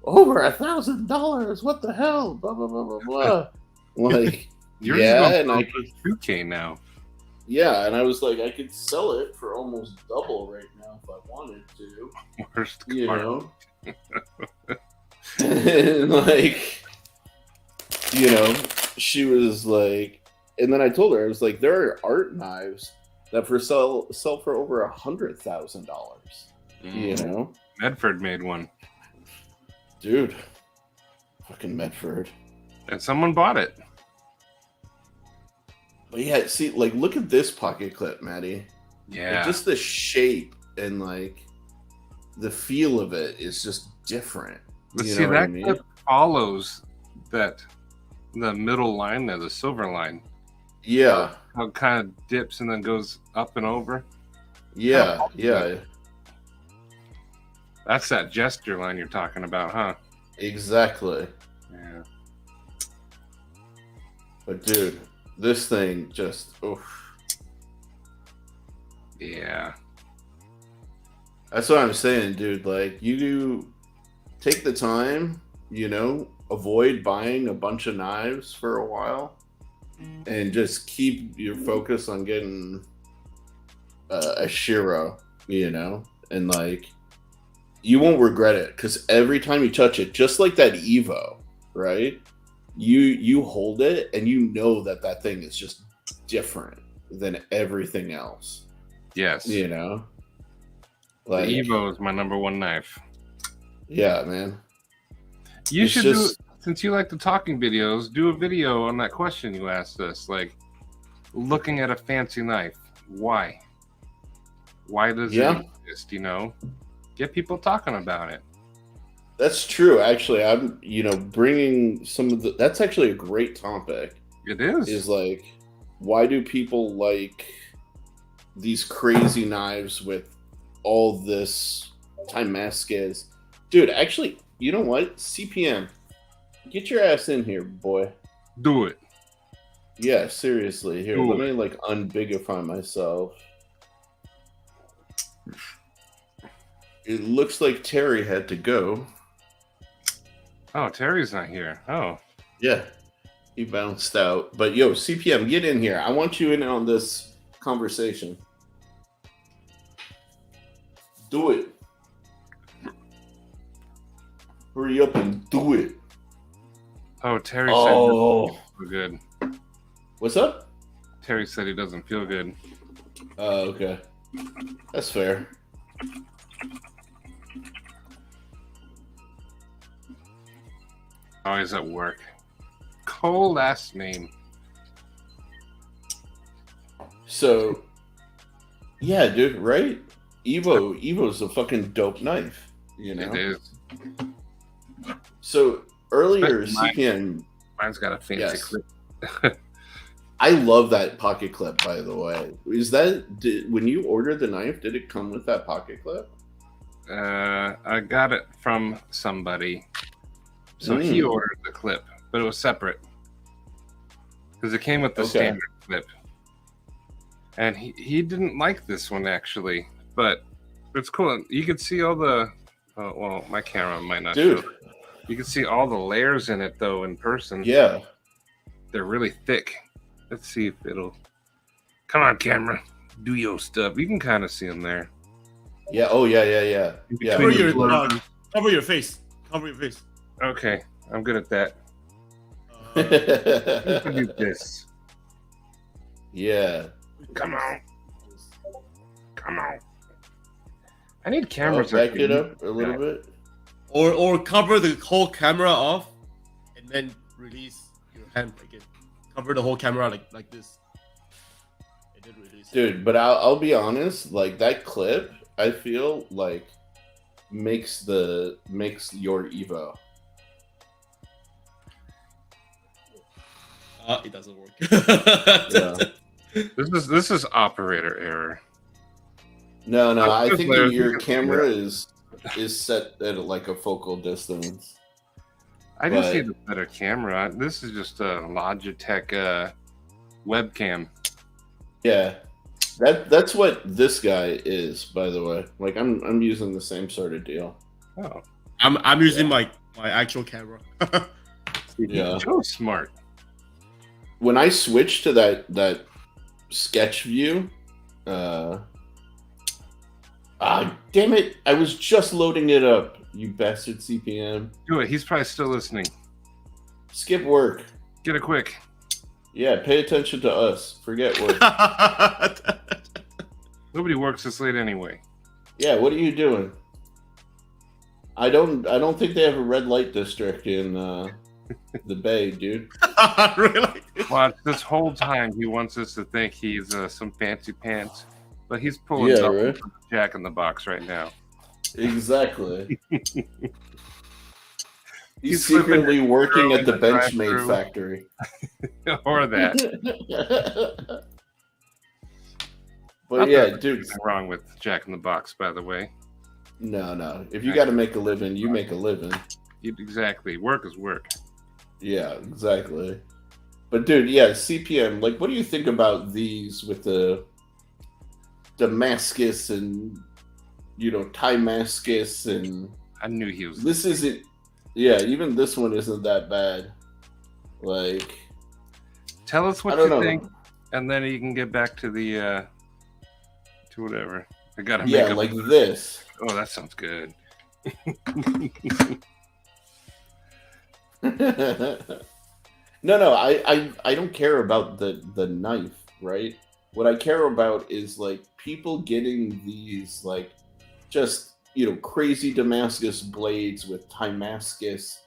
over $1,000. What the hell? Blah, blah, blah, blah, blah. Like, Yours yeah, is and going I for could, 2K now. yeah, and I was like, I could sell it for almost double right now if I wanted to, Worst you car. know? And like, you know, she was like, and then I told her, I was like, there are art knives that sell for over $100,000. You know, Medford made one, dude, fucking Medford. and someone bought it. But yeah, see, like, look at this pocket clip, Maddie. Yeah. Like, just the shape and like, the feel of it is just different. But You see, know what I that mean? clip follows the middle line there, the silver line. Yeah, How it kind of dips and then goes up and over. yeah, Oh, yeah, That's that gesture line you're talking about, huh? exactly. Yeah. But dude, this thing just oof. Yeah. That's what I'm saying, dude. Like, you do take the time, avoid buying a bunch of knives for a while, and just keep your focus on getting a Shiro, and like, you won't regret it because every time you touch it, just like that Evo, right? You hold it and you know that thing is just different than everything else. Yes. Like, the Evo is my number one knife. yeah, man. You It's should just- since you like the talking videos, do a video on that question you asked us, like looking at a fancy knife. Why? Why does Yeah. it exist? Get people talking about it. That's true. Actually, I'm, bringing some of the. That's actually a great topic. It is. Is like, why do people like these crazy knives with all this Damascus? Dude, actually, you know what? CPM, get your ass in here, boy. Do it. Yeah, seriously. Here, Do let it. me like unbigify myself. It looks like Terry had to go. Oh, Terry's not here. Oh, Yeah, he bounced out. But yo, CPM, get in here. I want you in on this conversation. Do it. Hurry up and do it. oh, Terry Oh, said he doesn't feel good. what's up? Terry said he doesn't feel good. Oh, okay. That's fair. Oh, he's at work. Cole last name. So, yeah, dude, right? Evo's a fucking dope knife, It is. So earlier, But mine- CPM, Mine's got a fancy Yes. clip. I love that pocket clip. By the way, when you ordered the knife? Did it come with that pocket clip? I got it from somebody. So he ordered the clip, but it was separate. Because it came with the Okay. standard clip. And he didn't like this one, actually. But it's cool. You could see all the... well, my camera might not Dude, show. You can see all the layers in it, though, in person. yeah. They're really thick. Let's see if it'll... Come on, camera. Do your stuff. You can kind of see them there. Yeah. Oh, yeah. Yeah. Cover your, blur. cover your face. Cover your face. Okay, I'm good at that. Uh, You can do this. Yeah. Come on. Come on. I need I'll cameras. back it up a little bit. or cover the whole camera off, and then release your hand again. Cover the whole camera like this, and then release. Dude, but I'll be honest, like that clip, I feel like makes your Evo. It doesn't work. Yeah. This is operator error. No, I Just think there, your you can- camera is set at like a focal distance. I just But- need a better camera. This is just a Logitech webcam. Yeah. That's what this guy is, by the way. Like I'm using the same sort of deal. Oh, I'm using my actual camera. Yeah. so smart. When I switched to that sketch view, damn it, I was just loading it up, you bastard CPM. Do it. He's probably still listening. Skip work. Get it quick. Yeah, pay attention to us. Forget work. Nobody works this late anyway. Yeah, what are you doing? I don't think they have a red light district in the Bay, dude. Really? Well, this whole time he wants us to think he's some fancy pants, but he's pulling Yeah, up right. Jack in the Box right now. Exactly. He's He's flipping secretly working churro at in the the Benchmade drive-thru. factory. Or that. But Not yeah, that there's dude. anything wrong with Jack in the Box, by the way. No. If you got to make a living, you make a living. Exactly. Work is work. Yeah, exactly. But dude, yeah, CPM. Like, what do you think about these with the Damascus and Timascus and I knew he was. this isn't. Yeah, even this one isn't that bad. Like, Tell us I what don't you know. think, and then you can get back to the to whatever. I gotta make Yeah, up. like this. Oh, that sounds good. No, I don't care about the knife, right? What I care about is like people getting these like just crazy Damascus blades with Damascus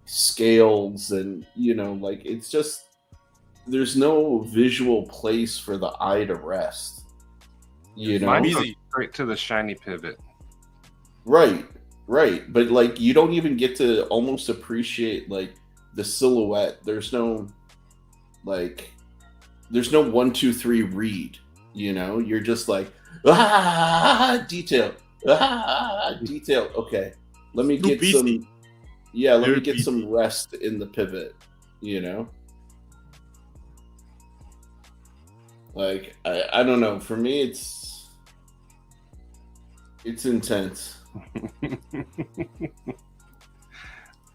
scales and like it's just there's no visual place for the eye to rest. Mine goes Easy. straight to the shiny pivot. Right. But like you don't even get to almost appreciate like the silhouette. There's no 1, 2, 3 read. You're just like detail. Detail. Okay. Let me Too get busy. some let me Very get busy. some rest in the pivot, Like I don't know. For me it's intense.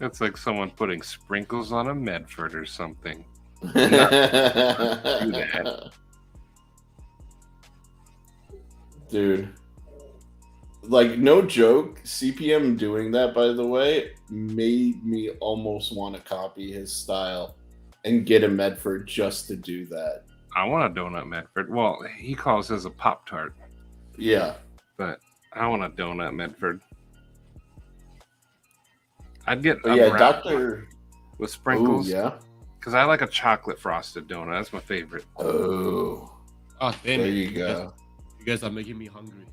It's like someone putting sprinkles on a Medford or something. Dude, like no joke, CPM doing that, by the way, made me almost want to copy his style and get a Medford just to do that. I want a donut Medford. Well, he calls his a Pop Tart, Yeah. but I want a donut Medford. I'd get But a yeah, brown Dr. with Oh, sprinkles yeah. because I like a chocolate frosted donut. That's my favorite. Oh, Oh, damn there it. you go. You guys are making me hungry.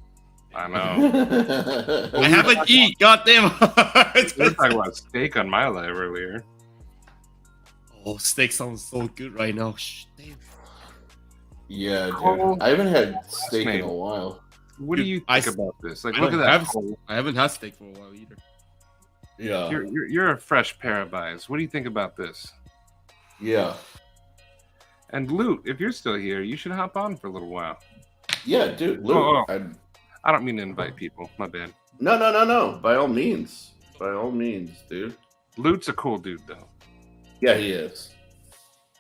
I know. I haven't eaten. God damn. We were talking about steak on my live earlier. Oh, steak sounds so good right now. Shh, damn. Yeah, dude. Cole- I haven't had steak in name? a while. What do Dude, you I think s- about this? Like, I look at don't that. have- Cole. I haven't had steak for a while either. Yeah. You're a fresh pair of eyes. What do you think about this? Yeah. And Loot, if you're still here, you should hop on for a little while. Yeah, dude. Luke, Oh. I- I don't mean to invite people. My bad. No. By all means. By all means, dude. Loot's a cool dude, though. Yeah, he is.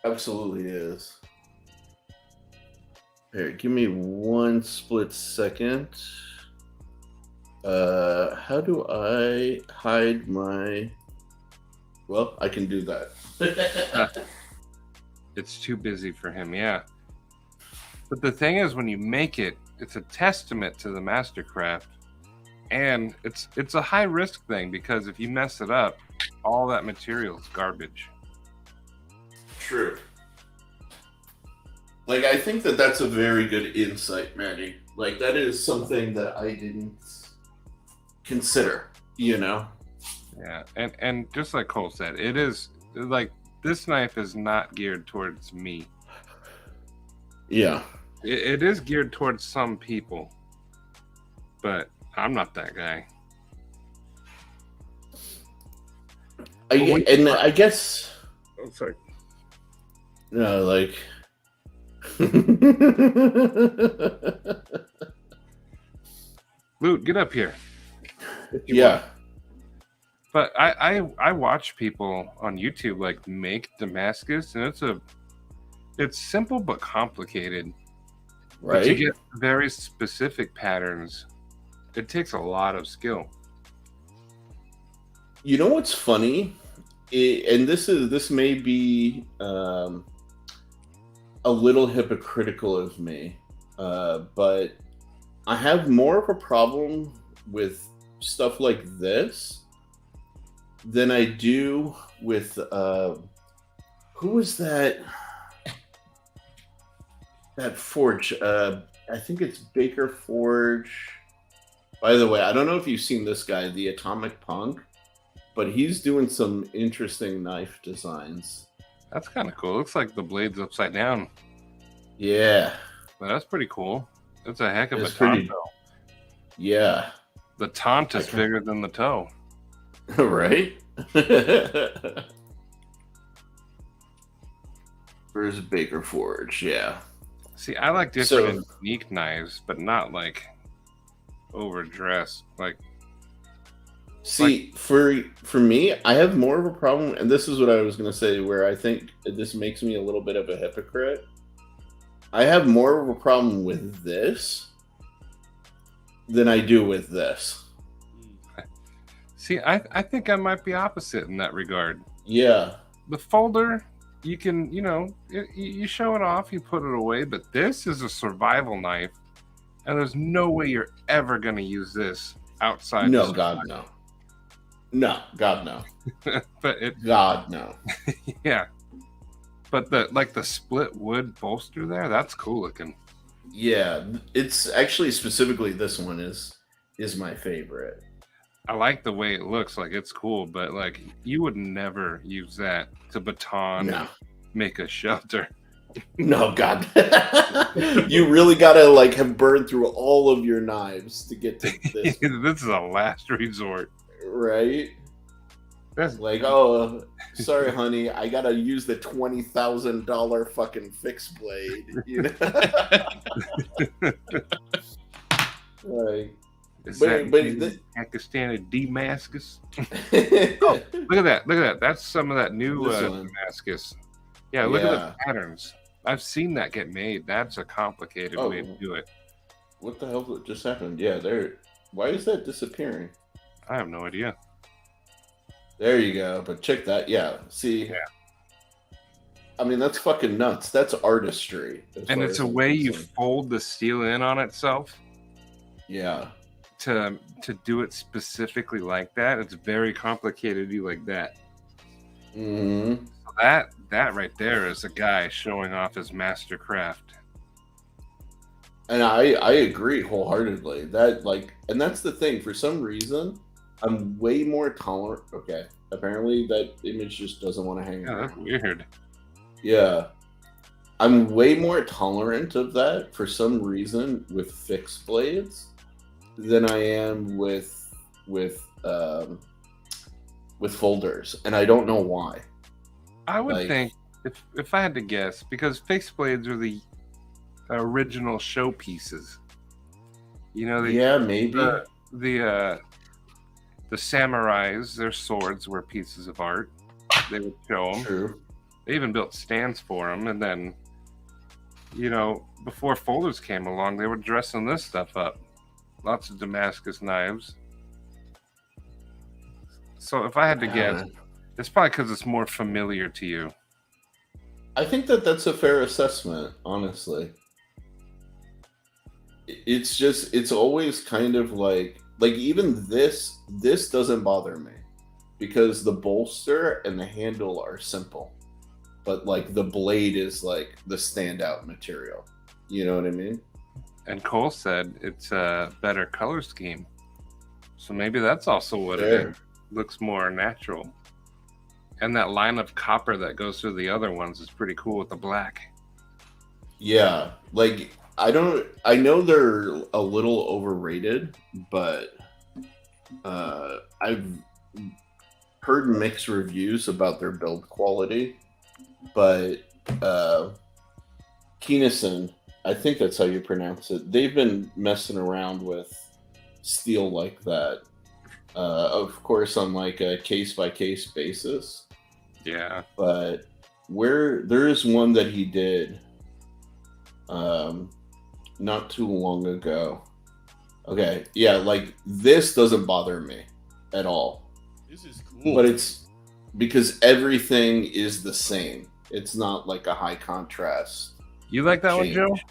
Absolutely is. Here, give me one split second. How do I hide my... Well, I can do that. It's too busy for him, yeah. But the thing is, when you make it, it's a testament to the mastercraft, and it's a high risk thing because if you mess it up, all that material is garbage. True. Like, I think that's a very good insight, Manny. Like, that is something that I didn't consider, Yeah, and just like Cole said, it is like this knife is not geared towards me. Yeah. It is geared towards some people, but I'm not that guy. I guess... Oh, sorry. No, like... Loot, get up here. Yeah. But I watch people on YouTube like make Damascus, and it's simple but complicated. But to Right? get very specific patterns, it takes a lot of skill. You know what's funny? And this may be a little hypocritical of me, but I have more of a problem with stuff like this than I do with who was that forge? I think it's Baker Forge By the way, I don't know if you've seen this guy, the Atomic Punk, but he's doing some interesting knife designs. That's kind of cool. Looks like the blade's upside down. Yeah. But that's pretty cool. It's a heck of It's a pretty- taunt, though. Yeah. The taunt is I can- bigger than the toe. Right? Where's Baker Forge? Yeah. See, I like different and So- unique knives, but not like overdressed. Like, See, for me, I have more of a problem, and this is what I was going to say, where I think this makes me a little bit of a hypocrite. I have more of a problem with this than I do with this. see, I think I might be opposite in that regard. Yeah. The folder, you can, you show it off, you put it away, but this is a survival knife, and there's no way you're ever going to use this outside. No, the God, no. No, God, no. But it, God, no. yeah. But the split wood bolster there, that's cool looking. Yeah, it's actually specifically this one is my favorite. I like the way it looks, like it's cool, but like you would never use that to baton No. and make a shelter. No, God. You really gotta like have burned through all of your knives to get to this, This is a last resort. right? That's Like, oh, sorry, honey, I gotta use the $20,000 fucking fixed blade. You know, like, is but- that but new the- Pakistani Damascus? Oh, look at that! Look at that! That's some of that new This one. Damascus. Yeah, look at Yeah. the patterns. I've seen that get made. That's a complicated way to Oh. do it. what the hell just happened? Yeah, there. Why is that disappearing? I have no idea. There you go. But check that. Yeah. See. Yeah. I mean, that's fucking nuts. That's artistry. as And far it's as a I'm way you concerned. fold the steel in on itself Yeah. to do it specifically like that. It's very complicated to do like that. hmm So that right there is a guy showing off his master craft. And I agree wholeheartedly. That like, and that's the thing. For some reason, I'm way more tolerant. Okay. Apparently, that image just doesn't want to hang Yeah, around. that's weird. Yeah. I'm way more tolerant of that for some reason with fixed blades than I am with folders, and I don't know why. I would Like- think if I had to guess, because fixed blades are the original showpieces. You know, Yeah, maybe. the samurais, their swords were pieces of art. They would show them. True. They even built stands for them, and then, before folders came along, they were dressing this stuff up. Lots of Damascus knives. So if I had to guess, it's probably because it's more familiar to you. I think that that's a fair assessment, honestly. It's just, it's always kind of like even this doesn't bother me because the bolster and the handle are simple, but like the blade is like the standout material. You know what I mean? And Cole said it's a better color scheme. So maybe that's also what it Fair. is. Looks more natural. And that line of copper that goes through the other ones is pretty cool with the black. Yeah, like I know they're a little overrated, but I've heard mixed reviews about their build quality. But Kineson, I think that's how you pronounce it. They've been messing around with steel like that, of course, on like a case by case basis. Yeah. But where there is one that he did not too long ago. Okay, yeah, like this doesn't bother me at all. This is cool. But it's because everything is the same. It's not like a high contrast. You like that change. one, Joe?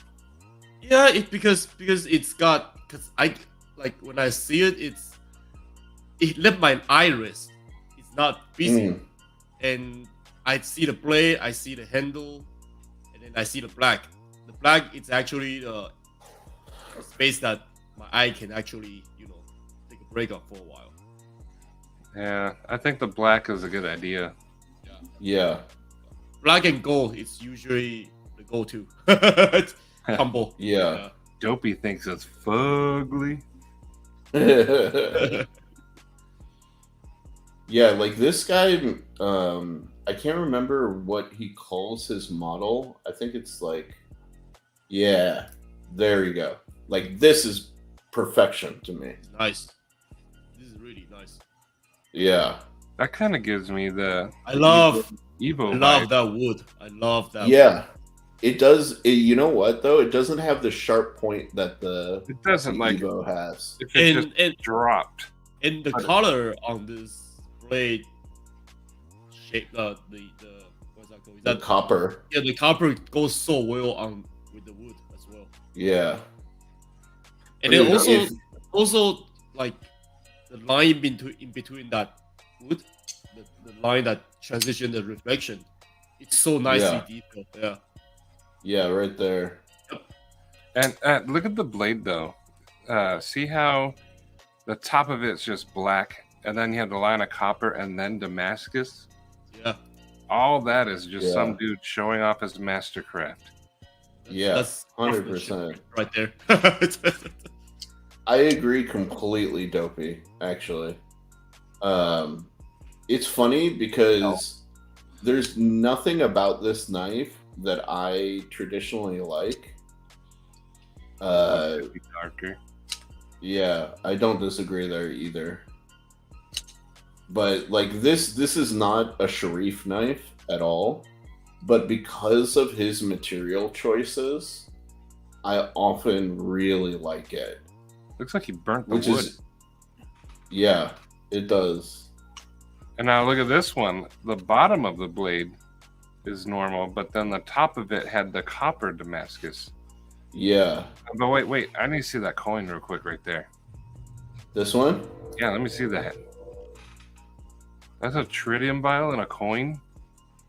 Yeah, because it's got, because I like when I see it, it left my iris. It's not busy, Mm. and I see the blade, I see the handle, and then I see the black. The black, it's actually the space that my eye can actually ray gun for a while. Yeah, I think the black is a good idea. Yeah. Black and gold is usually the go-to combo. Yeah. Dopey thinks it's fugly. Yeah, like this guy, I can't remember what he calls his model. I think it's like, yeah, there you go. Like, this is perfection to me. Nice. This is really nice. Yeah. That kind of gives me the I love Evo vibe. that wood. I love that. Yeah. It does. You know what, though? It doesn't have the sharp point that the It doesn't like Evo has. if it And just dropped. the color on this blade shape, the what's that called? Is The that copper. Yeah, the copper goes so well on with the wood as well. Yeah. And then If- also like the line in between that wood, the line that transition the reflection, it's so nicely detailed. Yeah. Yeah, right there. And look at the blade though. See how the top of it's just black, and then you have the line of copper, and then Damascus. Yeah. All that is just Yeah. some dude showing off his mastercraft. Yeah, That's 100%. right there. I agree completely, Dopey, actually. It's funny because there's nothing about this knife that I traditionally like. It'd be darker. Yeah, I don't disagree there either. But like this is not a Sharif knife at all. But because of his material choices, I often really like it. Looks like he burnt the Which wood. is, yeah, it does. And now look at this one. The bottom of the blade is normal, but then the top of it had the copper Damascus. Yeah, But wait. I need to see that coin real quick right there. this one. Yeah, let me see that. That's a tritium vial and a coin?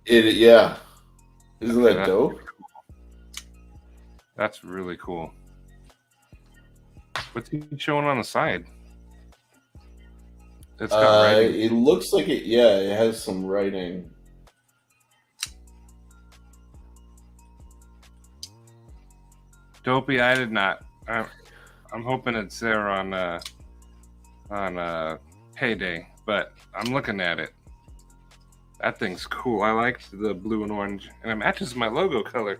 Yeah, isn't Okay, that that's dope? That's really cool. What's he showing on the side? It's got writing. It looks like it. Yeah, it has some writing. Dopey, I did not. I'm hoping it's there on payday, but I'm looking at it. That thing's cool. I liked the blue and orange, and it matches my logo color.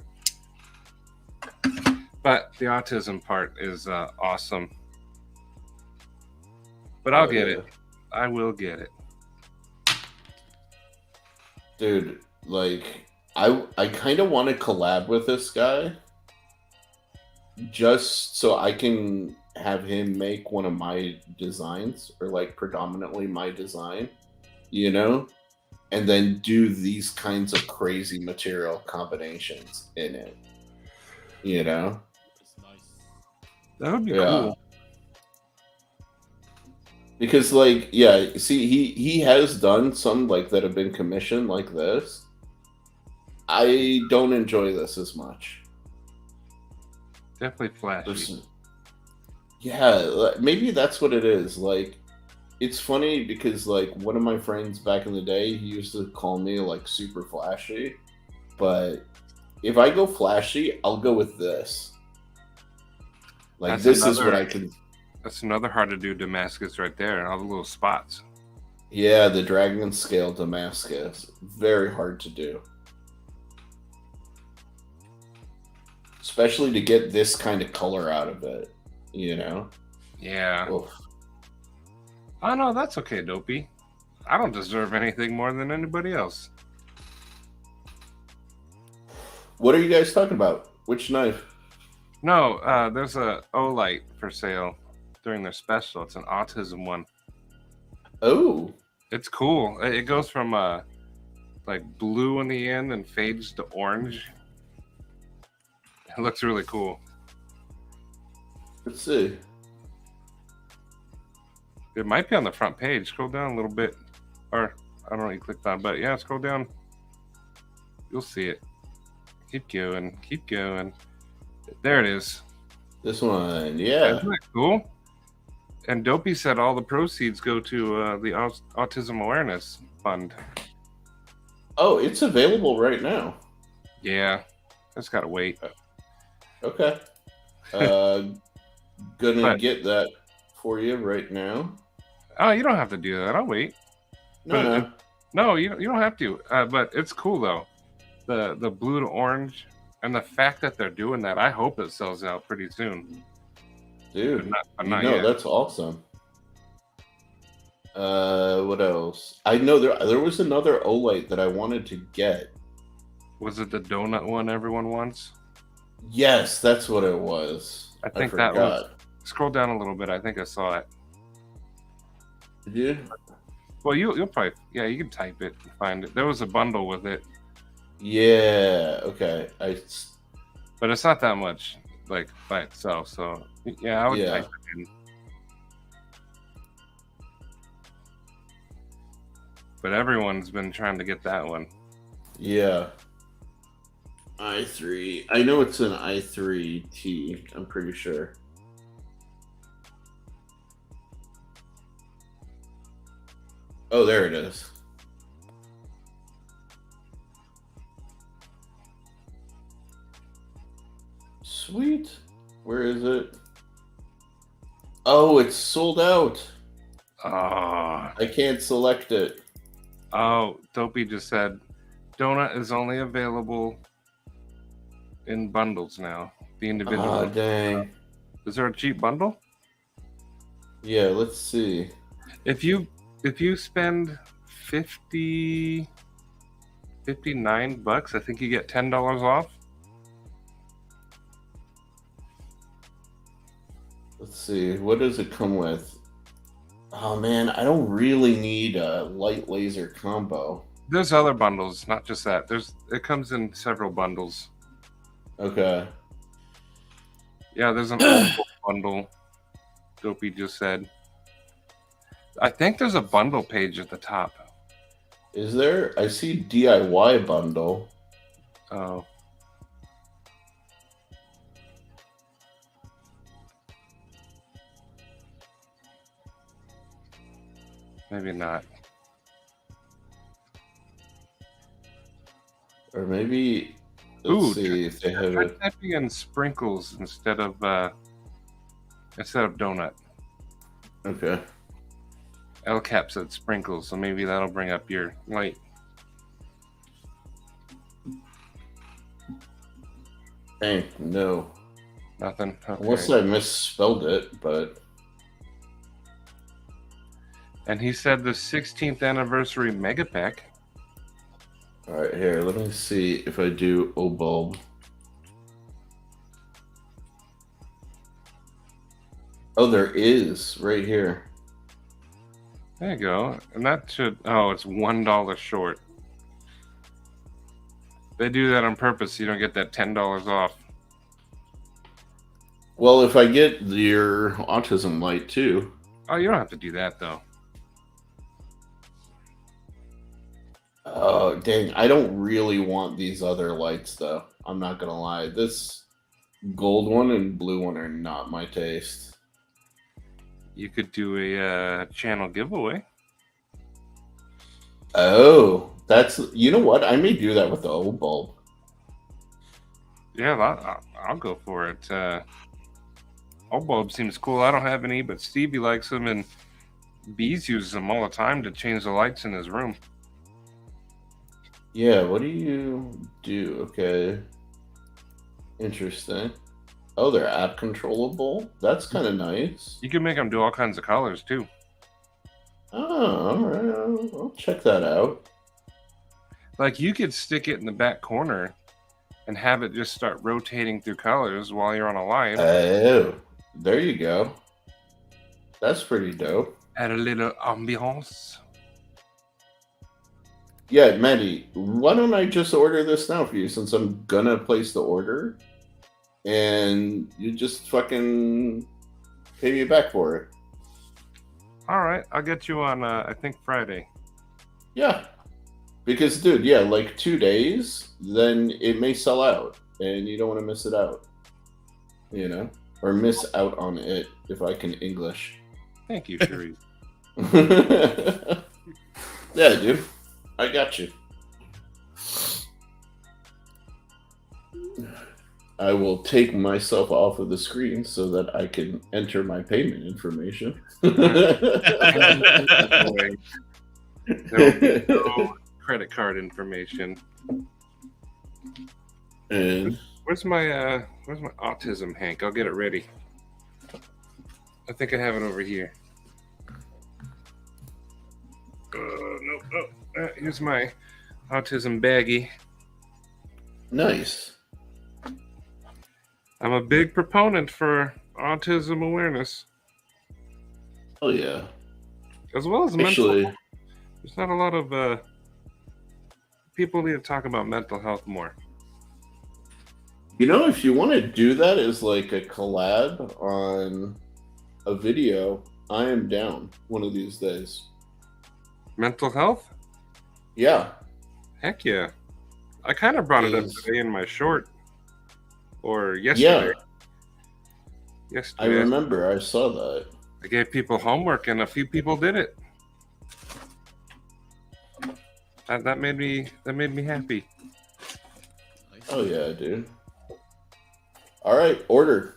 But the autism part is awesome. But I'll get it. I will get it. Dude. Like, I kind of want to collab with this guy, just so I can have him make one of my designs, or like predominantly my design, you know, and then do these kinds of crazy material combinations in it, you know. It's nice. That would be Yeah. cool. Because like, yeah, see, he has done some like that have been commissioned like this. I don't enjoy this as much. Definitely flashy. This- yeah, maybe that's what it is. Like, it's funny because like one of my friends back in the day, he used to call me like super flashy. But if I go flashy, I'll go with this. Like, That's this is another- what I can. That's another hard to do Damascus right there, and all the little spots. Yeah, the dragon scale Damascus, very hard to do. Especially to get this kind of color out of it, you know? Yeah. Oof. Oh no, that's okay, Dopey. I don't deserve anything more than anybody else. What are you guys talking about? Which knife? No, there's a Olight for sale during their special. It's an autism one. Oh, It's cool. It goes from like blue in the end and fades to orange. It looks really cool. let's see. It might be on the front page. Scroll down a little bit. Or, I don't know what you clicked on, but yeah, scroll down. You'll see it. Keep going. Keep going. There it is. This one, yeah. Isn't that cool? And Dopey said all the proceeds go to the Autism Awareness Fund. Oh, it's available right now. Yeah, just gotta wait. Okay. Gonna But- get that for you right now. Oh, you don't have to do that. I'll wait. No, But no. No, you don't have to. But it's cool though. The blue to orange and the fact that they're doing that. I hope it sells out pretty soon. Dude, But not no, yet. that's awesome. What else? I know there was another Olight that I wanted to get. Was it the donut one everyone wants? Yes, that's what it was. I think that was- forgot. Scroll down a little bit. I think I saw it. Did you? Well, you'll probably you can type it and find it. There was a bundle with it, Yeah. Okay. but it's not that much like by itself. So yeah, I would Yeah. type it in. But everyone's been trying to get that one. Yeah. i3. I know it's an i3T. I'm pretty sure. Oh, there it is. Sweet. Where is it? Oh, it's sold out. Oh, I can't select it. Dopey just said donut is only available in bundles now. The individual. Ah, dang. Is there a cheap bundle? Yeah, let's see. If you spend 59 bucks, I think you get $10 off. Let's see. What does it come with? Oh man, I don't really need a light laser combo. There's other bundles, not just that. It comes in several bundles. Okay. Yeah, there's an old bundle. Dopey just said. I think there's a bundle page at the top. Is there? I see DIY bundle. Oh. Maybe not. Or maybe Ooh, let's see if they have Try it. typing in sprinkles instead of donut. Okay. El Cap said sprinkles, so maybe that'll bring up your light. Dang, no. Nothing. Okay. Unless I misspelled it, but And he said the 16th anniversary mega pack. alright, here, let me see if I do Obulb. Oh, there is right here. There you go. And that should. Oh, it's $1 short. They do that on purpose so you don't get that $10 off. Well, if I get your autism light too. Oh, you don't have to do that though. Oh, dang. I don't really want these other lights, though. I'm not going to lie. This gold one and blue one are not my taste. You could do a channel giveaway. Oh, that's... You know what? I may do that with the old bulb. Yeah, I'll go for it. Old bulb seems cool. I don't have any, but Stevie likes them, and Bees uses them all the time to change the lights in his room. Yeah, what do you do? Okay. Interesting. Oh, they're app controllable? That's kind of nice. You can make them do all kinds of colors too. Oh, all right. I'll check that out. Like you could stick it in the back corner and have it just start rotating through colors while you're on a live. Oh, there you go. That's pretty dope. Add a little ambiance. Yeah, Maddie, why don't I just order this now for you since I'm gonna place the order and you just fucking pay me back for it? All right, I'll get you on. I think Friday. Yeah. Because, dude, yeah, like 2 days, then it may sell out and you don't want to miss it out. You know? Or miss out on it if I can English. Thank you, Cherise. Yeah, dude. I got you. I will take myself off of the screen so that I can enter my payment information. There will be no credit card information. And Where's my autism, Hank? I'll get it ready. I think I have it over here. Nope. Oh, here's my autism baggie. nice. I'm a big proponent for autism awareness, Oh yeah. as well as Actually, mental. There's not a lot of people need to talk about mental health more. you know, if you want to do that as like a collab on a video, I am down one of these days. Mental health? Yeah. Heck yeah! I kind of brought it up Is- today in my short, or yesterday. Yeah. I Yesterday, remember. I saw that. I gave people homework, and a few people did it. That made me happy. Oh yeah, dude. All right, order.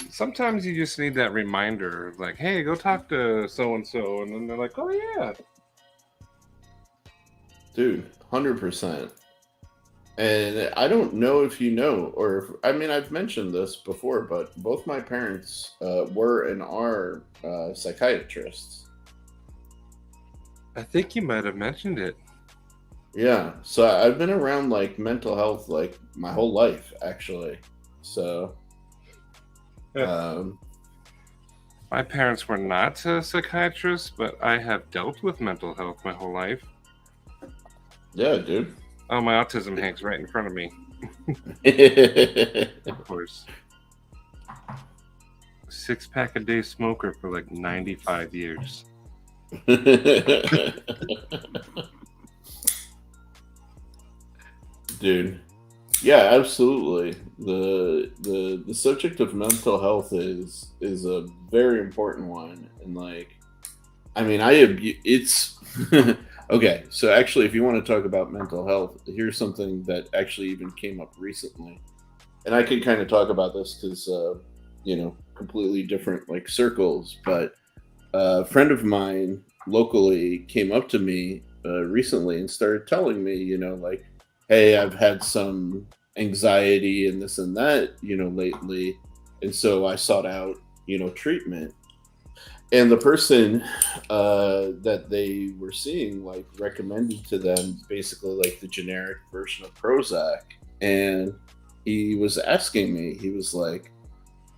Sometimes you just need that reminder, of like, "Hey, go talk to so and so," and then they're like, "Oh yeah." Dude, 100%. And I don't know if you know, or if, I mean, I've mentioned this before, but both my parents were and are psychiatrists. I think you might have mentioned it. Yeah, so I've been around like mental health like my whole life, actually. So, My parents were not psychiatrists, but I have dealt with mental health my whole life. yeah, dude. Oh, my autism Hank's right in front of me, of course. 6-pack a day smoker for like 95 years. Dude, yeah, absolutely. The subject of mental health is a very important one, and like, I mean, it's okay. So actually, if you want to talk about mental health, here's something that actually even came up recently, and I can kind of talk about this because you know, completely different like circles, but a friend of mine locally came up to me recently and started telling me, you know, like, hey, I've had some anxiety and this and that, you know, lately. And so I sought out, you know, treatment. And the person that they were seeing, like, recommended to them basically like the generic version of Prozac. And he was asking me, he was like,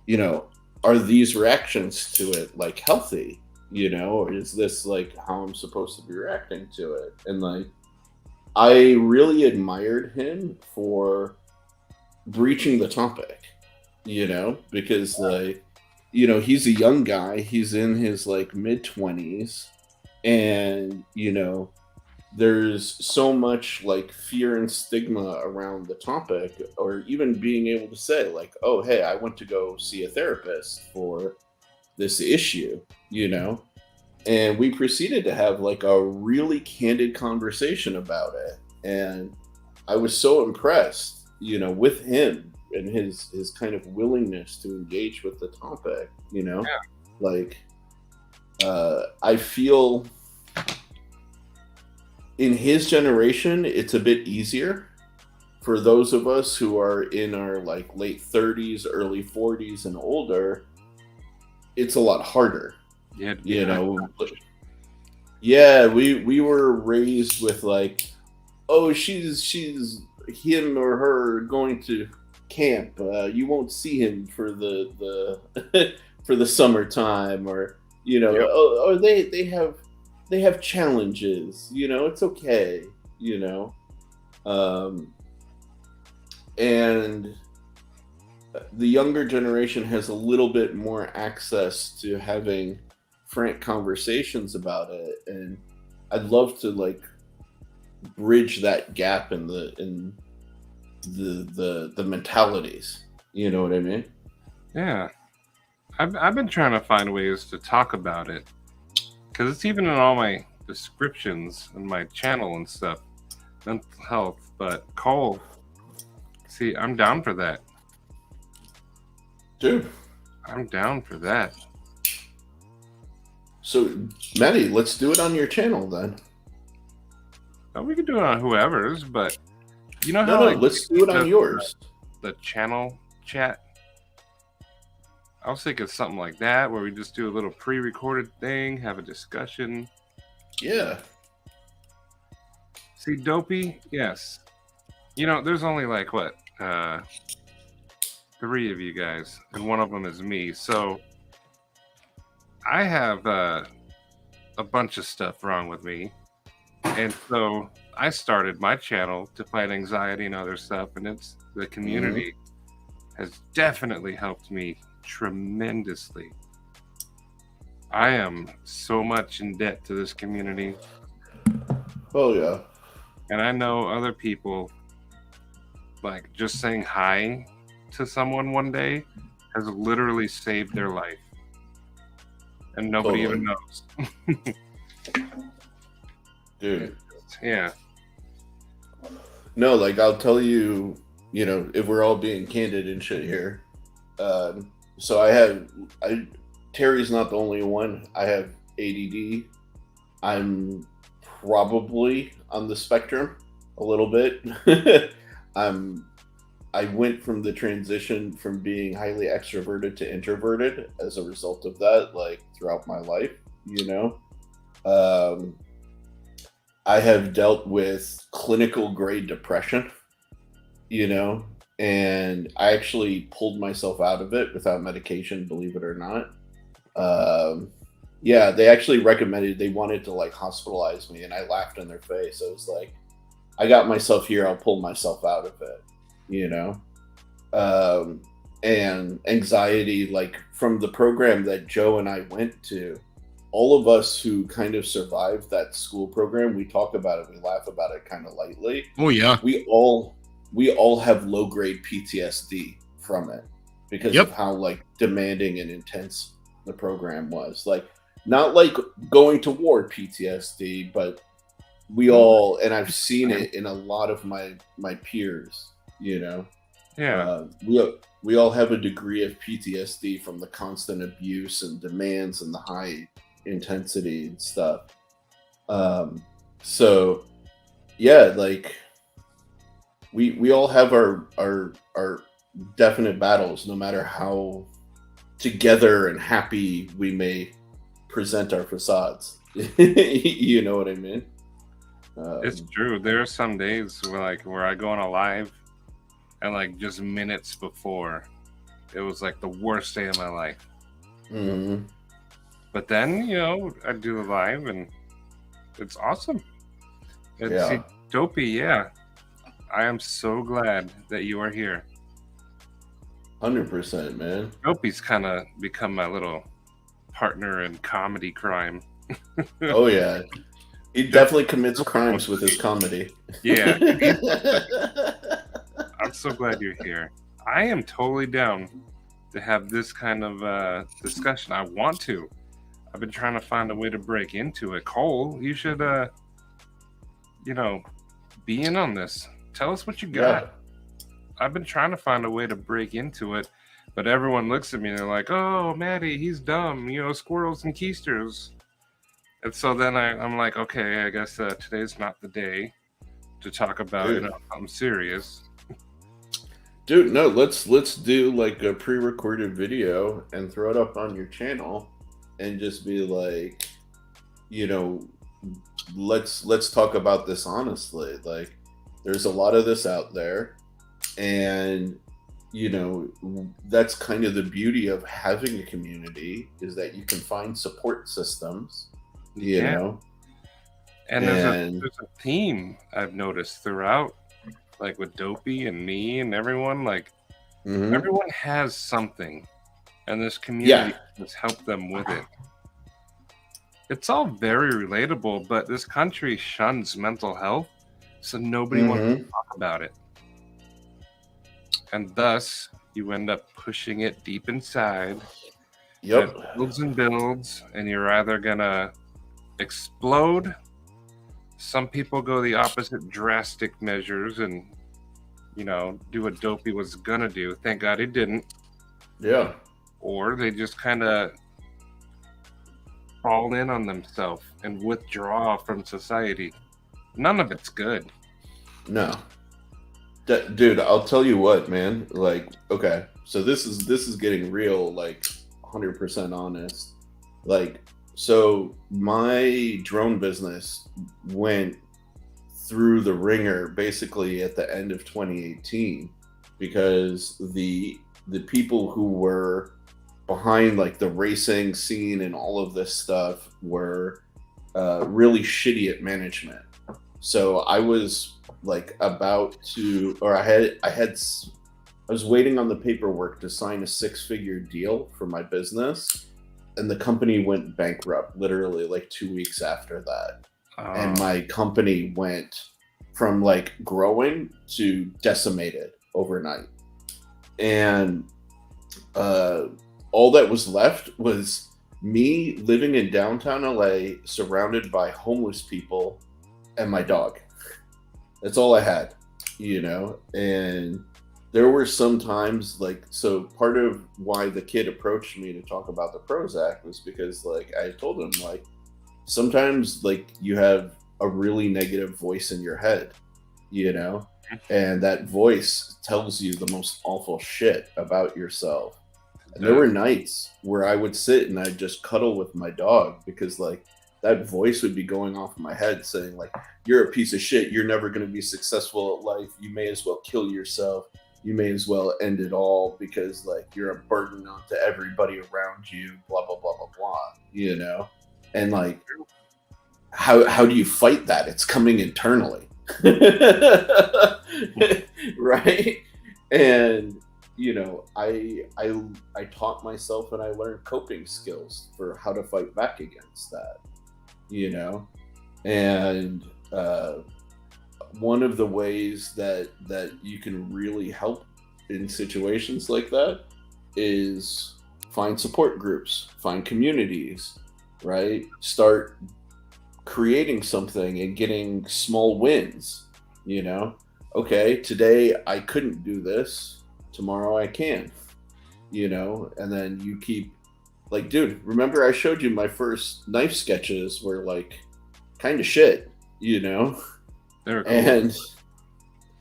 you know, are these reactions to it like healthy? You know, or is this like how I'm supposed to be reacting to it? And like, I really admired him for breaching the topic, you know, because like, you know, he's a young guy, he's in his like mid-20s, and you know, there's so much like fear and stigma around the topic, or even being able to say like, oh hey, I went to go see a therapist for this issue, you know. And we proceeded to have like a really candid conversation about it, and I was so impressed, you know, with him and his kind of willingness to engage with the topic, you know. Like I feel in his generation it's a bit easier. For those of us who are in our like late 30s, early 40s and older, it's a lot harder. Yeah, You know, yeah, we were raised with like, oh, she's him or her going to camp, you won't see him for the for the summertime, or you know, Yep. oh, they have challenges, you know, it's okay, you know. And the younger generation has a little bit more access to having frank conversations about it, and I'd love to like bridge that gap in the mentalities, you know what I mean? Yeah. I've been trying to find ways to talk about it because it's even in all my descriptions and my channel and stuff, mental health. But Cole, see, I'm down for that. Dude. I'm down for that. So, Maddie, let's do it on your channel then. Oh, we could do it on whoever's, but you know how No, like, let's do it on yours. the channel chat. I was thinking something like that where we just do a little pre-recorded thing, have a discussion. Yeah. See, Dopey, yes. You know, there's only like what, 3 of you guys, and one of them is me. So I have a bunch of stuff wrong with me, and so I started my channel to fight anxiety and other stuff, and it's the community has definitely helped me tremendously. I am so much in debt to this community. Oh yeah. And I know other people, like just saying hi to someone one day has literally saved their life. And nobody even knows. Dude. Yeah. No, like I'll tell you, you know, if we're all being candid and shit here. So Terry's not the only one. I have ADD. I'm probably on the spectrum a little bit. I went from the transition from being highly extroverted to introverted as a result of that, like throughout my life, you know. I have dealt with clinical grade depression, you know, and I actually pulled myself out of it without medication, believe it or not. Yeah, they actually recommended, they wanted to like hospitalize me, and I laughed in their face. I was like, I got myself here, I'll pull myself out of it, you know. And anxiety, like from the program that Joe and I went to, all of us who kind of survived that school program, we talk about it, we laugh about it kind of lightly. Oh yeah. We all have low grade PTSD from it because of how like demanding and intense the program was. Like not like going to war PTSD, but we all, and I've seen it in a lot of my peers, you know. Yeah. We all have a degree of PTSD from the constant abuse and demands and the high intensity and stuff. So yeah, like we all have our definite battles, no matter how together and happy we may present our facades. You know what I mean? It's true. There are some days where I go on a live and like just minutes before it was like the worst day of my life. Mm-hmm. But then, you know, I do the live and it's awesome. Yeah. Dopey, yeah. I am so glad that you are here. 100%, man. Dopey's kind of become my little partner in comedy crime. Oh yeah. He definitely commits crimes with his comedy. Yeah. I'm so glad you're here. I am totally down to have this kind of discussion. I want to. I've been trying to find a way to break into it. Cole, you should, you know, be in on this. Tell us what you got. Yeah. I've been trying to find a way to break into it, but everyone looks at me and they're like, oh, Maddie, he's dumb. You know, squirrels and keisters. And so then I'm like, okay, I guess today's not the day to talk about something serious. Dude, no, let's do like a pre-recorded video and throw it up on your channel and just be like, you know, let's talk about this honestly. Like there's a lot of this out there, and you know, that's kind of the beauty of having a community, is that you can find support systems, you know. And there's a theme I've noticed throughout, like with Dopey and me and everyone, like everyone has something, and this community has helped them with it. It's all very relatable, but this country shuns mental health, so nobody wants to talk about it. And thus, you end up pushing it deep inside, Yep. It builds and builds, and you're either gonna explode. Some people go the opposite drastic measures and, do what Dopey was gonna do. Thank God he didn't. Yeah. Or they just kind of fall in on themselves and withdraw from society. None of it's good. No. Dude, I'll tell you what, man. Like, okay, so this is getting real, like 100% honest. Like, so my drone business went through the ringer basically at the end of 2018 because the people who were behind like the racing scene and all of this stuff were really shitty at management. So I was like about to, or I was waiting on the paperwork to sign a 6-figure deal for my business, and the company went bankrupt literally like 2 weeks after that. And my company went from like growing to decimated overnight. And all that was left was me living in downtown LA, surrounded by homeless people and my dog. That's all I had, and there were some times like, so part of why the kid approached me to talk about the Prozac was because like I told him like sometimes like you have a really negative voice in your head, and that voice tells you the most awful shit about yourself. And there were nights where I would sit and I'd just cuddle with my dog because like that voice would be going off in my head saying like, you're a piece of shit. You're never going to be successful at life. You may as well kill yourself. You may as well end it all because like you're a burden onto everybody around you, blah, blah, blah, blah, blah, And like, how do you fight that? It's coming internally. Right? And I taught myself and I learned coping skills for how to fight back against that, and one of the ways that you can really help in situations like that is find support groups, find communities, right? Start creating something and getting small wins, okay, today I couldn't do this, tomorrow I can, and then you keep like, dude, remember I showed you my first knife sketches were like kind of shit, They're cool. And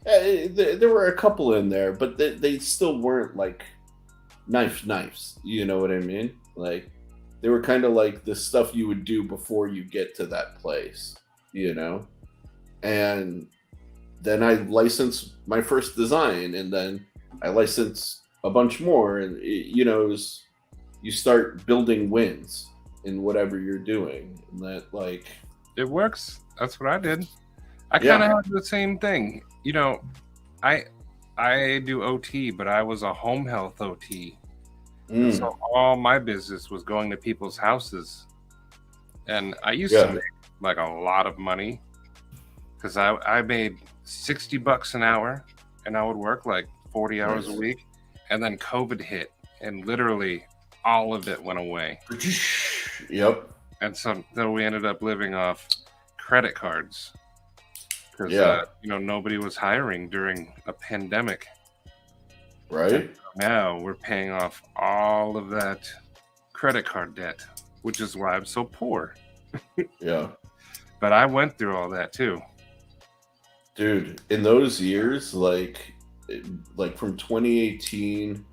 there were a couple in there, but they still weren't like knives, you know what I mean? Like they were kind of like the stuff you would do before you get to that place, and then I licensed my first design, and then I licensed a bunch more, and you start building wins in whatever you're doing, and that like it works. That's what I did. I kind of had the same thing. I do OT, but I was a home health OT. So all my business was going to people's houses. And I used to make like a lot of money because I made $60 an hour and I would work like 40 hours a week. And then COVID hit and literally all of it went away. Yep. And so then we ended up living off credit cards because nobody was hiring during a pandemic. Right. Now we're paying off all of that credit card debt, which is why I'm so poor. Yeah. But I went through all that too. Dude, in those years, like from 2018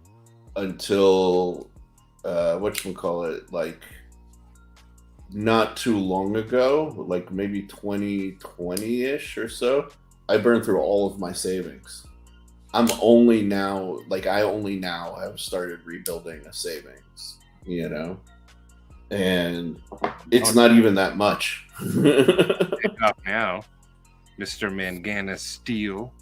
until whatchamacallit, like not too long ago, like maybe 2020-ish or so, I burned through all of my savings. I only now have started rebuilding a savings, and it's not even that much. Pick up now, Mr. Mangana Steel.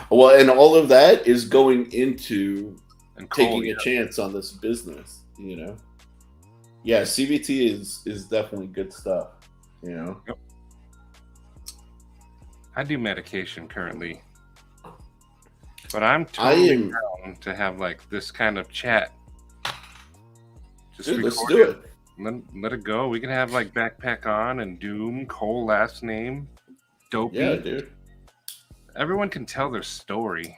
Well, and all of that is going into And taking a chance on this business, Yeah, CBT is definitely good stuff, Yep. I do medication currently. But I'm totally down to have like this kind of chat Just Dude, let's record do it. Let it go. We can have like Backpack on and Doom, Cole last name, Dopey. Yeah, dude. Everyone can tell their story,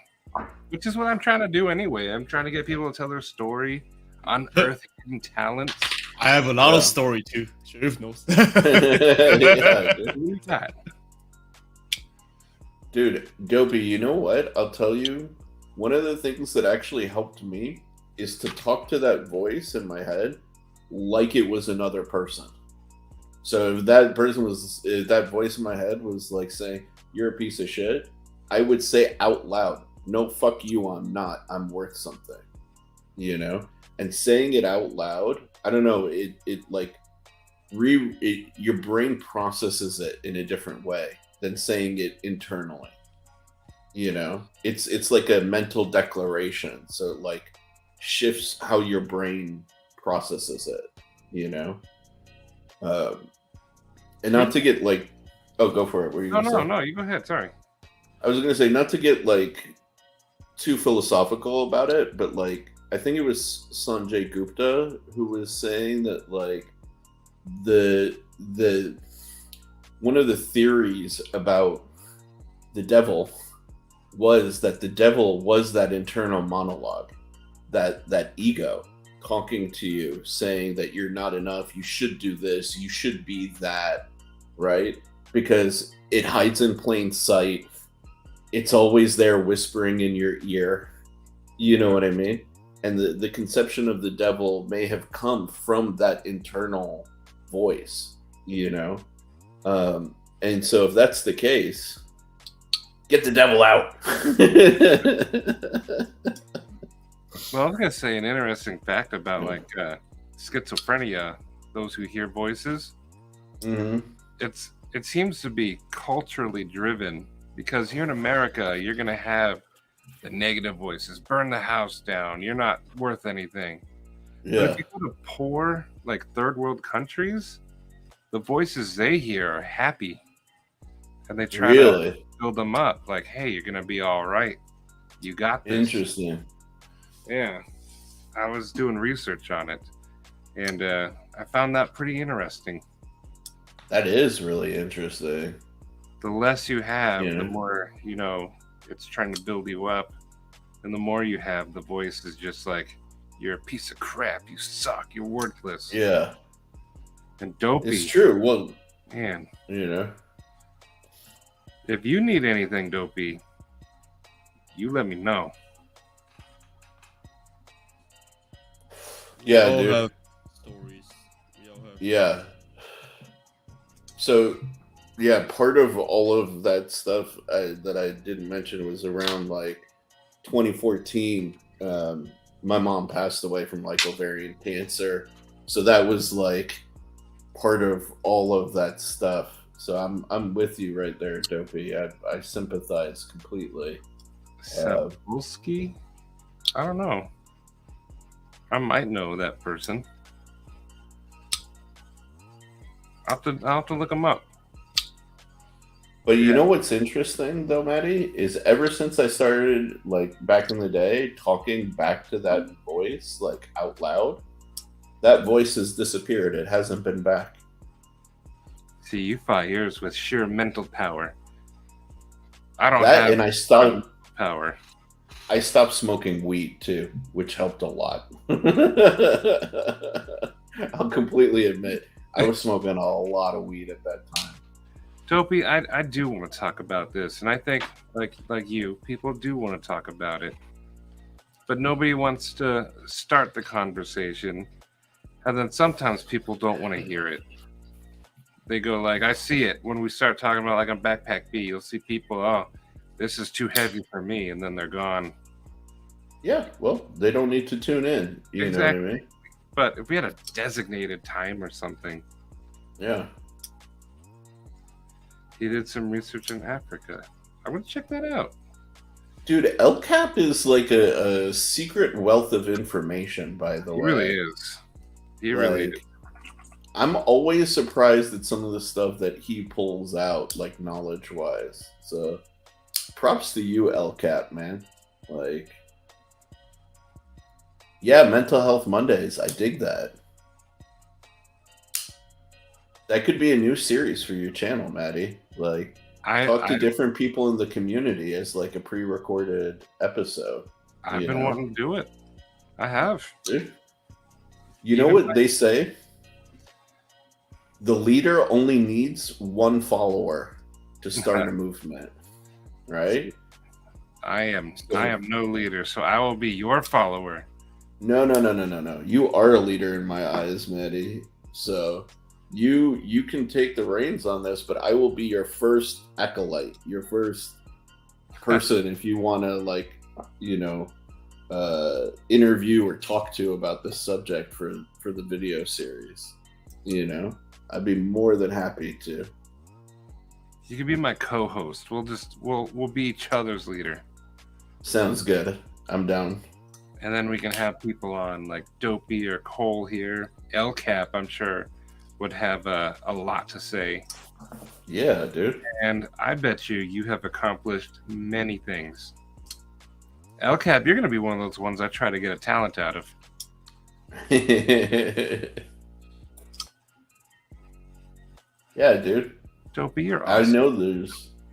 which is what I'm trying to do anyway. I'm trying to get people to tell their story, unearth hidden talents. I have a lot Yeah. of story too. Sharif knows. Yeah, dude. Who's that? Dude, Dopey, you know what? I'll tell you, one of the things that actually helped me is to talk to that voice in my head like it was another person. So if that voice in my head was like saying, "You're a piece of shit," I would say out loud, "No, fuck you, I'm not. I'm worth something." You know? And saying it out loud, I don't know, your brain processes it in a different way than saying it internally. You know, it's like a mental declaration, so it like shifts how your brain processes it. You know, and not to get like, oh, go for it. What were you gonna say? No, you go ahead. Sorry. I was gonna say not to get like too philosophical about it, but like I think it was Sanjay Gupta who was saying that like the one of the theories about the devil was that the devil was that internal monologue, that ego talking to you, saying that you're not enough, you should do this, you should be that, right? Because it hides in plain sight. It's always there whispering in your ear. You know what I mean? And the conception of the devil may have come from that internal voice, you know? And so if that's the case, get the devil out. Well, I was gonna say an interesting fact about like schizophrenia. Those who hear voices, Mm-hmm. it seems to be culturally driven because here in America, you're gonna have the negative voices, burn the house down, you're not worth anything. But Yeah. if you go to poor, like third world countries, the voices they hear are happy, and they try to Really? build them up. Like, hey, you're gonna be all right. You got this. Interesting. Yeah, I was doing research on it, and I found that pretty interesting. That is really interesting. The less you have, Yeah. the more, it's trying to build you up. And the more you have, the voice is just like, you're a piece of crap, you suck, you're worthless. Yeah. And Dopey, It's true. Well, man, you know. if you need anything, Dopey, you let me know. Yeah, We all dude. have stories. We all have. Yeah. So, yeah, part of all of that stuff that I didn't mention was around like 2014. My mom passed away from like ovarian cancer, so that was like part of all of that stuff. So I'm with you right there, Dopey. I sympathize completely. Sapolsky? I don't know. I might know that person. I'll have to look him up. But you know what's interesting though, Maddie, is ever since I started like back in the day talking back to that voice like out loud, that voice has disappeared. It hasn't been back. See, you fought yours with sheer mental power. I don't That have and I stopped power. smoking weed too, which helped a lot. I'll completely admit I was smoking a lot of weed at that time. Dopey, I do want to talk about this, and I think like you, people do want to talk about it, but nobody wants to start the conversation, and then sometimes people don't want to hear it. They go like, I see it when we start talking about like on Backpack B. You'll see people, oh, this is too heavy for me, and then they're gone. Yeah, well, they don't need to tune in. You know what I mean? But if we had a designated time or something, Yeah. he did some research in Africa. I would check that out. Dude, LCAP is like a secret wealth of information, by the He way. really is. He really Like, is. I'm always surprised at some of the stuff that he pulls out, like knowledge-wise. So, props to you, LCAP, man. Like, yeah, Mental Health Mondays. I dig that. That could be a new series for your channel, Maddie. Like, talk to different people in the community as like a pre-recorded episode. I've been wanting to do it. I have. Dude. You know what they say? The leader only needs one follower to start a movement, right? I am no leader, so I will be your follower. No. You are a leader in my eyes, Maddie. So you can take the reins on this, but I will be your first acolyte, your first person if you want to, like, you know, interview or talk to about this subject for the video series. You know, I'd be more than happy to. You can be my co-host. We'll be each other's leader. Sounds good. I'm down. And then we can have people on like Dopey or Cole here. El Cap, I'm sure, would have a lot to say. Yeah, dude. And I bet you have accomplished many things. El Cap, you're going to be one of those ones I try to get a talent out of. Yeah, dude. Dopey, you're awesome. I know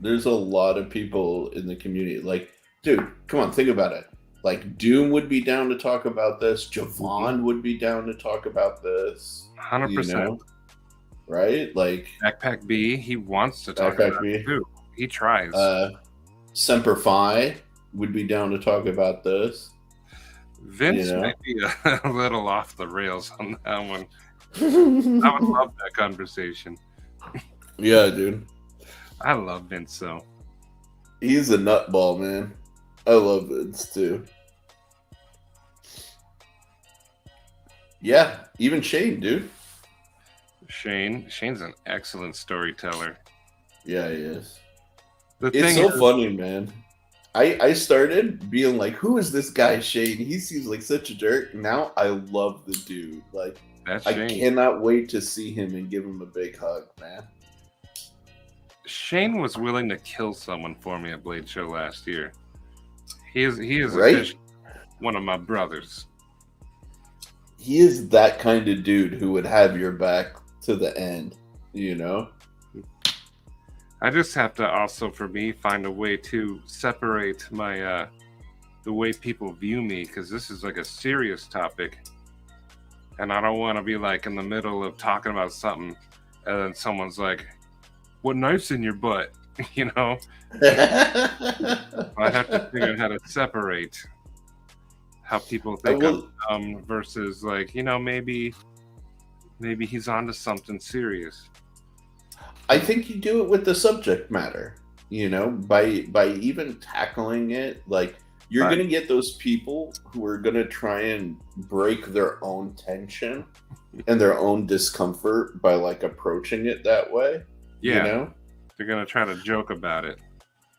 there's a lot of people in the community. Like, dude, come on, think about it. Like, Doom would be down to talk about this. Javon would be down to talk about this. 100%. You know? Right? Like, Backpack B, he wants to talk about it too. He tries. Semper Fi would be down to talk about this. Vince might be a little off the rails on that one. I would love that conversation. Yeah, dude. I love Vince, though. He's a nutball, man. I love Vince, too. Yeah, even Shane, dude. Shane's an excellent storyteller. Yeah, he is. It's so funny, man. I started being like, who is this guy, Shane? He seems like such a jerk. Now I love the dude. Like, I cannot wait to see him and give him a big hug, man. Shane was willing to kill someone for me at Blade Show last year. He is right? One of my brothers. He is that kind of dude who would have your back to the end, you know? I just have to also, for me, find a way to separate my the way people view me, because this is like a serious topic. And I don't want to be like in the middle of talking about something and then someone's like, what knife's in your butt? You know? I have to figure out how to separate how people think versus like, you know, maybe he's onto something serious. I think you do it with the subject matter, you know, by even tackling it. Like, you're going to get those people who are going to try and break their own tension and their own discomfort by like approaching it that way. Yeah. You know? They're going to try to joke about it.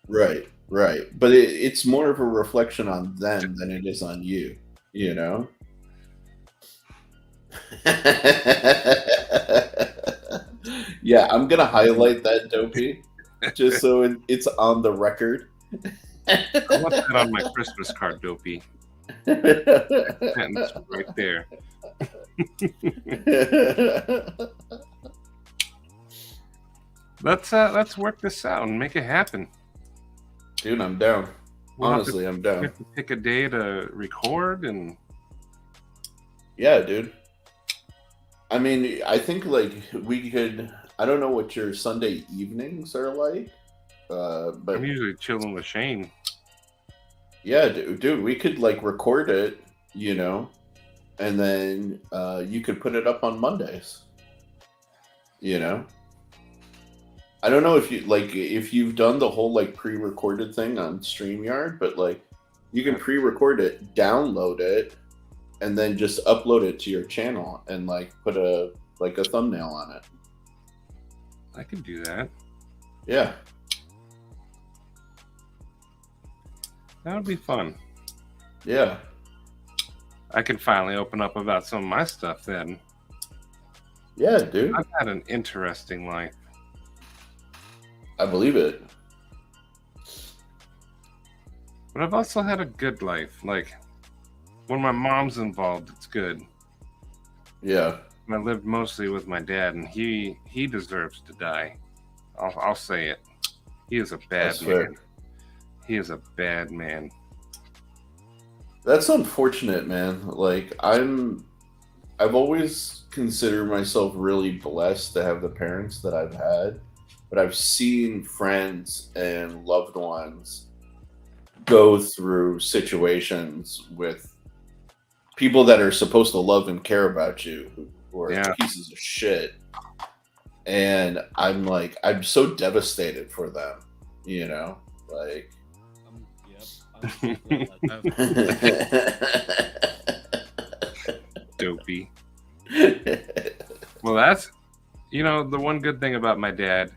Right. But it's more of a reflection on them than it is on you, you know? Yeah, I'm going to highlight that, Dopey, just so it's on the record. I want that on my Christmas card, Dopey. Sentence right there. Let's work this out and make it happen. Dude, I'm down. Honestly, I'm down. We have to pick a day to record and. Yeah, dude. I mean, I think like we could. I don't know what your Sunday evenings are like, but I'm usually chilling with Shane. Yeah, dude, we could like record it, you know, and then you could put it up on Mondays. You know, I don't know if you've done the whole like pre-recorded thing on StreamYard, but like you can pre-record it, download it, and then just upload it to your channel and like put a thumbnail on it. I can do that. Yeah. That would be fun. Yeah. I can finally open up about some of my stuff then. Yeah, dude. I've had an interesting life. I believe it. But I've also had a good life. Like, when my mom's involved, it's good. Yeah. I lived mostly with my dad, and he deserves to die. I'll say it. He is a bad That's man. fair. He is a bad man. That's unfortunate, man. Like I've always considered myself really blessed to have the parents that I've had, but I've seen friends and loved ones go through situations with people that are supposed to love and care about you who are Yeah. pieces of shit. And I'm like, I'm so devastated for them, you know? Like Yep. I'm so glad that- Dopey. Well, that's, the one good thing about my dad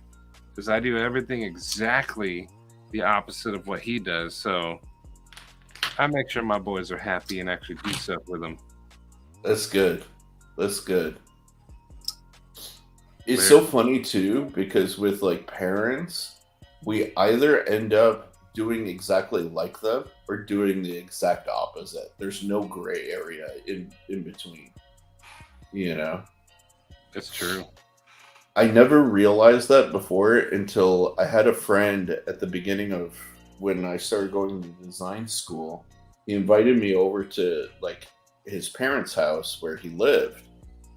is I do everything exactly the opposite of what he does. So I make sure my boys are happy and actually do stuff with them. That's good. That's good. It's so funny too, because with like parents, we either end up doing exactly like them or doing the exact opposite. There's no gray area in between. You know? It's true. I never realized that before until I had a friend at the beginning of when I started going to design school. He invited me over to like his parents' house where he lived.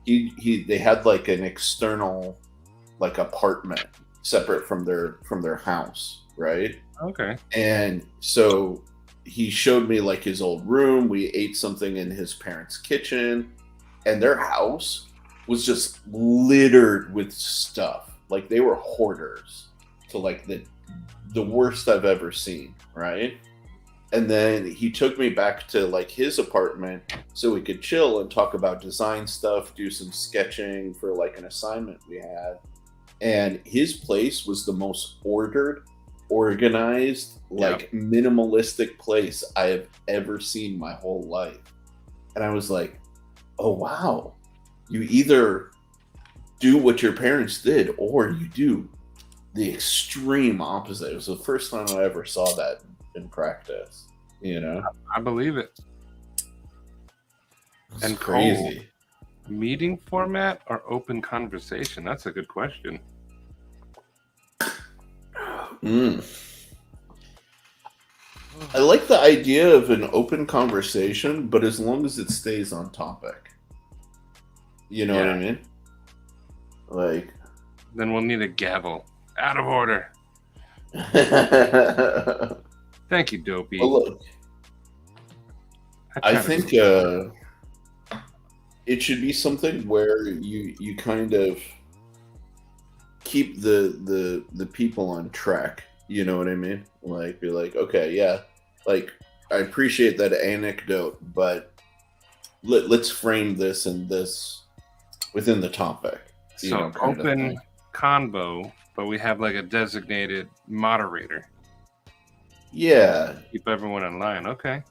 They had like an external like apartment separate from their house, right? Okay. And so he showed me like his old room. We ate something in his parents' kitchen, and their house was just littered with stuff. Like they were hoarders to like the worst I've ever seen, right? And then he took me back to like his apartment so we could chill and talk about design stuff, do some sketching for like an assignment we had. And his place was the most ordered, organized, like minimalistic place I have ever seen my whole life. And I was like, oh wow, you either do what your parents did or you do the extreme opposite. It was the first time I ever saw that in practice, you know? I believe it. It's And crazy. Meeting format or open conversation? That's a good question. I like the idea of an open conversation, but as long as it stays on topic. You know what I mean? Like, Then we'll need a gavel. Out of order. well, Thank you, Dopey. look, I try to think it should be something where you kind of keep the people on track. You know what I mean? Like, be like, okay, yeah, like I appreciate that anecdote, but let's frame this and this within the topic. you So know, kind of open thing. convo, but we have like a designated moderator. Yeah, Keep everyone in line. Okay.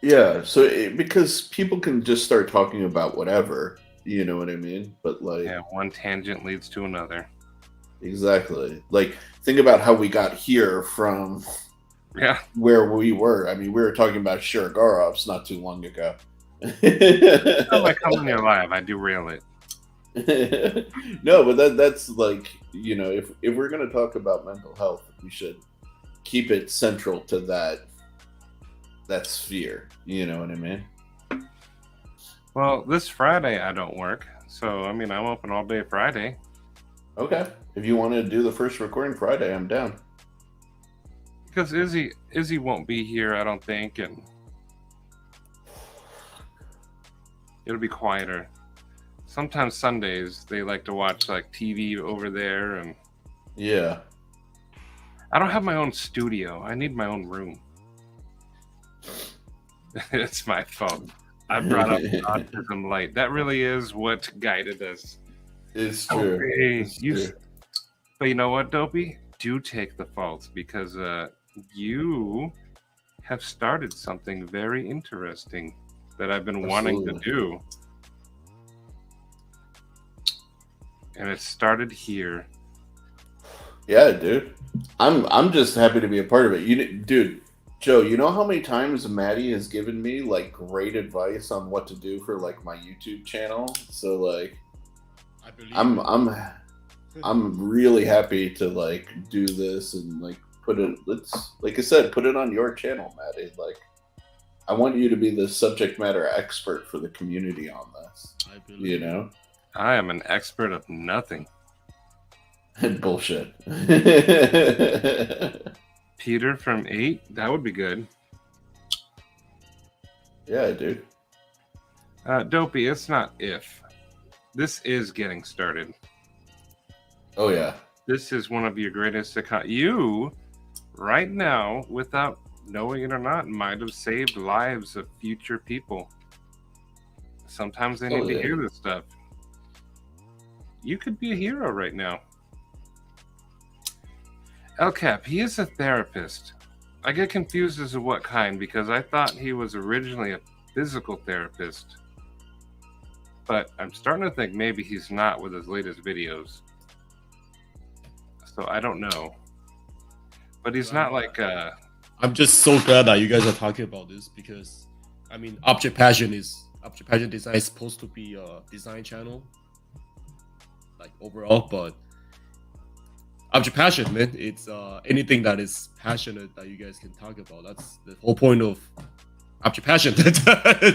yeah. So because people can just start talking about whatever, you know what I mean? But like, Yeah, one tangent leads to another. exactly. Like, think about how we got here from Yeah. where we were. I mean, we were talking about Shiragarovs not too long ago. Time I come in here live, I derail it. No, but that's like, you know, if we're gonna talk about mental health, we should keep it central to that sphere. You know what I mean? Well, this Friday I don't work, so I mean I'm open all day Friday. Okay. If you want to do the first recording Friday, I'm down. Because Izzy won't be here, I don't think, and it'll be quieter. Sometimes Sundays they like to watch like TV over there, and Yeah. I don't have my own studio. I need my own room. It's my fault. I brought up Autism Light. That really is what guided us. It's true. Okay, It's you- true. But you know what, Dopey? Do take the fault because you have started something very interesting that I've been wanting to Absolutely. do. And it started here. Yeah, dude. I'm just happy to be a part of it. Dude, Joe, you know how many times Maddie has given me like great advice on what to do for like my YouTube channel? So like, I believe I'm really happy to like do this and like put it. Let's, like I said, put it on your channel, Maddie. Like, I want you to be the subject matter expert for the community on this. I believe You know, I am an expert of nothing. bullshit. Peter from 8, that would be good. Yeah, dude. Dopey, it's not if. This is getting started. Oh yeah. This is one of your greatest you right now, without knowing it or not, might have saved lives of future people. Sometimes they need to hear this stuff. You could be a hero right now. El Cap, he is a therapist. I get confused as to what kind, because I thought he was originally a physical therapist. But I'm starting to think maybe he's not with his latest videos. So I don't know. But he's not like I'm just so glad that you guys are talking about this, because I mean, Object Passion Design is supposed to be a design channel, like overall, but Object Passion, man, it's anything that is passionate that you guys can talk about. That's the whole point of Object Passion.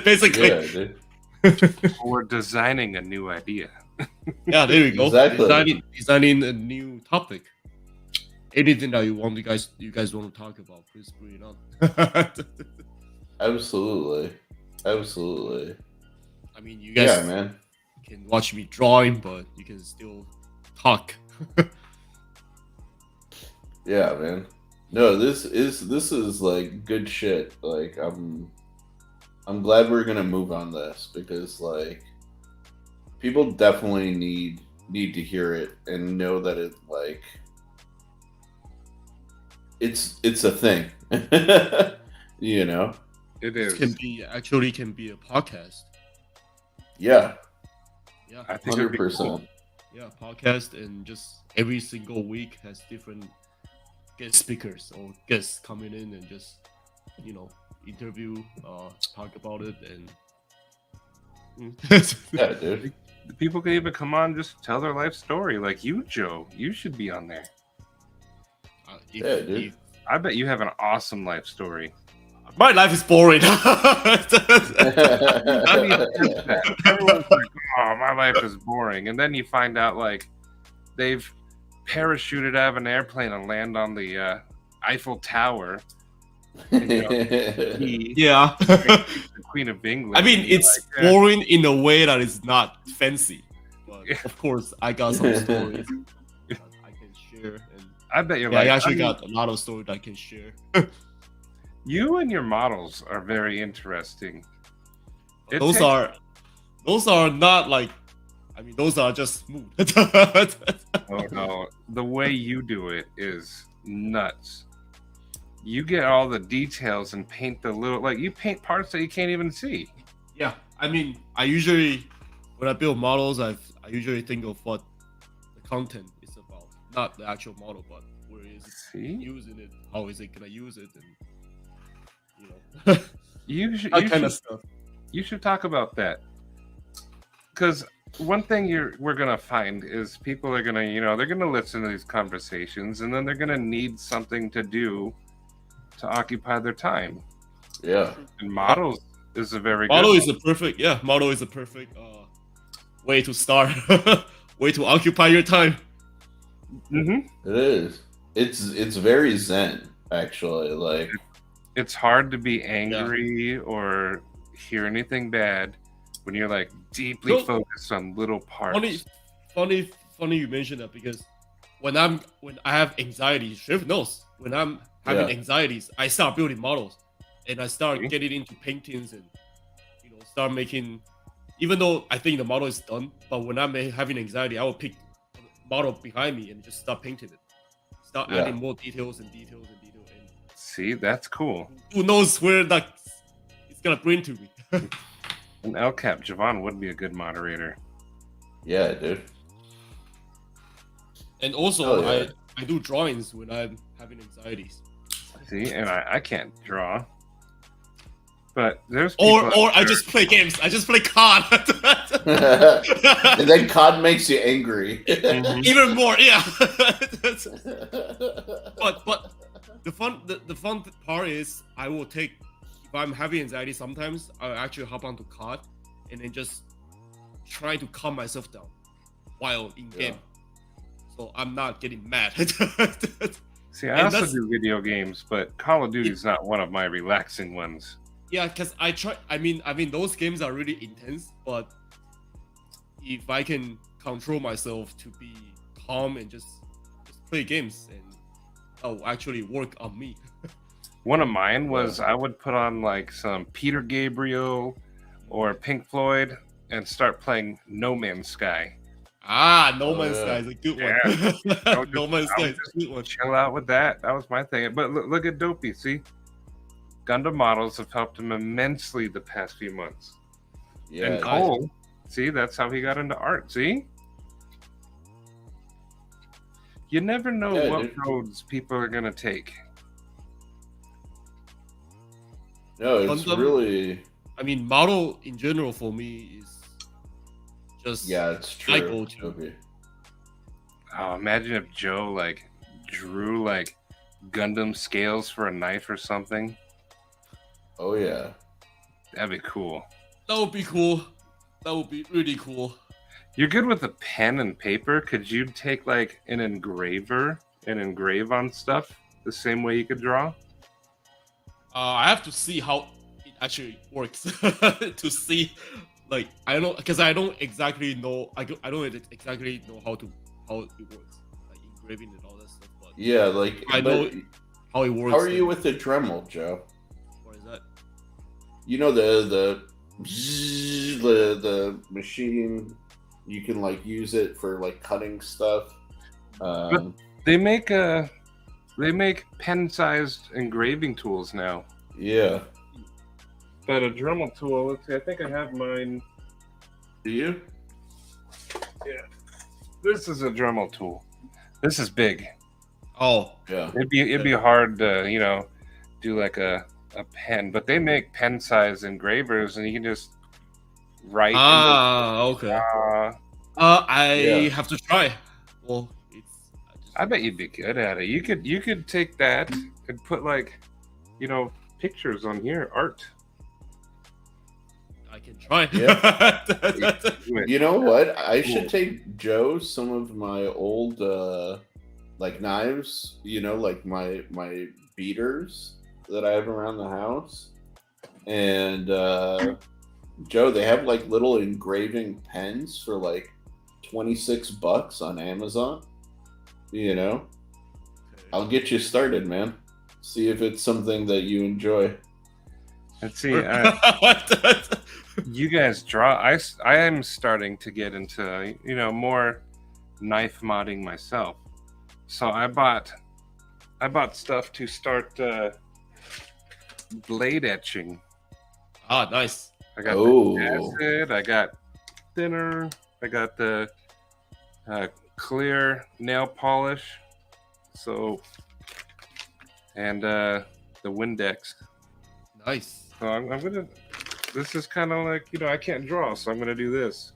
Basically, Yeah, dude. we're designing a new idea. yeah, there we go. Exactly. Designing a new topic. Anything that you guys want to talk about, please bring it on. Absolutely. I mean, you guys Yeah, man. can watch me drawing, but you can still talk. Yeah, man. No, this is like good shit. Like I'm glad we're gonna move on this, because like people definitely need to hear it and know that it like it's a thing. You know? It is. Can be a podcast. Yeah, Yeah, I think it'd be 100%. cool. yeah, podcast, and just every single week has different guest speakers or guests coming in and just interview, talk about it, and Yeah, dude. The people can even come on, just tell their life story. Like you, Joe, you should be on there. Yeah, dude. I bet you have an awesome life story. My life is boring. How do you think that? Everyone's like, "Oh, my life is boring," and then you find out like they've parachuted out of an airplane and land on the Eiffel Tower. And, Yeah. the Queen of England. I mean, and you're it's like, boring in a way that is not fancy. But of course, I got some stories that I can share. And I bet you're yeah, like, I actually got a lot of stories I can share. you and your models are very interesting. It Those takes- are not like, I mean, those are just smooth. Oh no, the way you do it is nuts. You get all the details and paint the little, like you paint parts that you can't even see. Yeah, I mean, when I build models, I usually think of what the content is about, not the actual model, but where is it See, using it, how is it gonna use it, and you should, that kind of stuff. you should talk about that, because one thing we're gonna find is people are gonna, they're gonna listen to these conversations, and then they're gonna need something to do to occupy their time. Yeah. And models is a very Model good is a perfect way to start, way to occupy your time. Mm-hmm. It is. It's very zen, actually. Like, It's hard to be angry or hear anything bad when you're like deeply No. focused on little parts. Funny you mentioned that, because when I have anxiety, Shiv knows, when I'm having anxieties, I start building models, and I start Mhm. getting into paintings, and start making. Even though I think the model is done, but when I'm having anxiety, I will pick a model behind me and just start painting it, start Yeah. adding more details, and See, that's cool. who knows where that it's gonna bring to me. And El Cap, Javon would be a good moderator. yeah, dude. And also, Oh, yeah. I do drawings when I'm having anxieties. See, and I can't draw. But there's people Or I just play games. I just play COD. And then COD makes you angry. Mhm. Even more, yeah. but the fun part is I will take, if I'm having anxiety sometimes, I'll actually hop onto COD and then just try to calm myself down while in game. So I'm not getting mad. See, I And also that's- do video games, but Call of Duty is not one of my relaxing ones. Yeah, because I try. I mean, those games are really intense. But if I can control myself to be calm and just play games, and that'll actually work on me. One of mine was I would put on like some Peter Gabriel or Pink Floyd and start playing No Man's Sky. No Man's yeah. Sky is a good Yeah. one. No Man's Sky is a good one. Chill out with that. That was my thing. But look at Dopey. See, Gundam models have helped him immensely the past few months. Yeah, And Cole, see, that's how he got into art. See, you never know Yeah, what dude. roads people are gonna take. no, it's Gundam- really I mean, model in general for me is just it's I true. go to. Okay. Oh, imagine if Joe like drew like Gundam scales for a knife or something. Oh yeah. That'd be cool. That would be cool. That would be really cool. You're good with a pen and paper. Could you take like an engraver and engrave on stuff the same way you could draw? I have to see how it actually works to see. Like I don't, because I don't exactly know. I don't exactly know how it works, like engraving and all that stuff. But Yeah, like I but know how it works. How are you and- with the Dremel, Joe? What is that? You know the machine, you can like use it for like cutting stuff. They make pen-sized engraving tools now. Yeah. But a Dremel tool, let's see, I think I have mine. Do you? This is a Dremel tool. This is big. Oh, Yeah. It'd be hard to, do like a pen, but they make pen-sized engravers and you can just write. okay. I Yeah. have to try. Well, I bet you'd be good at it. You could take that and put like, pictures on here, art. I can try. Do it. You know what? I Cool. should take Joe some of my old like knives, like my beaters that I have around the house. And Joe, they have like little engraving pens for like $26 on Amazon. I'll get you started, man. See if it's something that you enjoy. Let's see. You guys draw. I am starting to get into more knife modding myself. So I bought stuff to start blade etching. Nice. I got Oh. the acid. I got thinner. I got the clear nail polish. So and the Windex. Nice. So I'm gonna. This is kind of like I can't draw, so I'm gonna do this.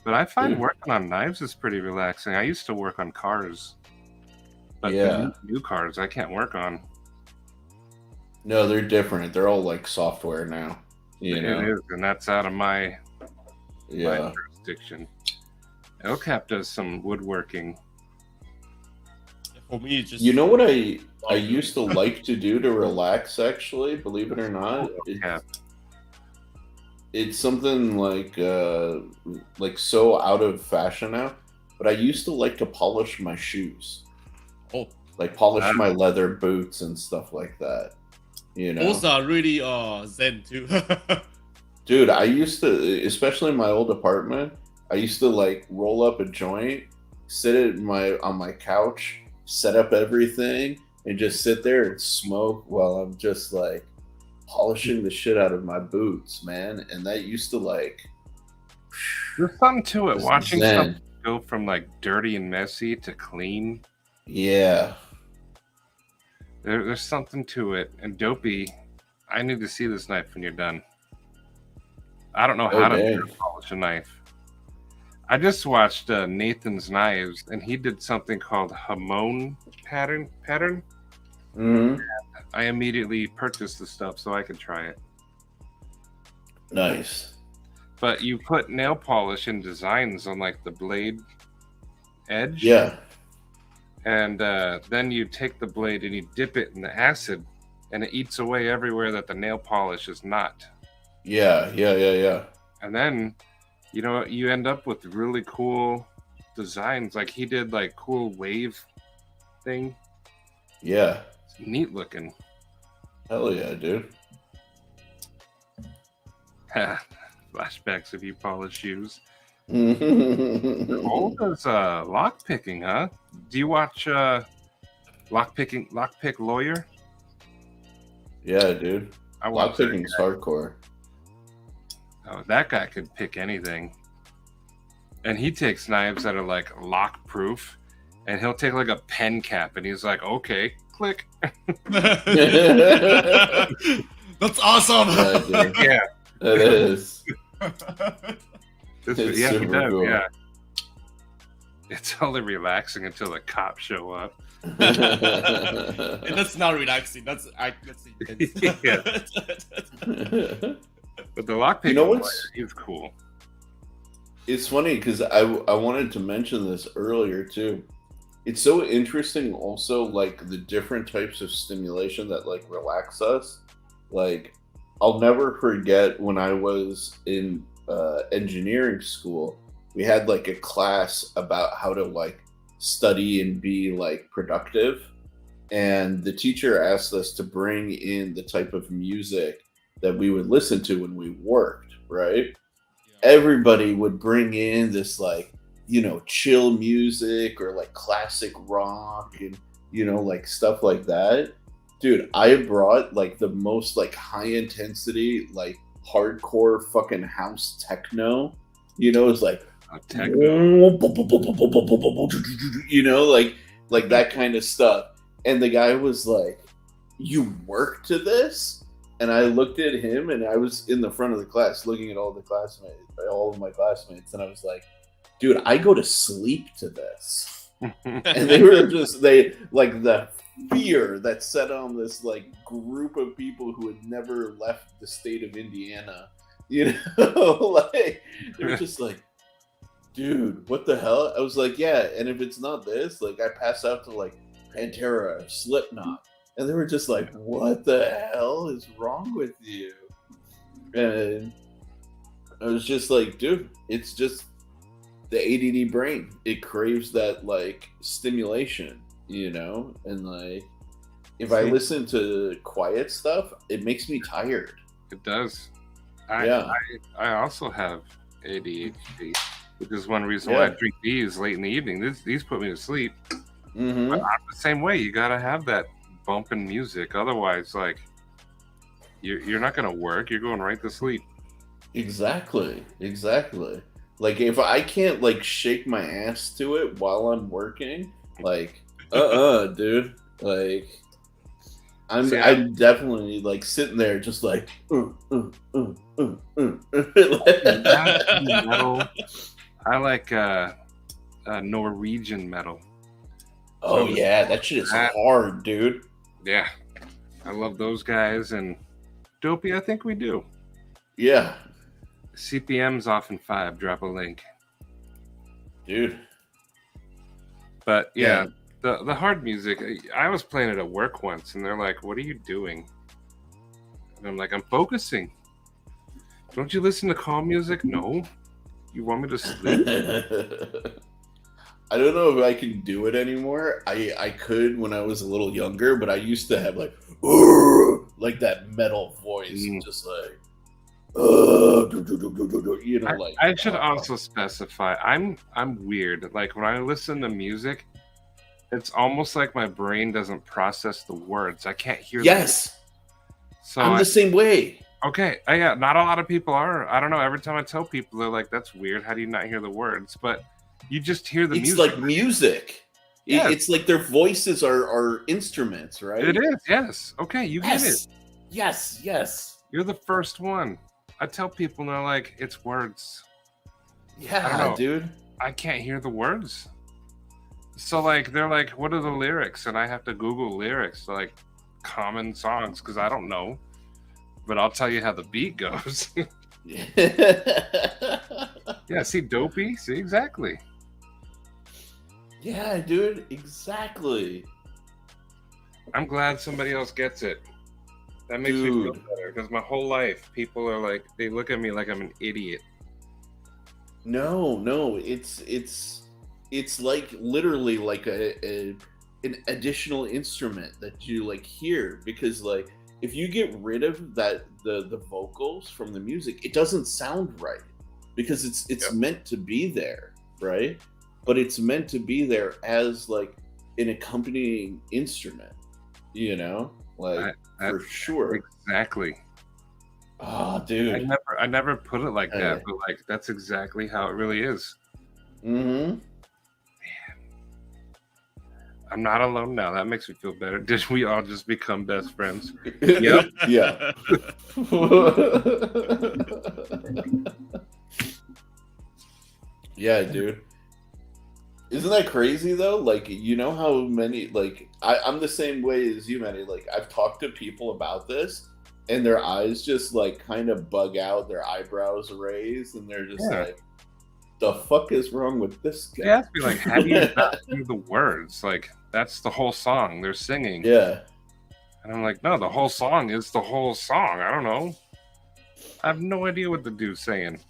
But I find Yeah. working on knives is pretty relaxing. I used to work on cars, but the Yeah. new cars I can't work on. No, they're different. They're all like software now. It is, and that's out of my Yeah. jurisdiction. LCAP does some woodworking. For me, it's just You know what I used to like to do to relax, actually, believe it or not? Yeah. It's something like so out of fashion now, but I used to like to polish my shoes. Oh, Like polish my leather boots and stuff like that. those are really zen too. Dude, I used to, especially in my old apartment, I used to like roll up a joint, sit on my couch, set up everything, and just sit there and smoke while I'm just like polishing the shit out of my boots, man. And that used to like There's something to it. This is Watching zen. something go from like dirty and messy to clean. Yeah. There's something to it. And Dopey, I need to see this knife when you're done. I don't know how to nail polish a knife. I just watched Nathan's Knives, and he did something called Hamon pattern. Mm-hmm. I immediately purchased the stuff so I could try it. Nice. But you put nail polish and designs on like the blade edge. Yeah. And then you take the blade and you dip it in the acid, and it eats away everywhere that the nail polish is not. Yeah. And then, you know, you end up with really cool designs. Like he did like cool wave thing. Yeah. It's neat looking. Hell yeah, dude. Flashbacks of you polished shoes. Yeah, Old as lock picking, huh? Do you watch Lockpick Lawyer? dude. I watch Lockpicking's hardcore. Oh, that guy could pick anything. And he takes knives that are like lock proof, and he'll take like a pen cap and he's like, okay, click. That's awesome. Yeah. It is. It's Yeah, he super does. cool. Yeah. It's only relaxing until the cops show up. And that's not relaxing. That's intense. Yeah. But the lockpick, You know what's- is cool. It's funny because I wanted to mention this earlier too. It's so interesting also, like the different types of stimulation that like relax us. Like I'll never forget when I was in engineering school, we had like a class about how to like study and be like productive. And the teacher asked us to bring in the type of music that we would listen to when we worked, right? Everybody would bring in this like, you know, chill music or like classic rock and, you know, like stuff like that. Dude, I brought like the most like high intensity, like hardcore fucking house techno. You know, it's like Techno. you know, like that kind of stuff. And the guy was like, "You work to this?" And I looked at him, and I was in the front of the class looking at all of my classmates, and I was like, "Dude, I go to sleep to this." And they were just like the fear that set on this like group of people who had never left the state of Indiana. You know, like they were just like, "Dude, what the hell?" I was like, "Yeah," and if it's not this, like I pass out to like Pantera, Slipknot. And they were just like, "What the hell is wrong with you?" And I was just like, "Dude, it's just the ADD brain. It craves that like stimulation, you know? And like, if I listen to quiet stuff, it makes me tired." It does. Yeah. I also have ADHD, which is one reason why I drink these late in the evening. These put me to sleep. Mm-hmm. But I'm the same way. You gotta have that bumping music, otherwise, like you're not gonna work. You're going right to sleep. Exactly. Like if I can't like shake my ass to it while I'm working, like dude, like I'm definitely like sitting there just like Metal. I like Norwegian metal. Oh yeah, that shit is hard, dude. Yeah, I love those guys. And Dopey, I think we do. Yeah, CPM's often 5. Drop a link, dude. But yeah, the hard music. I was playing it at work once, and they're like, "What are you doing?" And I'm like, "I'm focusing. Don't you listen to calm music?" No. You want me to sleep? I don't know if I can do it anymore. I could when I was a little younger, but I used to have like that metal voice, just like you know, like I should also specify I'm weird. Like when I listen to music, it's almost like my brain doesn't process the words. I can't hear them. Yes. So I'm the same way. Okay, yeah, not a lot of people are. I don't know. Every time I tell people, they're like, "That's weird. How do you not hear the words?" But you just hear the It's music. like music. Yes. It's like their voices are instruments, right? It is, yes. Okay, you get it. Yes. You're the first one. I tell people, and they're like, it's words. I don't Yeah, know. dude. I can't hear the words. So, like, they're like, what are the lyrics? And I have to Google lyrics, like, common songs, because I don't know. But I'll tell you how the beat goes. Yeah, see, Dopey? See, exactly. Yeah, dude, exactly. I'm glad somebody else gets it. That makes me feel Dude. better, because my whole life, people are like, they look at me like I'm an idiot. No, it's like literally like an additional instrument that you like hear, because like if you get rid of that the vocals from the music, it doesn't sound right, because it's meant to be there, right? But it's meant to be there as like an accompanying instrument, you know, like for sure. Exactly. Oh, dude. I never put it like that, Yeah. but like that's exactly how it really is. Mm-hmm. I'm not alone now. That makes me feel better. Did we all just become best friends? Yep. Yeah. Yeah, dude. Isn't that crazy though? Like, you know how many, like, I'm the same way as you, Manny. Like, I've talked to people about this, and their eyes just like kind of bug out, their eyebrows raise, and they're just like, the fuck is wrong with this guy? They ask me like, how do you not hear the words? Like, that's the whole song they're singing. Yeah. And I'm like, no, the whole song is the whole song. I don't know. I have no idea what the dude's saying.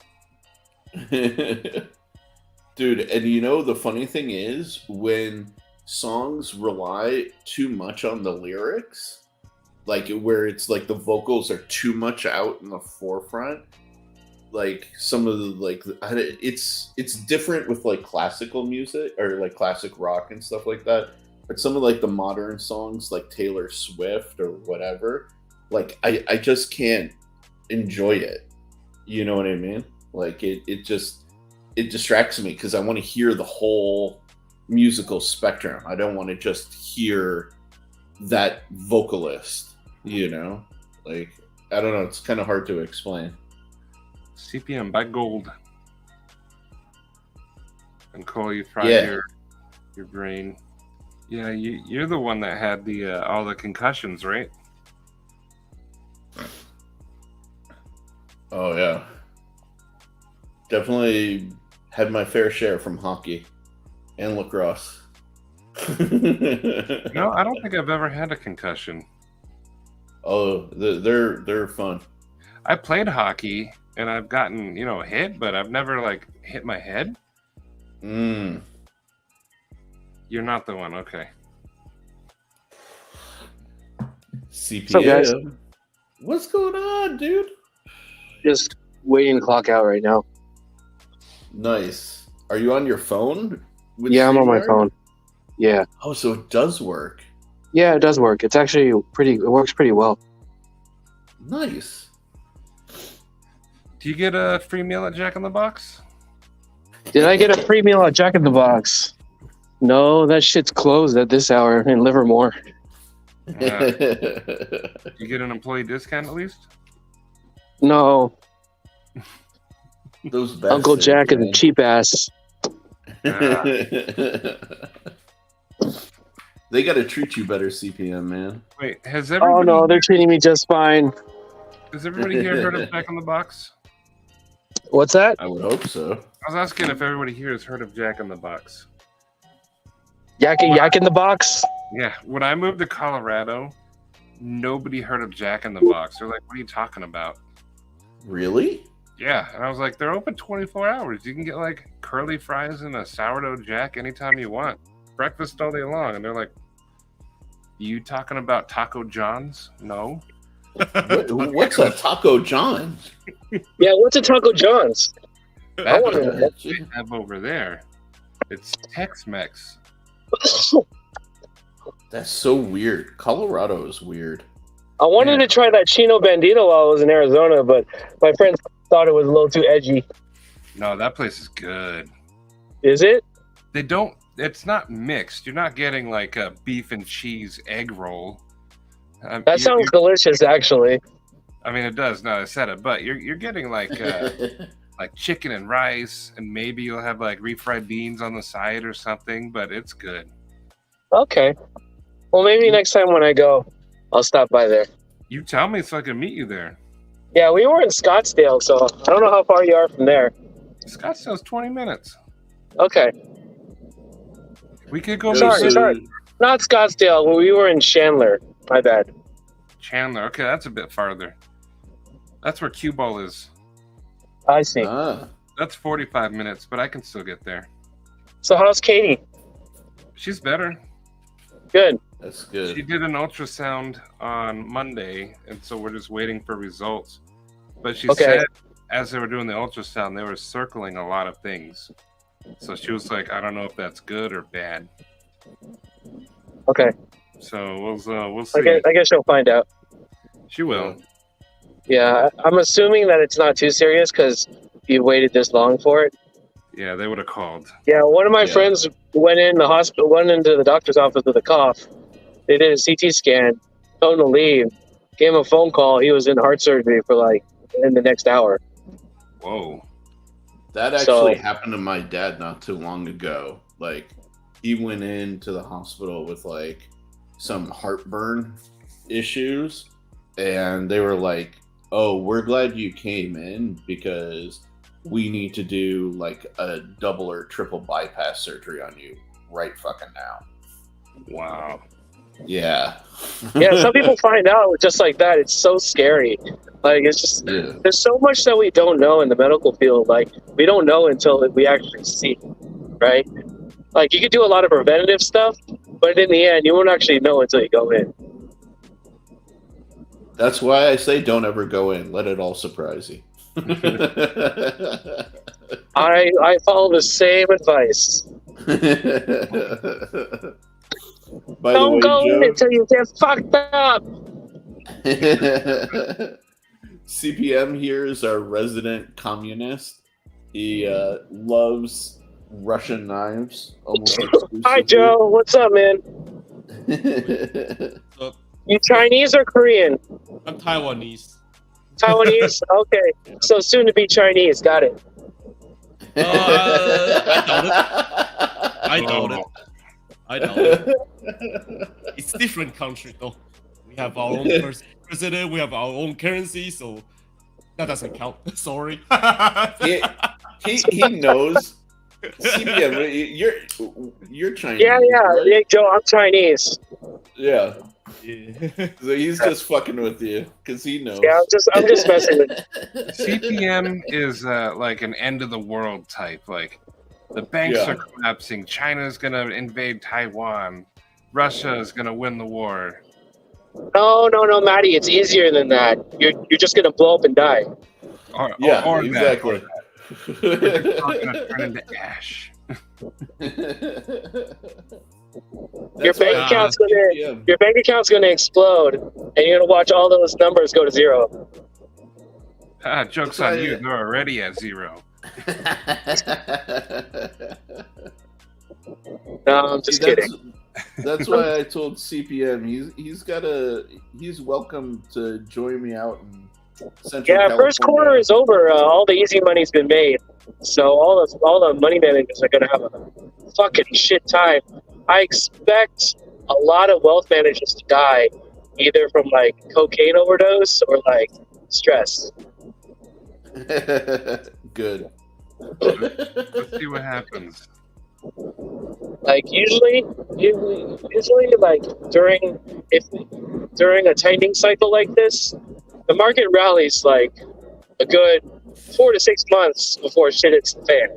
Dude, and you know the funny thing is, when songs rely too much on the lyrics, like where it's like the vocals are too much out in the forefront, like some of the like it's different with like classical music or like classic rock and stuff like that, but some of like the modern songs like Taylor Swift or whatever, like I just can't enjoy it, you know what I mean? Like it distracts me because I want to hear the whole musical spectrum. I don't want to just hear that vocalist, you know? Like, I don't know, it's kind of hard to explain. CPM by Gold. And Cole, you fried your brain. Yeah, you're the one that had the all the concussions, right? Oh yeah, definitely had my fair share from hockey and lacrosse. No, I don't think I've ever had a concussion. Oh, they're fun. I played hockey and I've gotten, hit, but I've never like hit my head. Mm. You're not the one, okay. CPM. What's up, guys? What's going on, dude? Just waiting to clock out right now. Nice. Are you on your phone? with Yeah, I'm on my StreamYard? phone. Yeah. Oh, so it does work. Yeah, it does work. It's actually it works pretty well. Nice. Do you get a free meal at Jack in the Box? Did I get a free meal at Jack in the Box? No, that shit's closed at this hour in Livermore. You get an employee discount at least? No, Those Uncle bastards, Jack is man. a cheap ass. They got to treat you better, CPM, man. Wait, has Oh everybody, no, they're treating me just fine. has everybody here heard of Jack in the Box? What's that? I would hope so. I was asking if everybody here has heard of Jack in the Box. Yak in the Box? Yeah, when I moved to Colorado, nobody heard of Jack in the Box. They're like, what are you talking about? Really? Yeah, and I was like, they're open 24 hours. You can get like curly fries and a sourdough jack anytime you want. Breakfast all day long. And they're like, you talking about Taco John's? No. What's a Taco John's? Yeah, what's a Taco John's? That's wanna what know. they have over there. It's Tex-Mex. That's so weird. Colorado is weird. I wanted to try that Chino Bandito while I was in Arizona, but my friends thought it was a little too edgy. No, that place is good. Is it? They don't it's not mixed. You're not getting like a beef and cheese egg roll. That sounds delicious, actually. I mean, it does. Now I said it, but you're getting like chicken and rice, and maybe you'll have like refried beans on the side or something. But it's good. Okay. Well, maybe next time when I go, I'll stop by there. You tell me so I can meet you there. Yeah, we were in Scottsdale, so I don't know how far you are from there. Scottsdale's 20 minutes. Okay. We could go. Sorry. Not Scottsdale. We were in Chandler. My bad. Chandler. Okay, that's a bit farther. That's where Cue Ball is. I see. That's 45 minutes, but I can still get there. So how's Katie? She's better. Good. That's good. She did an ultrasound on Monday, and so we're just waiting for results. But she said as they were doing the ultrasound, they were circling a lot of things. So she was like, I don't know if that's good or bad. Okay. So we'll see. I guess you'll find out. She will. Yeah, I'm assuming that it's not too serious because you waited this long for it. Yeah, they would have called. Yeah, one of my friends went into the doctor's office with a cough. They did a CT scan, told him to leave, gave him a phone call. He was in heart surgery for in the next hour. Whoa. That actually happened to my dad not too long ago. Like, he went into the hospital with some heartburn issues, and they were like, "Oh, we're glad you came in because we need to do a double or triple bypass surgery on you right fucking now." Wow. Yeah. Yeah, some people find out just like that. It's so scary. It's just there's so much that we don't know in the medical field. We don't know until we actually see, right? You could do a lot of preventative stuff, but in the end, you won't actually know until you go in. That's why I say don't ever go in. Let it all surprise you. I follow the same advice. Don't go in until you get fucked up. CPM here is our resident communist. He loves Russian knives. Almost Hi, Joe. What's up, man? You Chinese or Korean? I'm Taiwanese. Taiwanese? Okay. So soon to be Chinese. Got it. I doubt it. It's different country though. We have our own president. We have our own currency, so that doesn't count. Sorry. he knows. CPM, you're Chinese. Yeah. Right? Yeah, Joe, I'm Chinese. Yeah. Yeah. So he's just fucking with you because he knows. Yeah, I'm just messing with you. CPM is like an end of the world type. The banks are collapsing. China's gonna invade Taiwan. Russia is gonna win the war. No, Maddie. It's easier than that. You're just gonna blow up and die. Or exactly. It's not gonna turn into ash. Your bank account's gonna explode, and you're gonna watch all those numbers go to zero. Joke's on you. They're already at zero. No, I'm just kidding. That's why I told CPM he's welcome to join me out in Central California. First quarter is over. All the easy money's been made, so all the money managers are gonna have a fucking shit time. I expect a lot of wealth managers to die, either from cocaine overdose or stress. Good. Let's see what happens. Usually during a tightening cycle like this, the market rallies a good 4 to 6 months before shit hits the fan.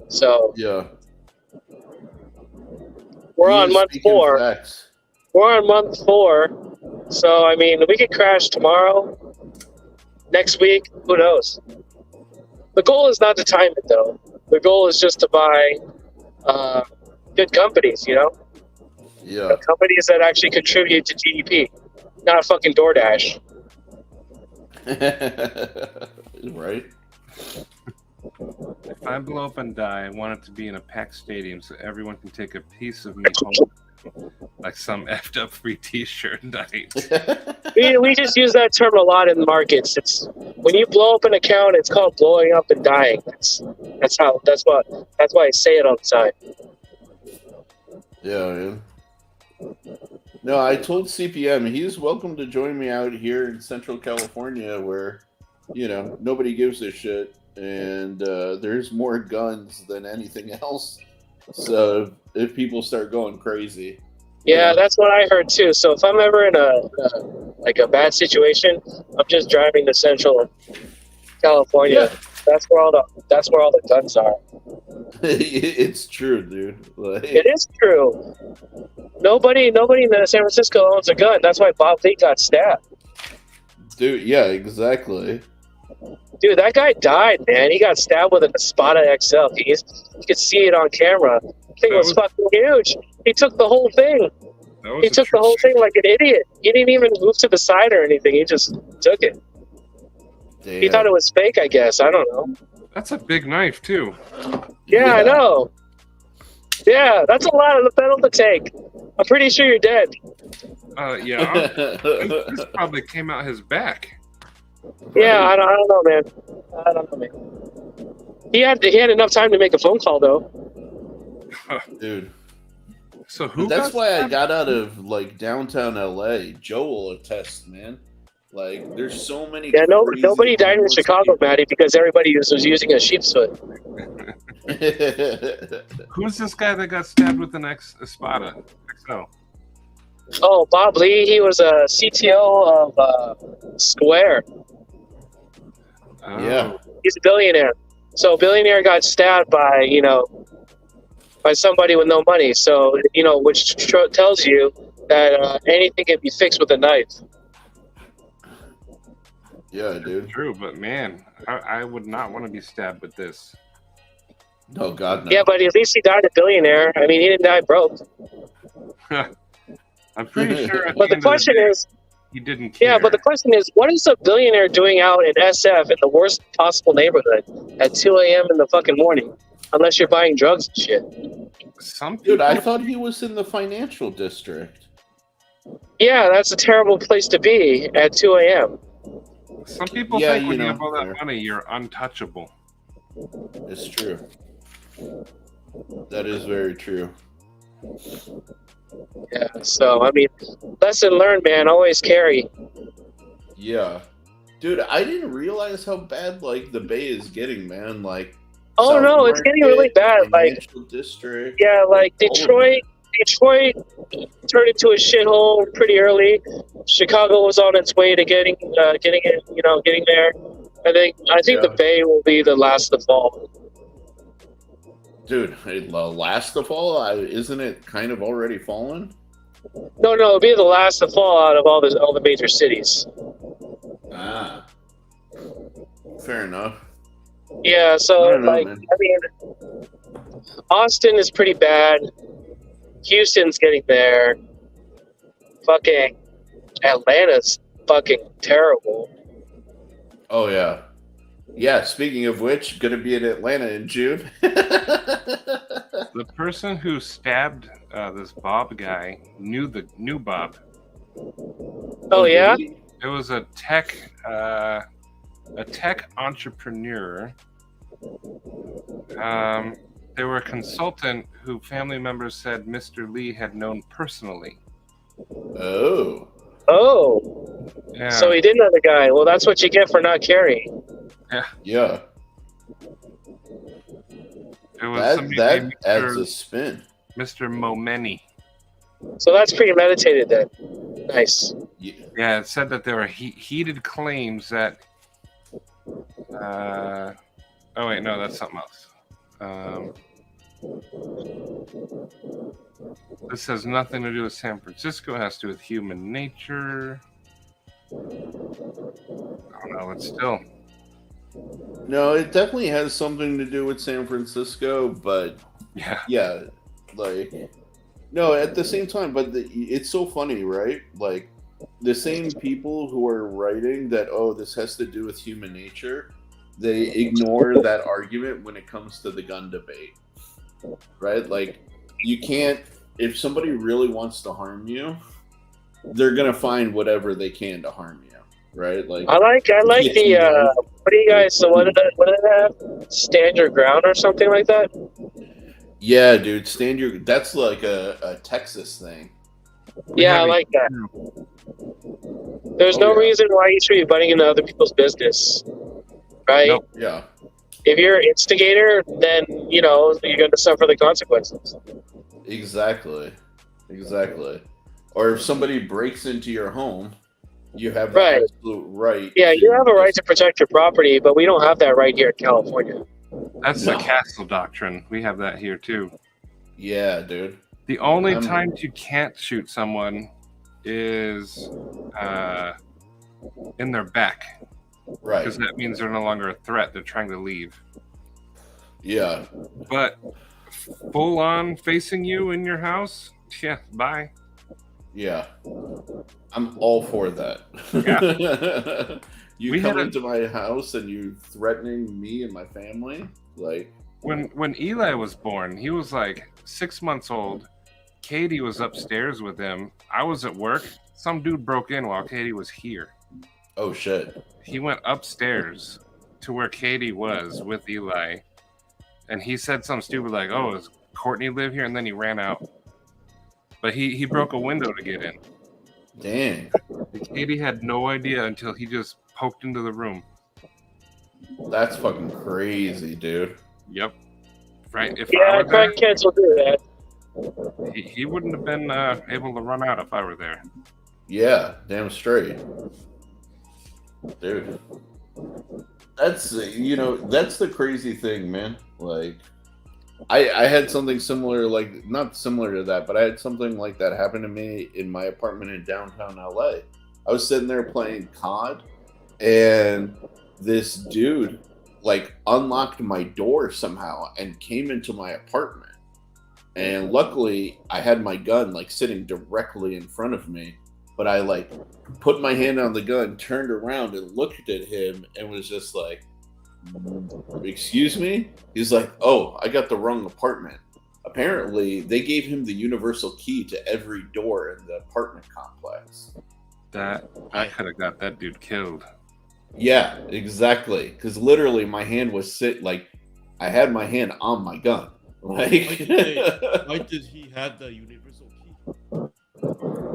So yeah, we're on month 4. We're on month 4. So I mean, we could crash tomorrow, next week, who knows? The goal is not to time it though. The goal is just to buy good companies, Yeah. Companies that actually contribute to GDP, not fucking DoorDash. Right. If I I blow up and die, I want it to be in a packed stadium so everyone can take a piece of me home, like some effed up free T-shirt night. We just use that term a lot in markets. It's when you blow up an account, it's called blowing up and dying. That's why I say it all the time. Yeah, man. No, I told CPM he's welcome to join me out here in Central California, where nobody gives a shit, and there's more guns than anything else. So if people start going crazy, yeah, that's what I heard too. So if I'm ever in a bad situation, I'm just driving to Central California. Yeah. That's where all the guns are. It's true, dude. It is true. Nobody in San Francisco owns a gun. That's why Bob Lee got stabbed. Dude, yeah, exactly. Dude, that guy died, man. He got stabbed with an Espada XL. You could see it on camera. The thing was fucking huge. He took the whole thing. He took the whole thing like an idiot. He didn't even move to the side or anything. He just took it. Damn. He thought it was fake, I guess. I don't know. That's a big knife too. Yeah, I know. Yeah, that's a lot of the pedal to take. I'm pretty sure you're dead. Yeah. This probably came out his back. Yeah, I don't know, man. I don't know, man. He had enough time to make a phone call, though. Dude. So who? That's why I got out of downtown LA. Joe will attest, man. There's so many. Yeah, nobody died in Chicago, Matty, because everybody was using a sheep's foot. Who's this guy that got stabbed with an Espada XL? Oh, Bob Lee. He was a CTO of Square. Oh. Yeah. He's a billionaire. So a billionaire got stabbed by somebody with no money. So which tells you that anything can be fixed with a knife. Yeah, dude. True, but man, I would not want to be stabbed with this. Oh God, no. Yeah, but at least he died a billionaire. I mean, he didn't die broke. I'm pretty sure. But the question is, he didn't care. yeah, but the question is, what is a billionaire doing out in SF in the worst possible neighborhood at 2 a.m. in the fucking morning? Unless you're buying drugs and shit. Some people, Dude, I thought he was in the financial district. Yeah, that's a terrible place to be at 2 a.m. Some people Yeah, think when you know, have all that fair. money, you're untouchable. It's true. That is very true. Yeah, so, I mean, lesson learned, man. Always carry. Yeah. Dude, I didn't realize how bad the Bay is getting, man. Oh, South no, it's getting really bad. Financial district. Yeah, Detroit turned into a shithole pretty early. Chicago was on its way to getting there. I think the Bay will be the last to fall. Dude, last of all, isn't it kind of already fallen? No, it'll be the last to fall out of all the major cities. Ah. Fair enough. Yeah, so I don't know, man. I mean, Austin is pretty bad. Houston's getting there. Fucking Atlanta's fucking terrible. Oh, yeah. Yeah, speaking of which, gonna be in Atlanta in June. The person who stabbed this Bob guy knew Bob. Oh yeah? It was a tech entrepreneur. They were a consultant who family members said Mr. Lee had known personally. Oh. Oh. Yeah. So he did know the guy. Well, that's what you get for not carrying. Yeah. It was somebody That named adds a spin. Mr. Momeni. So that's premeditated then. Nice. Yeah, it said that there were heated claims that. Oh wait, no, that's something else. This has nothing to do with San Francisco. It has to do with human nature. I don't know. It's still. No, it definitely has something to do with San Francisco, but yeah, no, at the same time, but it's so funny, right? The same people who are writing that, oh, this has to do with human nature, they ignore that argument when it comes to the gun debate, right? Like, you can't, if somebody really wants to harm you, they're gonna find whatever they can to harm you, right? Like, I like the what do you guys? So what did it have? Stand your ground or something like that? yeah, dude, that's like a Texas thing. Yeah, I like that. There's no reason why you should be butting into other people's business, right? Nope. Yeah, If you're an instigator, then you're going to suffer the consequences. exactly. Or if somebody breaks into your home, you have the Right. absolute right. Yeah, you have a right to protect your property, but we don't have that right here in California. That's No. the castle doctrine. We have that here too. Yeah, dude. The only I'm- times you can't shoot someone is in their back, Right. because that means they're no longer a threat. They're trying to leave. Yeah. But full on facing you in your house, yeah, bye. Yeah. I'm all for that. You We come had a- into my house and you threatening me and my family? Like, When Eli was born, he was like 6 months old. Katie was upstairs with him. I was at work. Some dude broke in while Katie was here. oh shit. He went upstairs to where Katie was with Eli, and he said something stupid like, "Oh, does Courtney live here?" And then he ran out. But he broke a window to get in. Dang. Katie had no idea until he just poked into the room. That's fucking crazy, dude. Yep. Right. If Yeah, I were there, crackheads will do that. he wouldn't have been able to run out if I were there. Yeah, damn straight. Dude. That's that's the crazy thing, man. Like, I had something similar, like, not similar to that, but I had something like that happen to me in my apartment in downtown LA. I was sitting there playing COD, and this dude like unlocked my door somehow and came into my apartment. And luckily I had my gun like sitting directly in front of me, but I like put my hand on the gun, turned around and looked at him and was just like, "Excuse me?" He's like, "Oh, I got the wrong apartment." Apparently they gave him the universal key to every door in the apartment complex. That I could have got that dude killed. Yeah, exactly. Because literally, my hand was I had my hand on my gun. Like, Why did he have the universal key?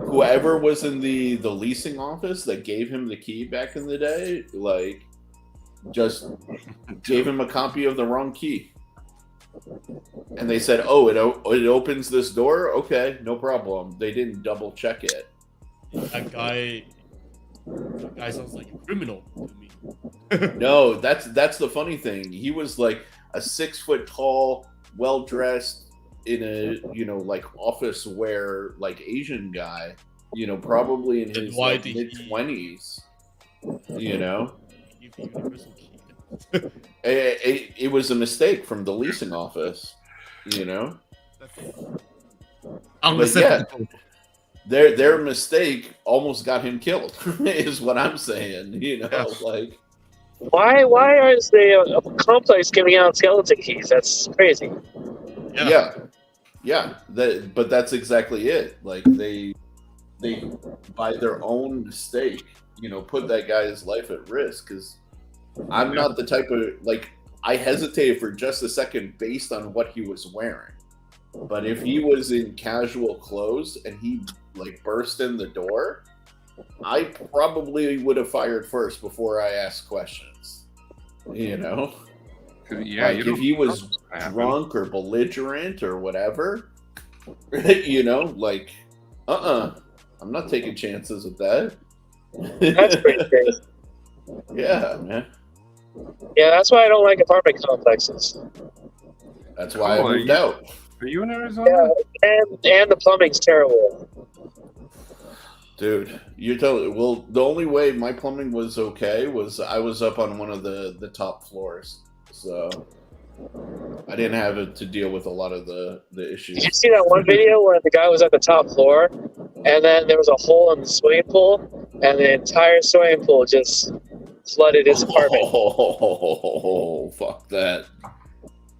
whoever was in the leasing office that gave him the key back in the day, like, just gave him a copy of the wrong key. And they said, "Oh, it opens this door. Okay, no problem." They didn't double check it. That guy sounds like a criminal to me. No, that's the funny thing. He was like a 6 foot tall, well dressed, in a like office wear, like Asian guy. Probably in Then his why like, did mid he- 20s. Give the universal key. It was a mistake from the leasing office. Unacceptable. Their mistake almost got him killed. Is what I'm saying. Yes. Like. Why is the complex giving out skeleton keys? That's crazy. Yeah. But that's exactly it. Like they by their own mistake, put that guy's life at risk. Because I'm not the type of I hesitated for just a second based on what he was wearing. But if he was in casual clothes and he burst in the door, I probably would have fired first before I asked questions. Yeah, Like, if he was drunk or belligerent or whatever, I'm not taking chances with that. That's pretty crazy. Yeah, man. Yeah, that's why I don't like apartment complexes. That's why I Cool, moved out. Are you in Arizona? Yeah, and the plumbing's terrible. Dude, you're telling. Well, the only way my plumbing was okay was I was up on one of the top floors, so I didn't have to deal with a lot of the issues. Did you see that one video where the guy was at the top floor, and then there was a hole in the swimming pool, and the entire swimming pool just flooded his apartment. Oh, fuck that.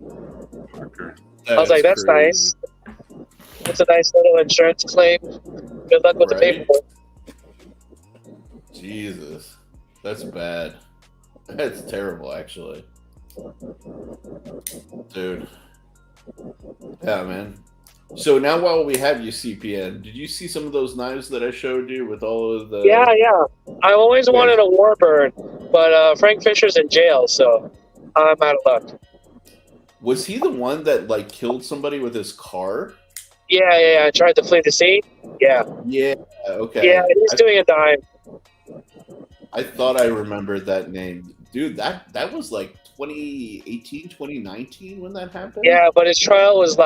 Fucker. I was like, that's crazy. nice. That's a nice little insurance claim. Good luck with the Right? paperwork. Jesus, that's bad. That's terrible, actually. Dude. Yeah, man. So now while we have you, CPN, did you see some of those knives that I showed you with all of the... Yeah. I always wanted a Warburg, but Frank Fisher's in jail, so I'm out of luck. Was he the one that, like, killed somebody with his car? Yeah. I tried to flee the scene. Yeah. Yeah, okay. Yeah, he's doing a dime. I thought I remembered that name. Dude, that was like 2018, 2019 when that happened? Yeah, but his trial was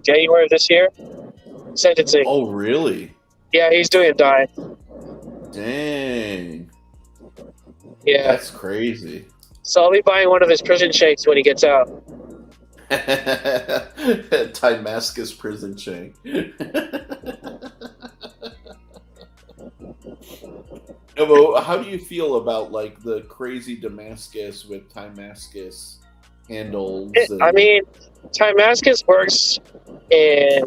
January of this year. Sentencing. Oh, really? Yeah, he's doing a dime. Dang. Yeah. That's crazy. So I'll be buying one of his prison shakes when he gets out. Damascus prison shank. No, but how do you feel about like the crazy Damascus with Damascus handles? I mean, Damascus works in,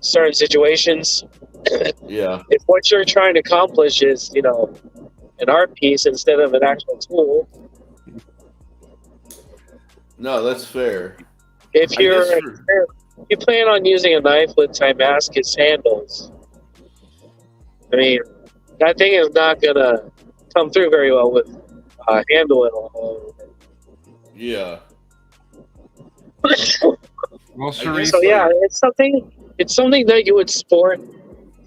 certain situations. Yeah. If what you're trying to accomplish is, an art piece instead of an actual tool. No, that's fair. If you plan on using a knife with Damascus handles, I mean, that thing is not gonna come through very well with handle and all. Yeah. Well, I Sharif, guess So yeah, it's something that you would sport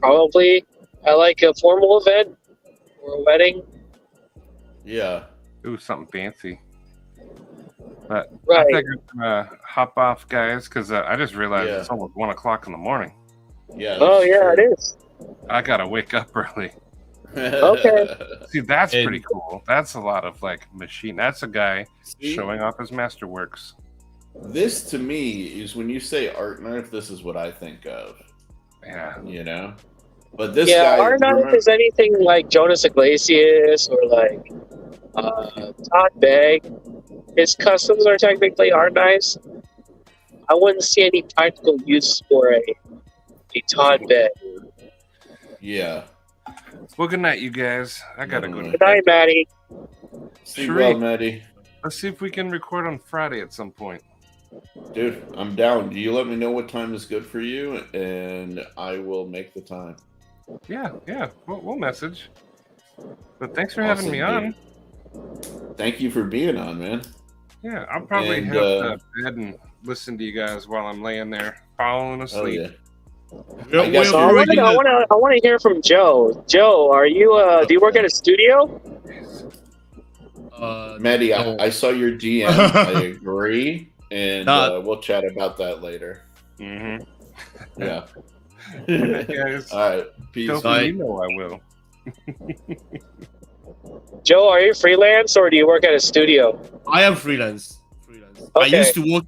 probably at like a formal event or a wedding. Yeah. it was something fancy. But I Right. think I'm gonna hop off, guys, because I just realized Yeah. it's almost 1 o'clock in the morning. Yeah. Oh that's yeah, true. it is. I gotta wake up early. Okay. See, that's And- pretty cool. That's a lot of like machine. That's a guy See, showing off his masterworks. this to me is when you say art knife, this is what I think of, Yeah. you know? But this Yeah, guy, our knife remember- is anything like Jonas Iglesias or like Todd Begg. His customs are technically art knives. I wouldn't see any practical use for a Todd Begg. yeah. Well, good night, you guys. I gotta go. Good night, Maddie. See Sharif. well, Maddie. Let's see if we can record on Friday at some point. Dude, I'm down. You let me know what time is good for you, and I will make the time. Yeah. We'll message. But thanks for having me Awesome, on. dude. Thank you for being on, man. Yeah, I'll probably And, head up to bed and listen to you guys while I'm laying there falling Oh asleep. yeah. We're- I guess So we're I already want to hear from Joe. Joe, are you do you work at a studio? Maddie, no. I saw your DM. I agree, and Not- we'll chat about that later. Mm-hmm. Yeah. Good night, guys. All right. Peace. Feel Bye. free, you know I will. Joe, are you freelance or do you work at a studio? I am freelance. I Okay. used to work.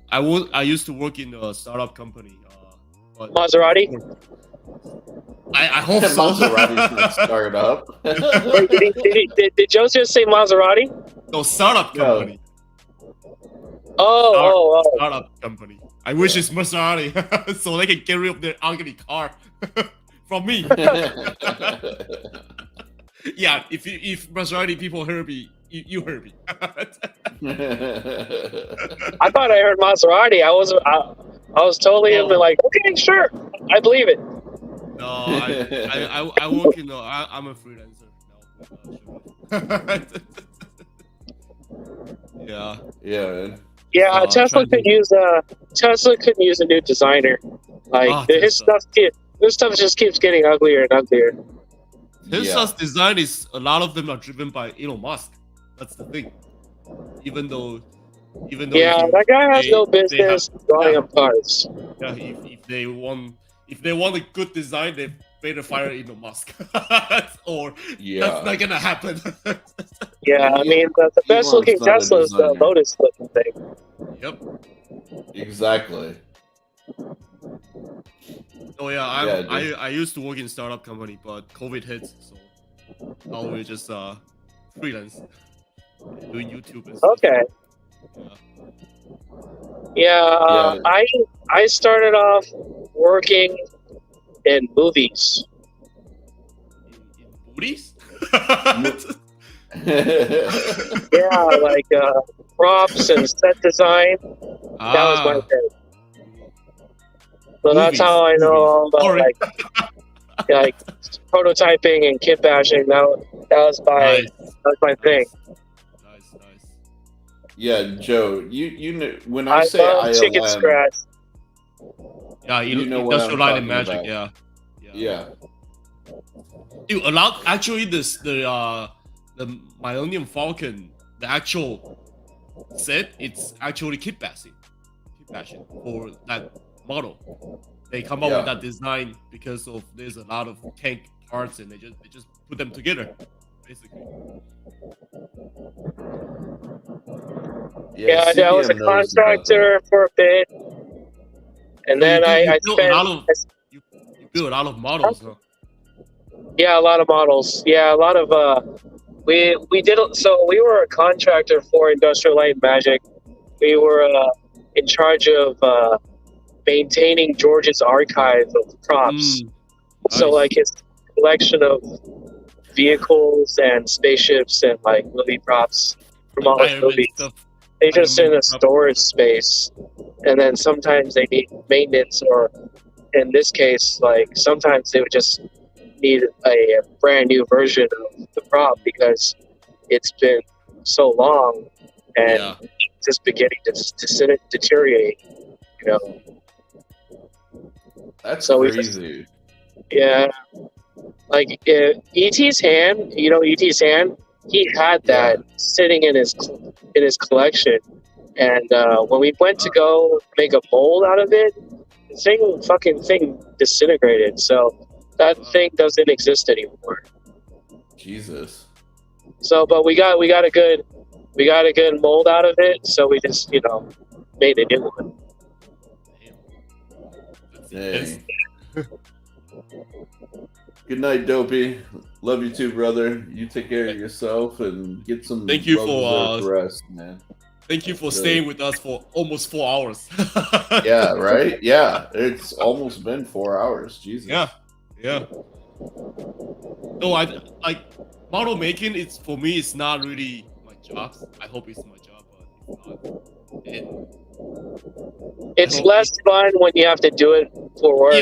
I used to work in a startup company. But Maserati? I hope so. Maserati's not start up. Wait, did Joe just say Maserati? No, startup No. company. Oh. Startup company. I wish it's Maserati, so they can get rid of their ugly car from me. Yeah, if Maserati people heard me, you heard me. I thought I heard Maserati. I was totally in the like, okay, sure, I believe it. No, I work in. I'm a freelancer now. Yeah. Yeah, man. Yeah, So I'm Tesla trying could use a new designer. Like his Tesla. stuff just keeps getting uglier and uglier. Tesla's design is a lot of them are driven by Elon Musk. That's the thing. Even though Yeah, if that guy has they- no they business have- drawing yeah. up cars. Yeah, if they want a good design, they better fire Elon Musk, or Yeah. that's not gonna happen. Yeah, I mean the best Elon's looking not a Tesla is the designer. Lotus looking thing. Yep. Exactly. Oh yeah, Yeah, dude. I used to work in startup company, but COVID hit, so now we're just freelance, doing YouTube and stuff. Okay. Yeah, I started off working in movies. In booties? Yeah, like props and set design. That was my thing. So that's how I know all about Sorry. like prototyping and kit bashing. That was my thing. Nice. Yeah, Joe, you know when I I say love ILM, chicken scratch. Yeah, You know what Industrial I'm Light and talking Magic. about. Yeah. yeah, Dude, actually the Millennium Falcon, the actual set, it's actually kit bashing for that model. They come up Yeah. with that design because of there's a lot of tank parts and they just put them together, basically. Yeah, I was a CDM knows about contractor for a bit, and then I built a lot of spent you build a lot of models, huh? yeah, a lot of models. Yeah, a lot of we did so we were a contractor for Industrial Light and Magic. We were in charge of maintaining George's archive of props. So Nice. like his collection of vehicles and spaceships and like movie props from all his Iron Man movies. stuff. They just Iron in Man a prop. storage space, and then sometimes they need maintenance, or in this case, like sometimes they would just need a brand new version of the prop because it's been so long and Yeah. it's just beginning to deteriorate. You know, That's So we crazy. yeah. Like E.T.'s hand, you know E.T.'s hand. He had that sitting in his collection, and when we went to go make a mold out of it, the fucking thing disintegrated. So that thing doesn't exist anymore. Jesus. So, but we got a good mold out of it. So we just made a new one. Dang. Good night, Dopey. Love you too, brother. You take care of yourself and get some Thank you for, well-deserved rest, man. Thank you for Really. staying with us for almost 4 hours. Yeah, right? Yeah. It's almost been 4 hours. Jesus. Yeah. No, I like model making. It's for me. It's not really my job. I hope it's my job, but it's not. It's less fun when you have to do it for work.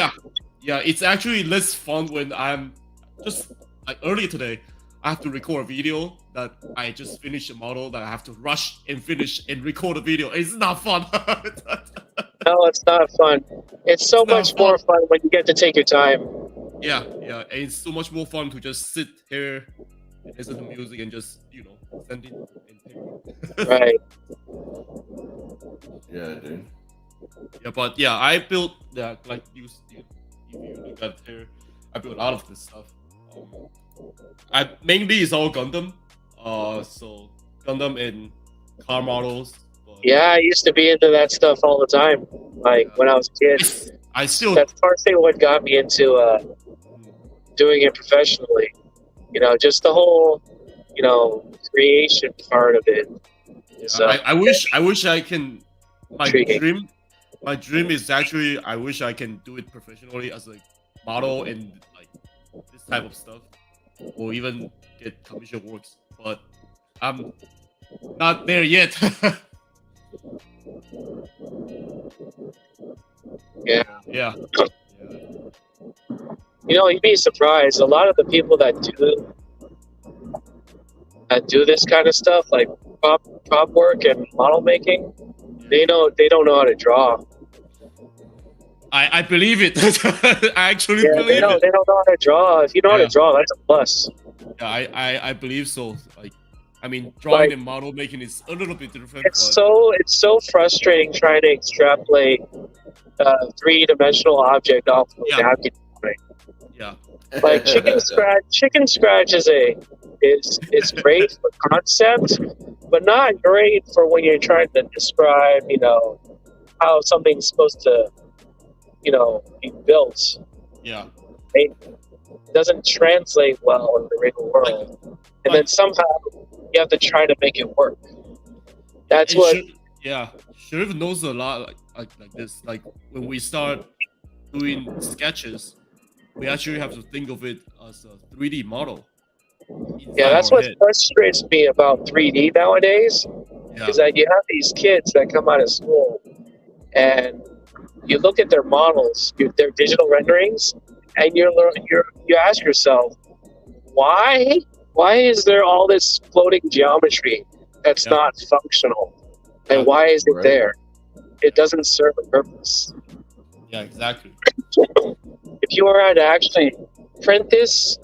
Yeah. It's actually less fun when I'm just like earlier today. I have to record a video that I just finished a model that I have to rush and finish and record a video. It's not fun. No, it's not fun. It's so It's not much more fun when you get to take your time. Yeah. And it's so much more fun to just sit here and listen to music and just, send it and take it. Right. Yeah, dude. Yeah, but yeah, I built like you if you look at here, I built a lot of this stuff. I mainly it's all Gundam. So Gundam and car models. But Yeah, I used to be into that stuff all the time. Like when I was a kid. I still That's partially what got me into doing it professionally. Just the whole, creation part of it. So I wish I can. Intriguing. My dream is actually I wish I can do it professionally as a model and like this type of stuff, or even get commission works. But I'm not there yet. Yeah. Yeah. You'd be surprised. A lot of the people that do this kind of stuff, like prop work and model making, they don't know how to draw. I believe it. I actually Yeah, believe it. they don't know how to draw. If you know how Yeah. to draw, that's a plus. Yeah, I believe so. Like, I mean, drawing Like- and model making is a little bit different. It's but so frustrating trying to extrapolate a 3-dimensional object off of Yeah. a napkin. yeah, Like chicken scratch is great for concept, but not great for when you're trying to describe, how something's supposed to, be built. yeah. doesn't translate well in the real world, and then somehow you have to try to make it work. That's what. Sharif knows a lot like this. Like when we start doing sketches, we actually have to think of it as a 3D model. Yeah, that's what frustrates me about 3D nowadays. Is that you have these kids that come out of school and you look at their models, their digital renderings, and you ask yourself, why is there all this floating geometry that's not functional, and why is it there? It doesn't serve a purpose. Yeah, exactly. If you were to actually print this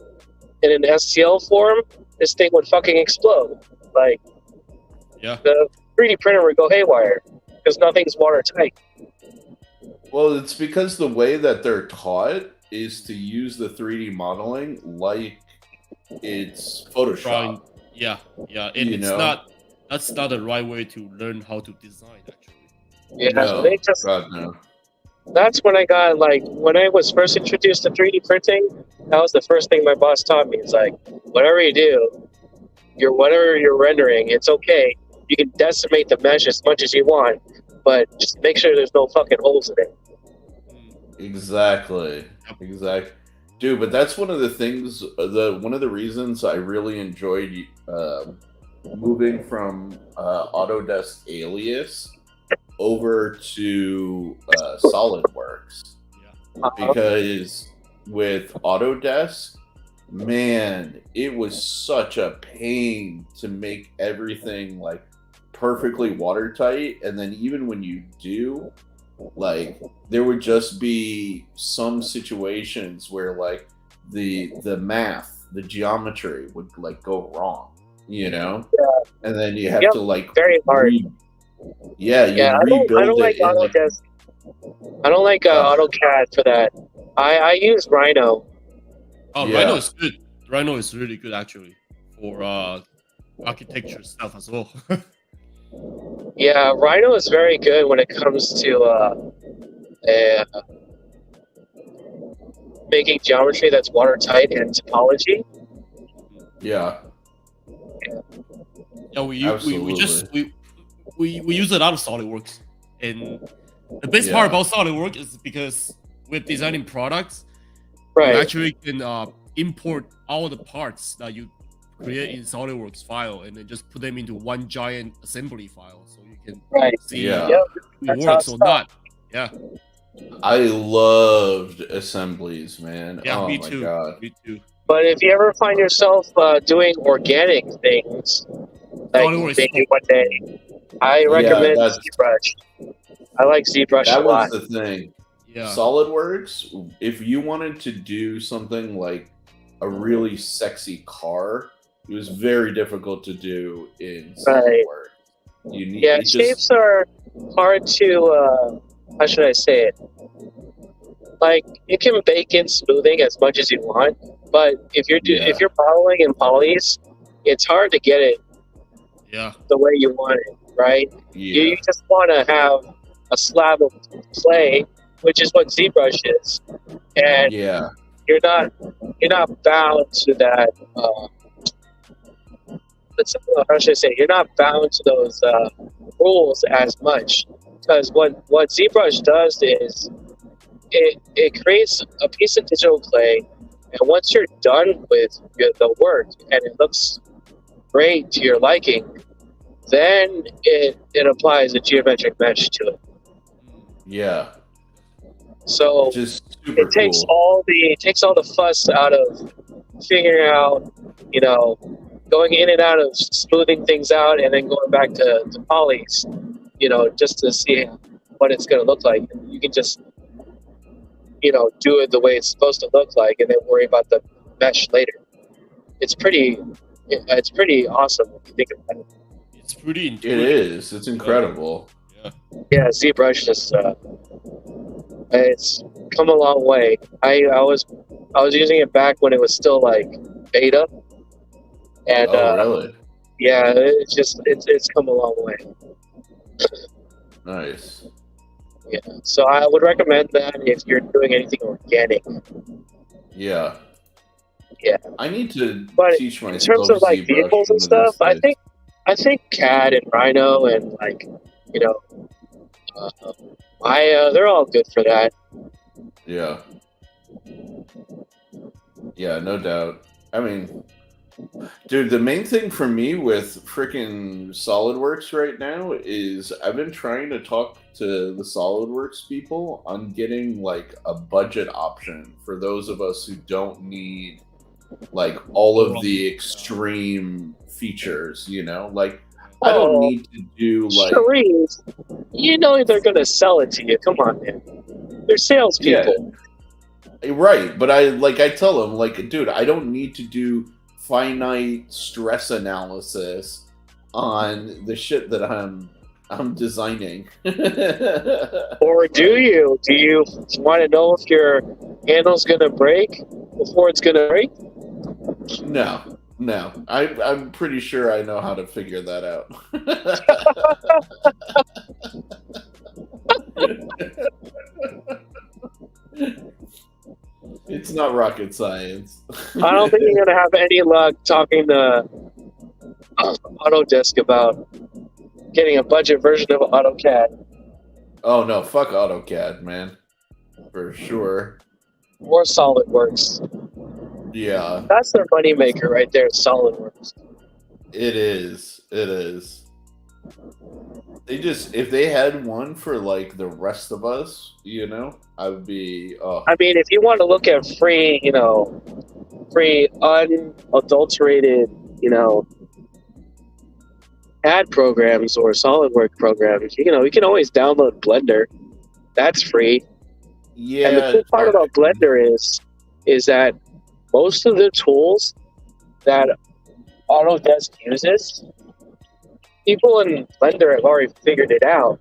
in an STL form, this thing would fucking explode. Like, the 3D printer would go haywire because nothing's watertight. Well, it's because the way that they're taught is to use the 3D modeling like it's Photoshop. That's not the right way to learn how to design, actually. Yeah, No, they just. God, no. That's when I got, like, when I was first introduced to 3D printing, that was the first thing my boss taught me. It's like, whatever you do, whatever you're rendering, it's okay. You can decimate the mesh as much as you want, but just make sure there's no fucking holes in it. Exactly. Dude, but that's one of the things, one of the reasons I really enjoyed moving from Autodesk Alias over to SolidWorks. Because with Autodesk, man, it was such a pain to make everything like perfectly watertight, and then even when you do, like, there would just be some situations where like the math, the geometry would like go wrong, you know? And then you have to like very hard. I don't like Autodesk. I don't like AutoCAD for that. I use Rhino. Rhino is good. Rhino is really good actually for architecture stuff as well. Yeah, Rhino is very good when it comes to making geometry that's watertight and topology. Yeah. Yeah, we use a lot of SolidWorks, and the best part about SolidWorks is because we're designing products, you actually can import all the parts that you create in SolidWorks file and then just put them into one giant assembly file, so you can see if it works or not. Yeah. I loved assemblies, man. Yeah, me my too. God. Me too. But if you ever find yourself doing organic things, like maybe one day, I recommend ZBrush. I like ZBrush a lot. That was the thing. Yeah. SolidWorks, if you wanted to do something like a really sexy car, it was very difficult to do in SolidWorks. You need, shapes are hard to, how should I say it? Like, you can bake in smoothing as much as you want, but if you're modeling in polys, it's hard to get it the way you want it, right? Yeah. You just want to have a slab of clay, which is what ZBrush is, and you're not bound to that. How should I say? You're not bound to those rules as much, because what ZBrush does is it creates a piece of digital clay, and once you're done with the work and it looks great to your liking, then it applies a geometric mesh to it. Yeah. So it takes all the fuss out of figuring out, going in and out of smoothing things out and then going back to polys, just to see what it's going to look like. And you can just, do it the way it's supposed to look like and then worry about the mesh later. It's pretty awesome if you think about it. It's pretty intuitive. It is. It's incredible. Yeah, ZBrush just it's come a long way. I was using it back when it was still like beta, and really? Yeah, it's come a long way. Nice. Yeah, so I would recommend that if you're doing anything organic. Yeah. Yeah. I need to But teach myself. in terms of like ZBrush vehicles and one of these stuff, I days. think CAD and Rhino and like Maya, they're all good for that. Yeah. Yeah, no doubt. I mean, dude, the main thing for me with freaking SolidWorks right now is I've been trying to talk to the SolidWorks people on getting like a budget option for those of us who don't need like all of the extreme features, you know? Like I don't need to do like Cherise, you know they're gonna sell it to you. Come on, man. They're salespeople. right, but I tell them like, dude, I don't need to do finite stress analysis on the shit that I'm designing. Or do you? Do you want to know if your handle's gonna break before it's gonna break? No. I'm pretty sure I know how to figure that out. It's not rocket science. I don't think you're gonna have any luck talking to Autodesk about getting a budget version of AutoCAD Oh no, fuck AutoCAD, man. For sure. or SolidWorks. Yeah, That's their moneymaker right there, SolidWorks. it is. It is. They just, if they had one for like the rest of us, you know, I would be. Oh, I mean, if you want to look at free, free unadulterated, ad programs or SolidWorks programs, you can always download Blender. That's free. yeah. And the cool part about Blender is that most of the tools that Autodesk uses, people in Blender have already figured it out,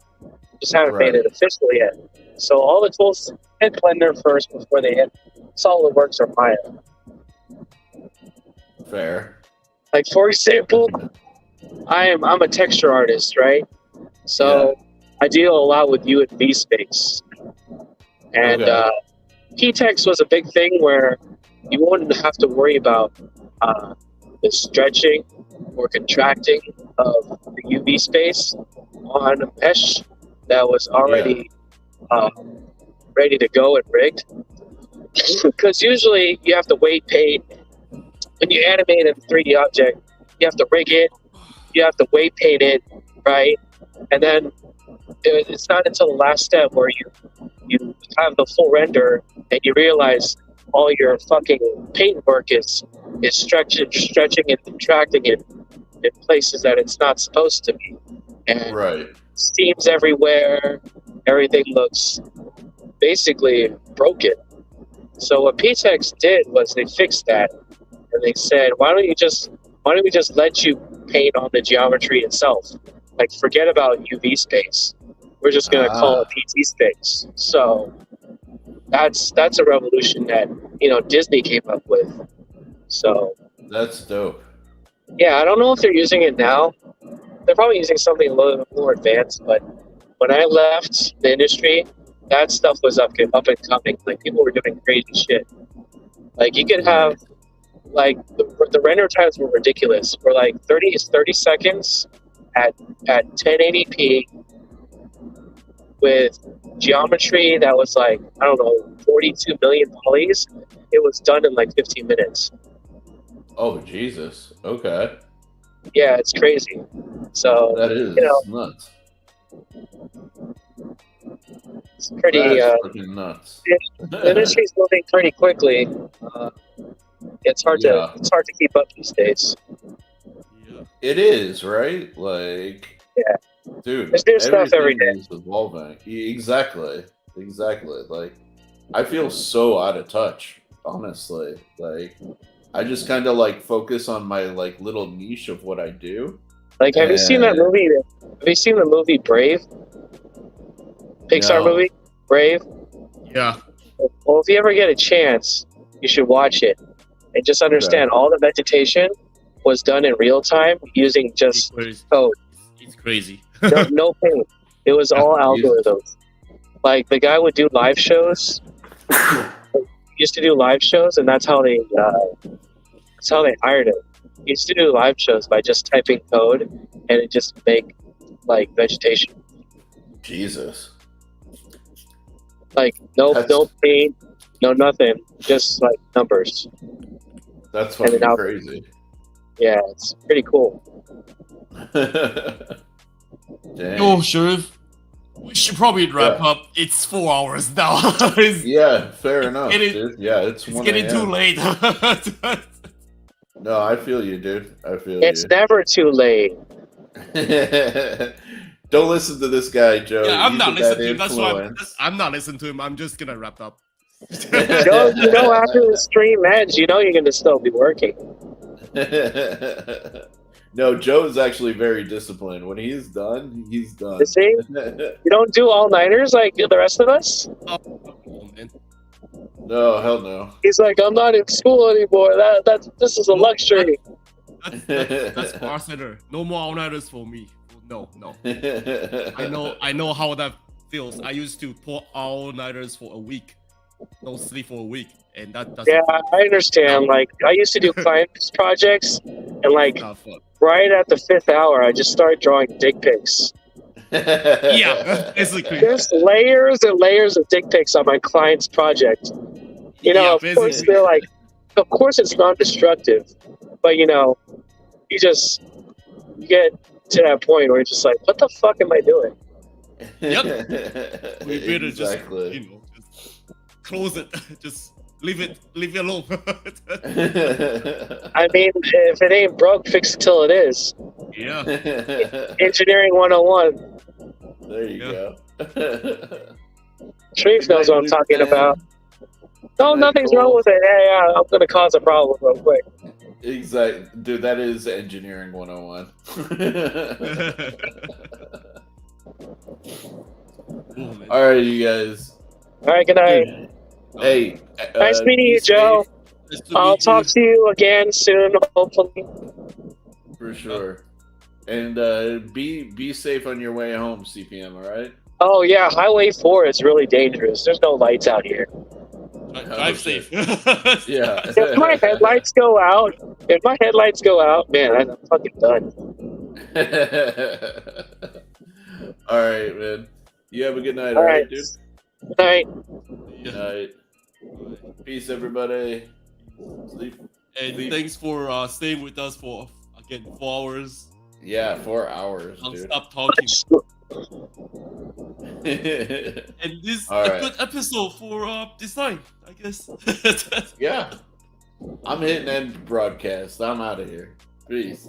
just haven't made it official yet. So all the tools hit Blender first before they hit SolidWorks or Maya. Fair. Like, for example, I'm a texture artist, right? So I deal a lot with U and V space. And P-Tex was a big thing where you wouldn't have to worry about the stretching or contracting of the UV space on a mesh that was already ready to go and rigged. Because usually you have to weight paint. When you animate a 3D object, you have to rig it, you have to weight paint it, right? And then it's not until the last step where you have the full render and you realize all your fucking paint work is stretching and contracting it in places that it's not supposed to be. And seams everywhere, everything looks basically broken. So what P-Tex did was they fixed that, and they said, why don't we just let you paint on the geometry itself? Like, forget about UV space. We're just gonna call it PT space. So that's a revolution that Disney came up with. So that's dope. Yeah, I don't know if they're using it now. They're probably using something a little bit more advanced. But when I left the industry, that stuff was up and coming. Like, people were doing crazy shit. Like, you could have the render times were ridiculous. For like 30 seconds at 1080p with geometry that was like, I don't know, 42 million polys. It was done in like 15 minutes. Oh Jesus! Okay. Yeah, it's crazy. So that is nuts. It's pretty fucking nuts. The industry's moving pretty quickly. It's hard to keep up these days. It is, right? Like, dude, there's new stuff every day. Is evolving. Exactly. Like, I feel so out of touch, honestly. Like, I just kind of like focus on my like little niche of what I do. Like, have you seen that movie? Have you seen the movie Brave? Pixar movie, Brave? Yeah. Well, if you ever get a chance, you should watch it and just understand all the vegetation was done in real time using just code. It's crazy. No paint. It was all algorithms. Like, the guy would do live shows. He used to do live shows, and that's how they That's how they hired him. He used to do live shows by just typing code and it just make like vegetation. Jesus. Like no That's- paint, no nothing, just like numbers. That's And fucking then crazy. Yeah, it's pretty cool. Dang. Yo, Sheriff, we should probably wrap up. It's 4 hours now. it's Yeah, fair enough, getting- dude. Yeah, it's 1 getting a.m. too late. No, I feel you, dude. I feel It's never too late. you. Don't listen to this guy, Joe. Yeah, I'm He's not a bad listening to him. That's why influence. I'm not listening to him. I'm just gonna wrap up. Joe, you know, after the stream ends, you know you're gonna still be working. No, Joe's actually very disciplined. When he's done, he's done. You see? You don't do all-nighters like the rest of us? Oh, man. No, hell no. He's like, I'm not in school anymore. This is a luxury. That's Barcenter. No more all-nighters for me. No. I know how that feels. I used to pull all-nighters for a week. No sleep for a week. And that doesn't Yeah, I understand. Like, I used to do client projects, and like, not fun. right at the 5th hour, I just started drawing dick pics. Yeah, basically. There's layers and layers of dick pics on my client's project. You know, Yeah, of course basically. they're like, of course it's non-destructive, but you know, you get to that point where you're just like, what the fuck am I doing? Yep. We better Exactly. just, just close it. Just leave it alone. I mean, if it ain't broke, fix it till it is. Yeah. Engineering 101. There you Yeah. go. Sharif knows what I'm talking about. No, Good night, nothing's Cole. wrong with it. Yeah, I'm gonna cause a problem real quick. Exactly. Dude, that is engineering 101. Oh, man. All right, you guys. All right, good night. Hey. Nice meeting be you, Joe. Nice to I'll meet talk you. to you again soon, hopefully. For sure. And be safe on your way home, CPM, all right? Oh yeah, Highway 4 is really dangerous. There's no lights out here. Drive safe. Yeah. If my headlights go out, man, I'm fucking done. All right, man. You have a good night, All all right, right. dude? Good night. All right. Peace, everybody. Sleep. And thanks for staying with us for again 4 hours. Yeah, 4 hours, I'll dude. stop talking. Yeah. And this All a right. good episode for this time, I guess. I'm hitting end broadcast. I'm out of here. Peace.